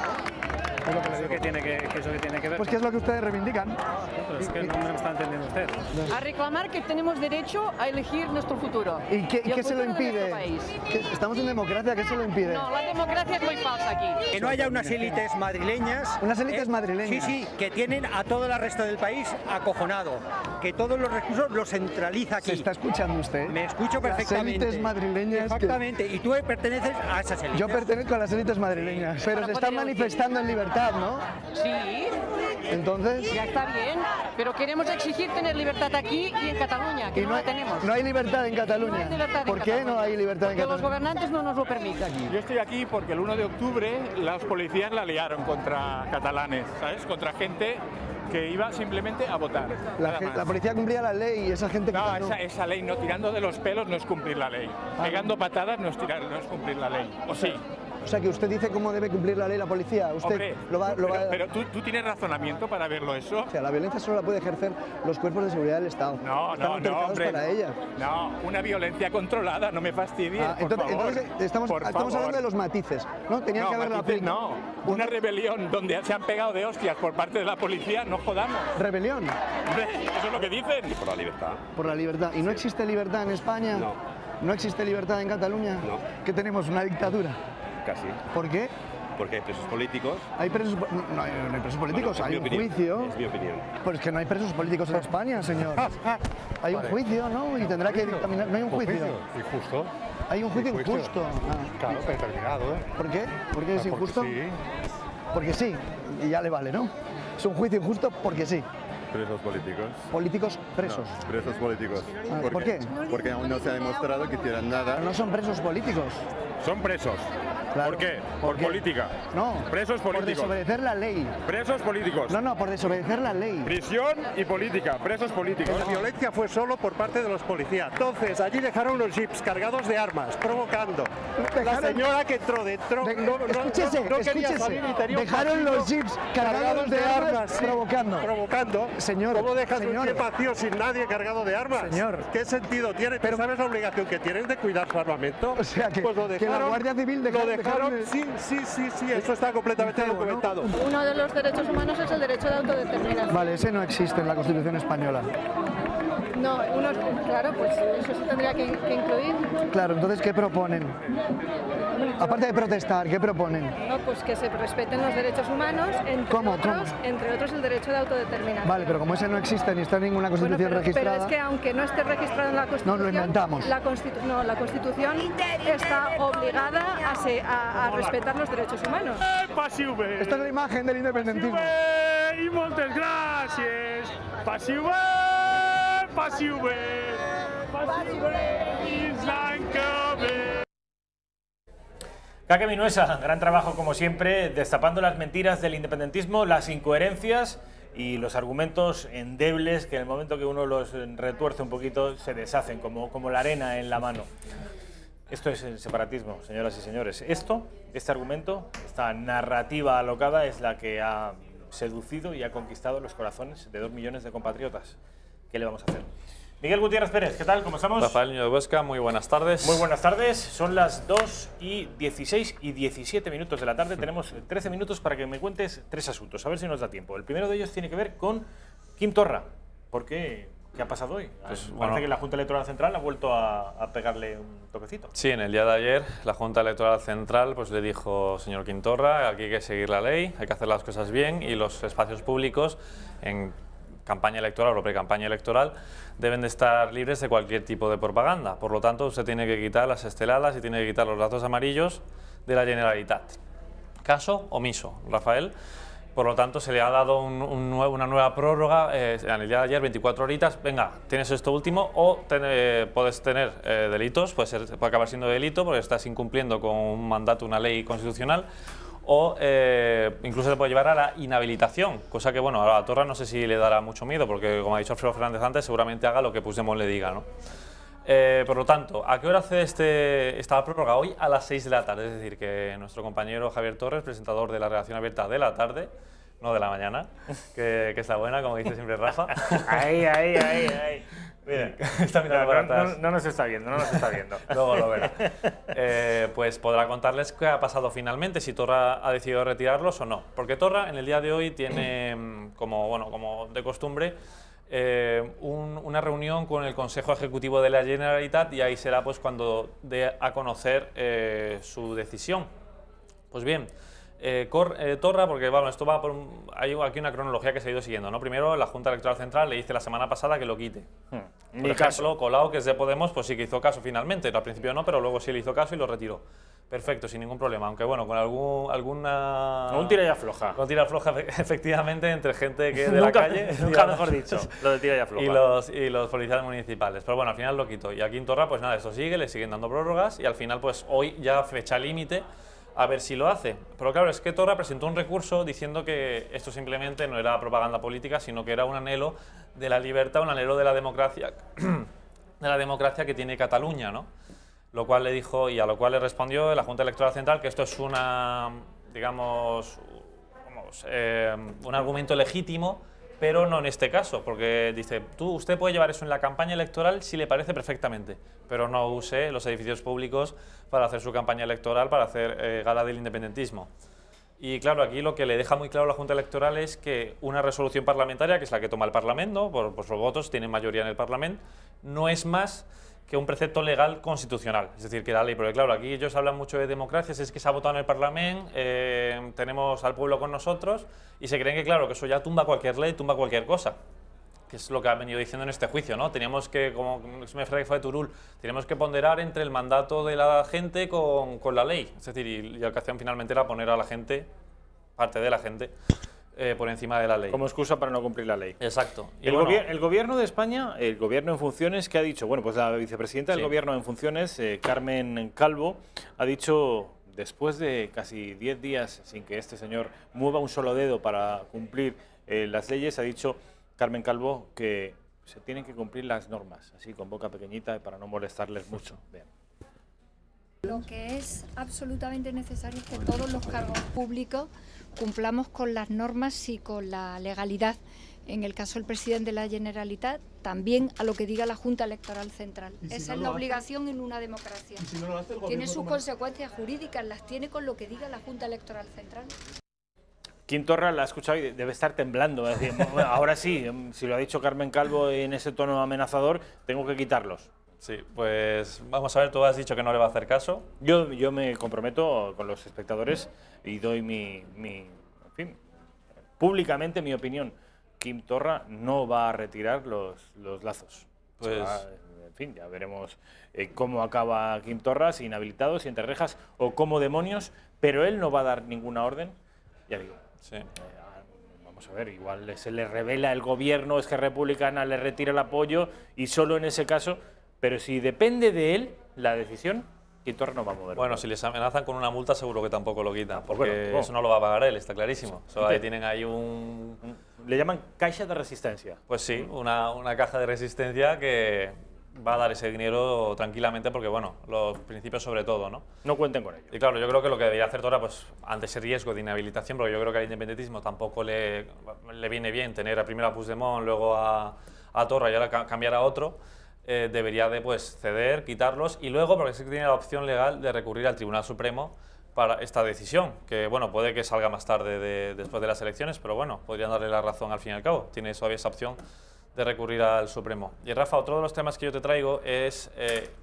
Es lo que le ¿Eso digo. qué tiene que ver? Pues ¿qué es lo que ustedes reivindican? Pero es que no me está entendiendo usted. A reclamar que tenemos derecho a elegir nuestro futuro. ¿Y qué el se lo futuro de impide? nuestro país. Estamos en democracia, ¿qué se lo impide? No, la democracia es muy falsa aquí. Que no haya unas élites madrileñas. Unas élites madrileñas. Sí, que tienen a todo el resto del país acojonado. Que todos los recursos los centraliza aquí. ¿Se está escuchando usted? Me escucho perfectamente. Las élites madrileñas. Exactamente. Y tú perteneces a esas élites. Yo pertenezco a las élites madrileñas. Pero se están manifestando en libertad, ¿no? Sí. Entonces. Ya está bien. Pero queremos exigir tener libertad aquí y en Cataluña, que Y no la tenemos. no hay libertad en Cataluña. No hay libertad en ¿Por qué Cataluña? no hay libertad en Porque los Cataluña? gobernantes no nos lo permiten. Yo estoy aquí porque el 1 de octubre las policías la liaron contra catalanes, ¿sabes? Contra gente que iba simplemente a votar. nada más. La policía cumplía la ley y esa gente que No, esa ley no, tirando de los pelos no es cumplir la ley. Pegando patadas no es cumplir la ley. ¿O sí? O sea, que usted dice cómo debe cumplir la ley la policía. Usted Hombre, pero ¿tú tienes razonamiento para verlo eso. O sea, la violencia solo la puede ejercer los cuerpos de seguridad del Estado. No, Están autorizados hombre. para ella. No, una violencia controlada, no me fastidies, por favor. Entonces estamos Por hablando favor. de los matices, ¿no? Tenían que haberla matices aplicado. no. Una rebelión donde se han pegado de hostias por parte de la policía, no jodamos. ¿Rebelión? Hombre, eso es lo que dicen. Por la libertad. Por la libertad. ¿Y no existe libertad en España? No. ¿No existe libertad en Cataluña? No. ¿Qué tenemos? ¿Una dictadura? Casi. ¿Por qué? Porque hay presos políticos. ¿Hay presos, no hay presos políticos? Bueno, hay es un mi opinión, juicio. Es mi opinión. Pues que no hay presos políticos en España, señor. Hay un juicio, ¿no? Y tendrá que dictaminar. No hay un juicio. Injusto. Hay un juicio injusto. Ah. Claro, determinado, ¿eh? ¿Por qué? ¿Por qué es Porque injusto? sí. Porque sí. Y ya le vale, ¿no? Es un juicio injusto porque sí. Presos políticos. Políticos presos. No, presos políticos. Ah, ¿por qué? Porque aún no se ha demostrado que tienen nada. No son presos políticos. Son presos. Claro. ¿Por qué? ¿Por qué? Política. No. Presos Por políticos. desobedecer la ley. Presos políticos. No, por desobedecer la ley. Prisión y política. Presos políticos. La violencia fue solo por parte de los policías. Entonces, allí dejaron unos jeeps cargados de armas, provocando. La señora que entró dentro no quería salir y tenía un dejaron vacío los jeeps cargados de armas, sí, provocando. Señor, ¿Cómo dejas un señor. jeep vacío sin nadie cargado de armas? Señor. ¿Qué sentido tiene? ¿Tú sabes la obligación que tienen de cuidar su armamento? O sea, pues lo que la dejaron, Guardia Civil lo dejaron, sí, eso está completamente documentado. Uno de los derechos humanos es el derecho de autodeterminación. Vale, ese no existe en la Constitución española. No, claro, pues eso se tendría que incluir. Claro, entonces, ¿qué proponen? Aparte de protestar, ¿qué proponen? No, pues que se respeten los derechos humanos, entre otros el derecho de autodeterminación. Vale, pero como ese no existe ni está en ninguna Constitución Bueno, registrada... Pero es que aunque no esté registrado en la Constitución... No, lo inventamos. La Constitución está obligada a respetar los derechos humanos. Esta es la imagen del independentismo. Y muchas gracias. Pasiu Kake Minuesa, gran trabajo como siempre, destapando las mentiras del independentismo, las incoherencias y los argumentos endebles que en el momento que uno los retuerce un poquito se deshacen como la arena en la mano. Esto es el separatismo, señoras y señores. Este argumento, esta narrativa alocada es la que ha seducido y ha conquistado los corazones de 2 millones de compatriotas. ¿Qué le vamos a hacer? Miguel Gutiérrez Pérez, ¿qué tal? ¿Cómo estamos? Rafael Niño de Huesca, muy buenas tardes. Muy buenas tardes, son las 2:16 y 17 minutos de la tarde. Tenemos 13 minutos para que me cuentes 3 asuntos, a ver si nos da tiempo. El primero de ellos tiene que ver con Quim Torra. ¿Por qué? ¿Qué ha pasado hoy? Pues, Parece que la Junta Electoral Central ha vuelto a pegarle un toquecito. Sí, en el día de ayer la Junta Electoral Central pues, le dijo, señor Quim Torra, aquí hay que seguir la ley, hay que hacer las cosas bien y los espacios públicos en campaña electoral o pre-campaña electoral deben de estar libres de cualquier tipo de propaganda. Por lo tanto, usted tiene que quitar las esteladas y tiene que quitar los datos amarillos de la Generalitat. Caso omiso, Rafael. Por lo tanto, se le ha dado una nueva prórroga en el día de ayer, 24 horitas. Venga, tienes esto último o puedes tener delitos, puede acabar siendo delito porque estás incumpliendo con un mandato, una ley constitucional, o incluso se puede llevar a la inhabilitación, cosa que, bueno, a la Torra no sé si le dará mucho miedo, porque, como ha dicho Alfredo Fernández antes, seguramente haga lo que Puigdemont le diga, ¿no? Por lo tanto, ¿a qué hora hace esta prórroga? Hoy a las 6 de la tarde, es decir, que nuestro compañero Javier Torres, presentador de la redacción abierta de la tarde, no de la mañana, que es la buena, como dice siempre Rafa. Ahí. Mire, está mirando para atrás. No nos está viendo, no nos está viendo. Luego lo verá. Pues podrá contarles qué ha pasado finalmente, si Torra ha decidido retirarlos o no. Porque Torra en el día de hoy tiene, como de costumbre, una reunión con el Consejo Ejecutivo de la Generalitat, y ahí será pues cuando dé a conocer su decisión. Pues bien, Torra, porque bueno, esto va por hay aquí una cronología que se ha ido siguiendo, ¿no? Primero, la Junta Electoral Central le dice la semana pasada que lo quite. Por ejemplo, Colau, que es de Podemos, pues sí que hizo caso finalmente. Al principio no, pero luego sí le hizo caso y lo retiró. Perfecto, sin ningún problema. Aunque bueno, con alguna... Un tira y afloja. Con tira y afloja, efectivamente, entre gente que de la calle... Nunca mejor dicho, lo de tira y afloja. Y los policías municipales. Pero bueno, al final lo quitó. Y aquí en Torra, pues nada, esto sigue, le siguen dando prórrogas y al final, pues hoy ya fecha límite a ver si lo hace. Pero claro, es que Torra presentó un recurso diciendo que esto simplemente no era propaganda política, sino que era un anhelo de la libertad, un anhelo de la democracia, que tiene Cataluña, ¿no? Lo cual le dijo, y a lo cual le respondió la Junta Electoral Central, que esto es una, digamos, un argumento legítimo, pero no en este caso, porque dice, usted puede llevar eso en la campaña electoral si le parece perfectamente, pero no use los edificios públicos para hacer su campaña electoral, para hacer gala del independentismo. Y claro, aquí lo que le deja muy claro a la Junta Electoral es que una resolución parlamentaria, que es la que toma el Parlamento, por los votos, tienen mayoría en el Parlamento, no es más que un precepto legal constitucional, es decir, que la ley, porque claro, aquí ellos hablan mucho de democracias, es que se ha votado en el Parlamento, tenemos al pueblo con nosotros, y se creen que claro, que eso ya tumba cualquier ley, tumba cualquier cosa, que es lo que ha venido diciendo en este juicio, ¿no? Teníamos que, como me fue de Turul, tenemos que ponderar entre el mandato de la gente con la ley, es decir, y lo que hacían finalmente era poner a la gente, parte de la gente, por encima de la ley. Como excusa para no cumplir la ley. Exacto. Y el gobierno de España, el gobierno en funciones, ¿qué ha dicho? Bueno, pues la vicepresidenta del gobierno en funciones, Carmen Calvo, ha dicho, después de casi 10 días sin que este señor mueva un solo dedo para cumplir las leyes, ha dicho Carmen Calvo que se tienen que cumplir las normas, así con boca pequeñita para no molestarles mucho. Vean. Lo que es absolutamente necesario es que todos los cargos públicos cumplamos con las normas y con la legalidad. En el caso del presidente de la Generalitat, también a lo que diga la Junta Electoral Central. Esa es la obligación en una democracia. Tiene sus consecuencias jurídicas, las tiene con lo que diga la Junta Electoral Central. Quim Torra la ha escuchado y debe estar temblando. Es decir, bueno, ahora sí, si lo ha dicho Carmen Calvo en ese tono amenazador, tengo que quitarlos. Sí, pues vamos a ver, tú has dicho que no le va a hacer caso. Yo me comprometo con los espectadores y doy en fin, públicamente mi opinión. Quim Torra no va a retirar los lazos. Pues, en fin, ya veremos cómo acaba Quim Torra, si inhabilitado, si entre rejas o como demonios, pero él no va a dar ninguna orden, ya digo. Sí. Vamos a ver, igual se le revela el gobierno, es que Republicana le retira el apoyo y solo en ese caso, pero si depende de él la decisión, Quim Torra no va a mover. Bueno, si les amenazan con una multa seguro que tampoco lo quitan, porque eso no lo va a pagar él, está clarísimo. Ahí tienen ahí le llaman caixa de resistencia. Pues sí, una caja de resistencia que va a dar ese dinero tranquilamente porque, bueno, los principios sobre todo, ¿no? No cuenten con ello. Y claro, yo creo que lo que debería hacer Torra, pues ante ese riesgo de inhabilitación, porque yo creo que al independentismo tampoco le viene bien tener primero a Puigdemont, luego a Torra y ahora cambiar a otro, debería de pues ceder, quitarlos y luego, porque sí que tiene la opción legal de recurrir al Tribunal Supremo para esta decisión, que bueno, puede que salga más tarde después de las elecciones, pero bueno, podrían darle la razón al fin y al cabo, tiene todavía esa opción de recurrir al Supremo. Y Rafa, otro de los temas que yo te traigo es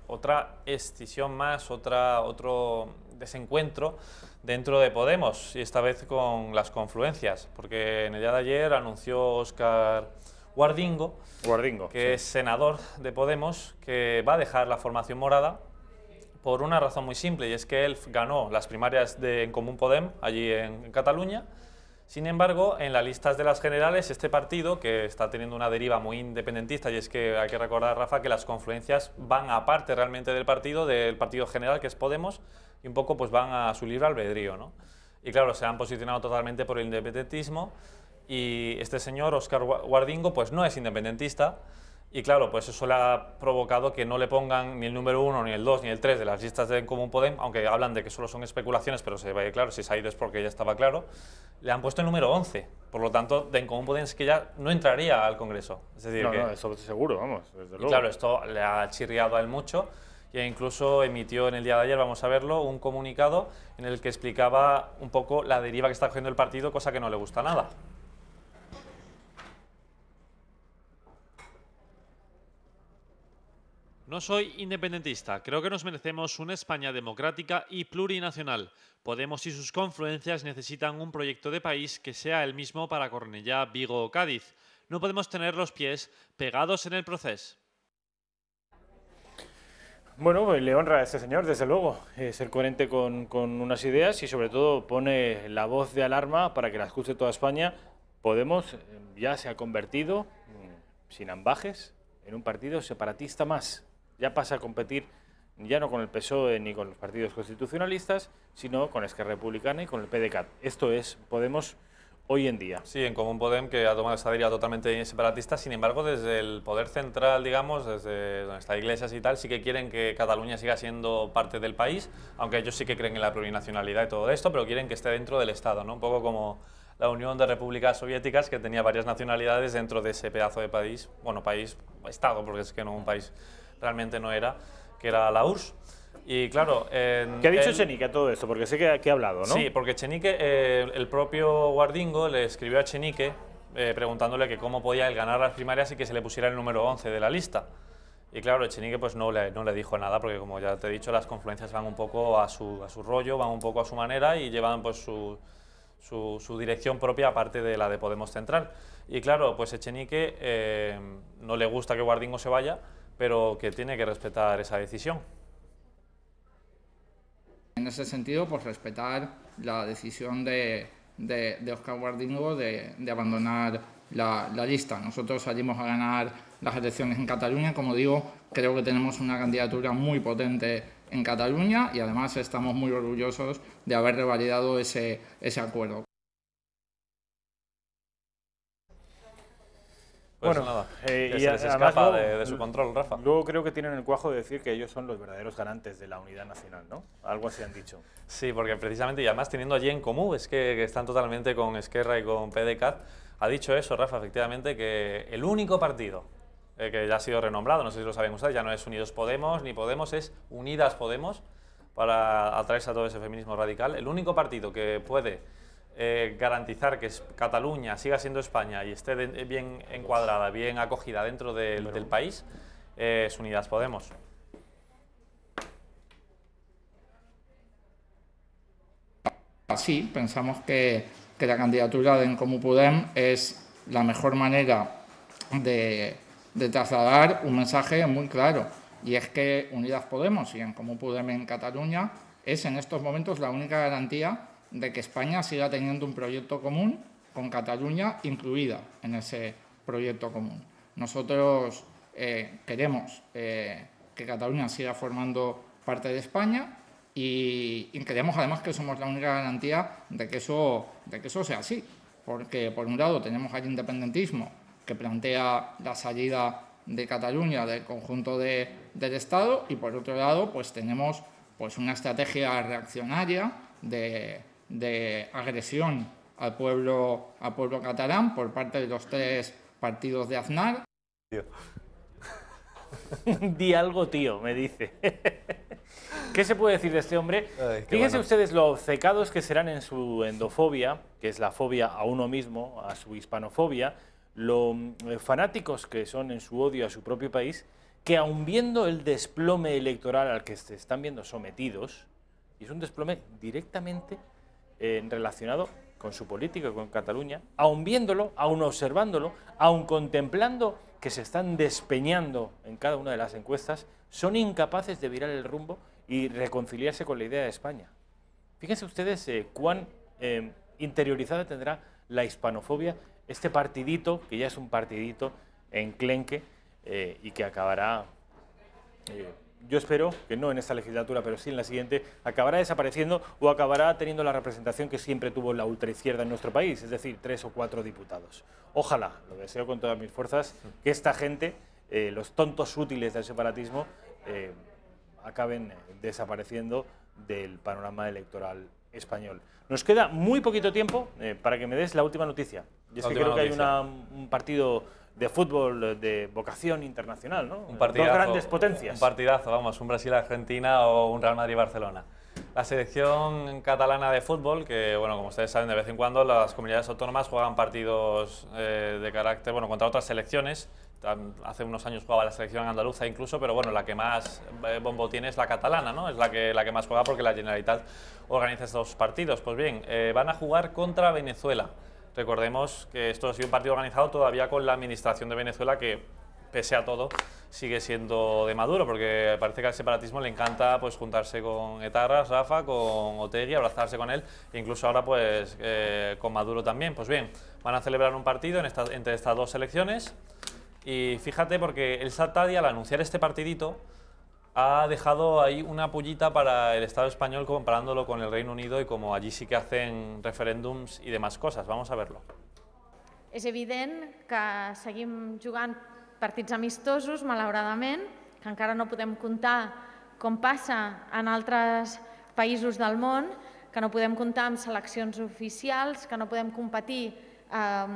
otra escisión más, otro desencuentro dentro de Podemos, y esta vez con las confluencias, porque en el día de ayer anunció Óscar Guardingo, que es senador de Podemos, que va a dejar la formación morada por una razón muy simple, y es que él ganó las primarias de En Comú Podem, allí en Cataluña. Sin embargo, en las listas de las generales, este partido, que está teniendo una deriva muy independentista, y es que hay que recordar, Rafa, que las confluencias van aparte realmente del partido general, que es Podemos, y un poco pues van a su libre albedrío, ¿no? Y claro, se han posicionado totalmente por el independentismo, y este señor, Óscar Guardingo, pues no es independentista, Y claro, pues eso le ha provocado que no le pongan ni el número 1, ni el 2, ni el 3 de las listas de En Común Podem, aunque hablan de que solo son especulaciones, pero se ve claro, si se ha ido es porque ya estaba claro. Le han puesto el número 11, por lo tanto, de En Común Podem es que ya no entraría al Congreso. Es decir, no, eso seguro, vamos, desde luego. Claro, esto le ha chirriado a él mucho, e incluso emitió en el día de ayer, vamos a verlo, un comunicado en el que explicaba un poco la deriva que está cogiendo el partido, cosa que no le gusta nada. No soy independentista, creo que nos merecemos una España democrática y plurinacional. Podemos y sus confluencias necesitan un proyecto de país que sea el mismo para Cornellá, Vigo o Cádiz. No podemos tener los pies pegados en el proceso. Bueno, pues le honra a este señor, desde luego, ser coherente con unas ideas y sobre todo pone la voz de alarma para que la escuche toda España. Podemos ya se ha convertido, sin ambajes, en un partido separatista más. Ya pasa a competir ya no con el PSOE ni con los partidos constitucionalistas, sino con Esquerra Republicana y con el PDeCAT. Esto es Podemos hoy en día. Sí, En Común Podem, que ha tomado esa deriva totalmente separatista, sin embargo, desde el poder central, digamos, desde donde está Iglesias y tal, sí que quieren que Cataluña siga siendo parte del país, aunque ellos sí que creen en la plurinacionalidad y todo esto, pero quieren que esté dentro del Estado, ¿no? Un poco como la Unión de Repúblicas Soviéticas, que tenía varias nacionalidades dentro de ese pedazo de país, bueno, Estado, porque es que no un país realmente no era, que era la URSS. Y claro... ¿Qué ha dicho Echenique a todo esto? Porque sé que ha hablado, ¿no? Sí, porque Echenique, el propio Guardingo le escribió a Echenique preguntándole que cómo podía él ganar las primarias y que se le pusiera el número 11 de la lista. Y claro, Echenique pues no le dijo nada, porque como ya te he dicho, las confluencias van un poco a su rollo, van un poco a su manera y llevan pues su dirección propia, aparte de la de Podemos Central. Y claro, pues Echenique no le gusta que Guardingo se vaya, pero que tiene que respetar esa decisión. En ese sentido, pues respetar la decisión de Óscar Guardingo de abandonar la lista. Nosotros salimos a ganar las elecciones en Cataluña, como digo, creo que tenemos una candidatura muy potente en Cataluña y además estamos muy orgullosos de haber revalidado ese acuerdo. Pues bueno, nada, que y se les escapa de su control, Rafa. Luego creo que tienen el cuajo de decir que ellos son los verdaderos garantes de la unidad nacional, ¿no? Algo así han dicho. Sí, porque precisamente, y además teniendo allí en común, es que están totalmente con Esquerra y con PDeCAT, ha dicho eso, Rafa, efectivamente, que el único partido que ya ha sido renombrado, no sé si lo saben ustedes, ya no es Unidos Podemos ni Podemos, es Unidas Podemos, para atraerse a todo ese feminismo radical. El único partido que puede garantizar que Cataluña siga siendo España y esté bien encuadrada, bien acogida dentro del país, es Unidas Podemos. Sí, pensamos que la candidatura de En Comú Podem es la mejor manera de trasladar un mensaje muy claro, y es que Unidas Podemos y En Comú Podem en Cataluña es en estos momentos la única garantía de que España siga teniendo un proyecto común con Cataluña incluida en ese proyecto común. Nosotros queremos que Cataluña siga formando parte de España y creemos además que somos la única garantía de que eso sea así, porque por un lado tenemos al independentismo que plantea la salida de Cataluña del conjunto del Estado y por otro lado pues tenemos pues una estrategia reaccionaria de agresión al pueblo catalán por parte de los tres partidos de Aznar. Di algo, tío, me dice. ¿Qué se puede decir de este hombre? Ay, Fíjense bueno. ustedes lo obcecados que serán en su endofobia, que es la fobia a uno mismo, a su hispanofobia, lo fanáticos que son en su odio a su propio país, que aun viendo el desplome electoral al que se están viendo sometidos, y es un desplome directamente relacionado con su política, con Cataluña, aun viéndolo, aun observándolo, aun contemplando que se están despeñando en cada una de las encuestas, son incapaces de virar el rumbo y reconciliarse con la idea de España. Fíjense ustedes cuán interiorizada tendrá la hispanofobia este partidito, que ya es un partidito enclenque y que acabará, yo espero que no en esta legislatura, pero sí en la siguiente, acabará desapareciendo o acabará teniendo la representación que siempre tuvo la ultraizquierda en nuestro país, es decir, 3 o 4 diputados. Ojalá, lo deseo con todas mis fuerzas, que esta gente los tontos útiles del separatismo acaben desapareciendo del panorama electoral español. Nos queda muy poquito tiempo para que me des la última noticia. Y es que creo que hay un partido de fútbol de vocación internacional, ¿no? Un partidazo, dos grandes potencias. Un partidazo, vamos, un Brasil-Argentina o un Real Madrid-Barcelona. La selección catalana de fútbol, que bueno, como ustedes saben, de vez en cuando las comunidades autónomas juegan partidos de carácter, bueno, contra otras selecciones. Hace unos años jugaba la selección andaluza incluso, pero bueno, la que más bombo tiene es la catalana, ¿no? Es la que más juega porque la Generalitat organiza estos partidos. Pues bien, van a jugar contra Venezuela. Recordemos que esto ha sido un partido organizado todavía con la administración de Venezuela, que pese a todo sigue siendo de Maduro, porque parece que al separatismo le encanta pues juntarse con Etarras, Rafa, con Otegi, abrazarse con él, e incluso ahora pues con Maduro también. Pues bien, van a celebrar un partido entre estas dos selecciones. Y fíjate, porque el Sattadi, al anunciar este partidito, ha dejado ahí una pullita para el Estado español comparándolo con el Reino Unido, y como allí sí que hacen referèndums i demás coses. Vamos a verlo. És evident que seguim jugant partits amistosos, malauradament, que encara no podem comptar com passa en altres països del món, que no podem comptar amb seleccions oficials, que no podem competir a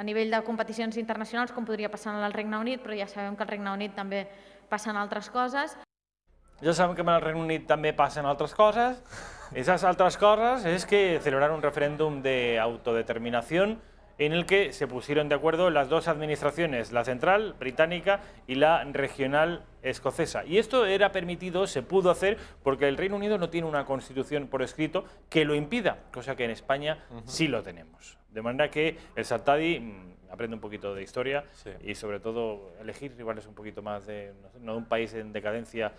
nivell de competicions internacionals com podria passar en el Regne Unit, però ja sabem que al Regne Unit també passen altres coses. Ja sabem que en el Regne Unit també passen altres coses. Esas altres coses es que celebraron un referéndum de autodeterminación en el que se pusieron de acuerdo las dos administraciones, la central británica y la regional escocesa. Y esto era permitido, se pudo hacer, porque el Reino Unido no tiene una constitución por escrito que lo impida, cosa que en España sí lo tenemos. De manera que el Sattadi aprende un poquito de historia y sobre todo elegir rivales un poquito más de, no un país en decadencia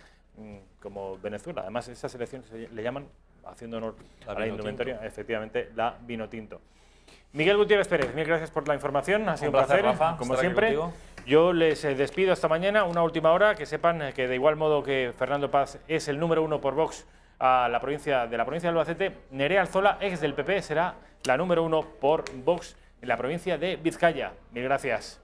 como Venezuela. Además, esas elecciones le llaman, haciendo honor a la indumentaria, efectivamente, la Vinotinto. Miguel Gutiérrez Pérez, mil gracias por la información, ha sido un placer, Rafa, como siempre. Yo les despido hasta mañana, una última hora, que sepan que de igual modo que Fernando Paz es el número 1 por Vox a la provincia de Albacete, Nerea Alzola, ex del PP, será la número 1 por Vox en la provincia de Vizcaya. Mil gracias.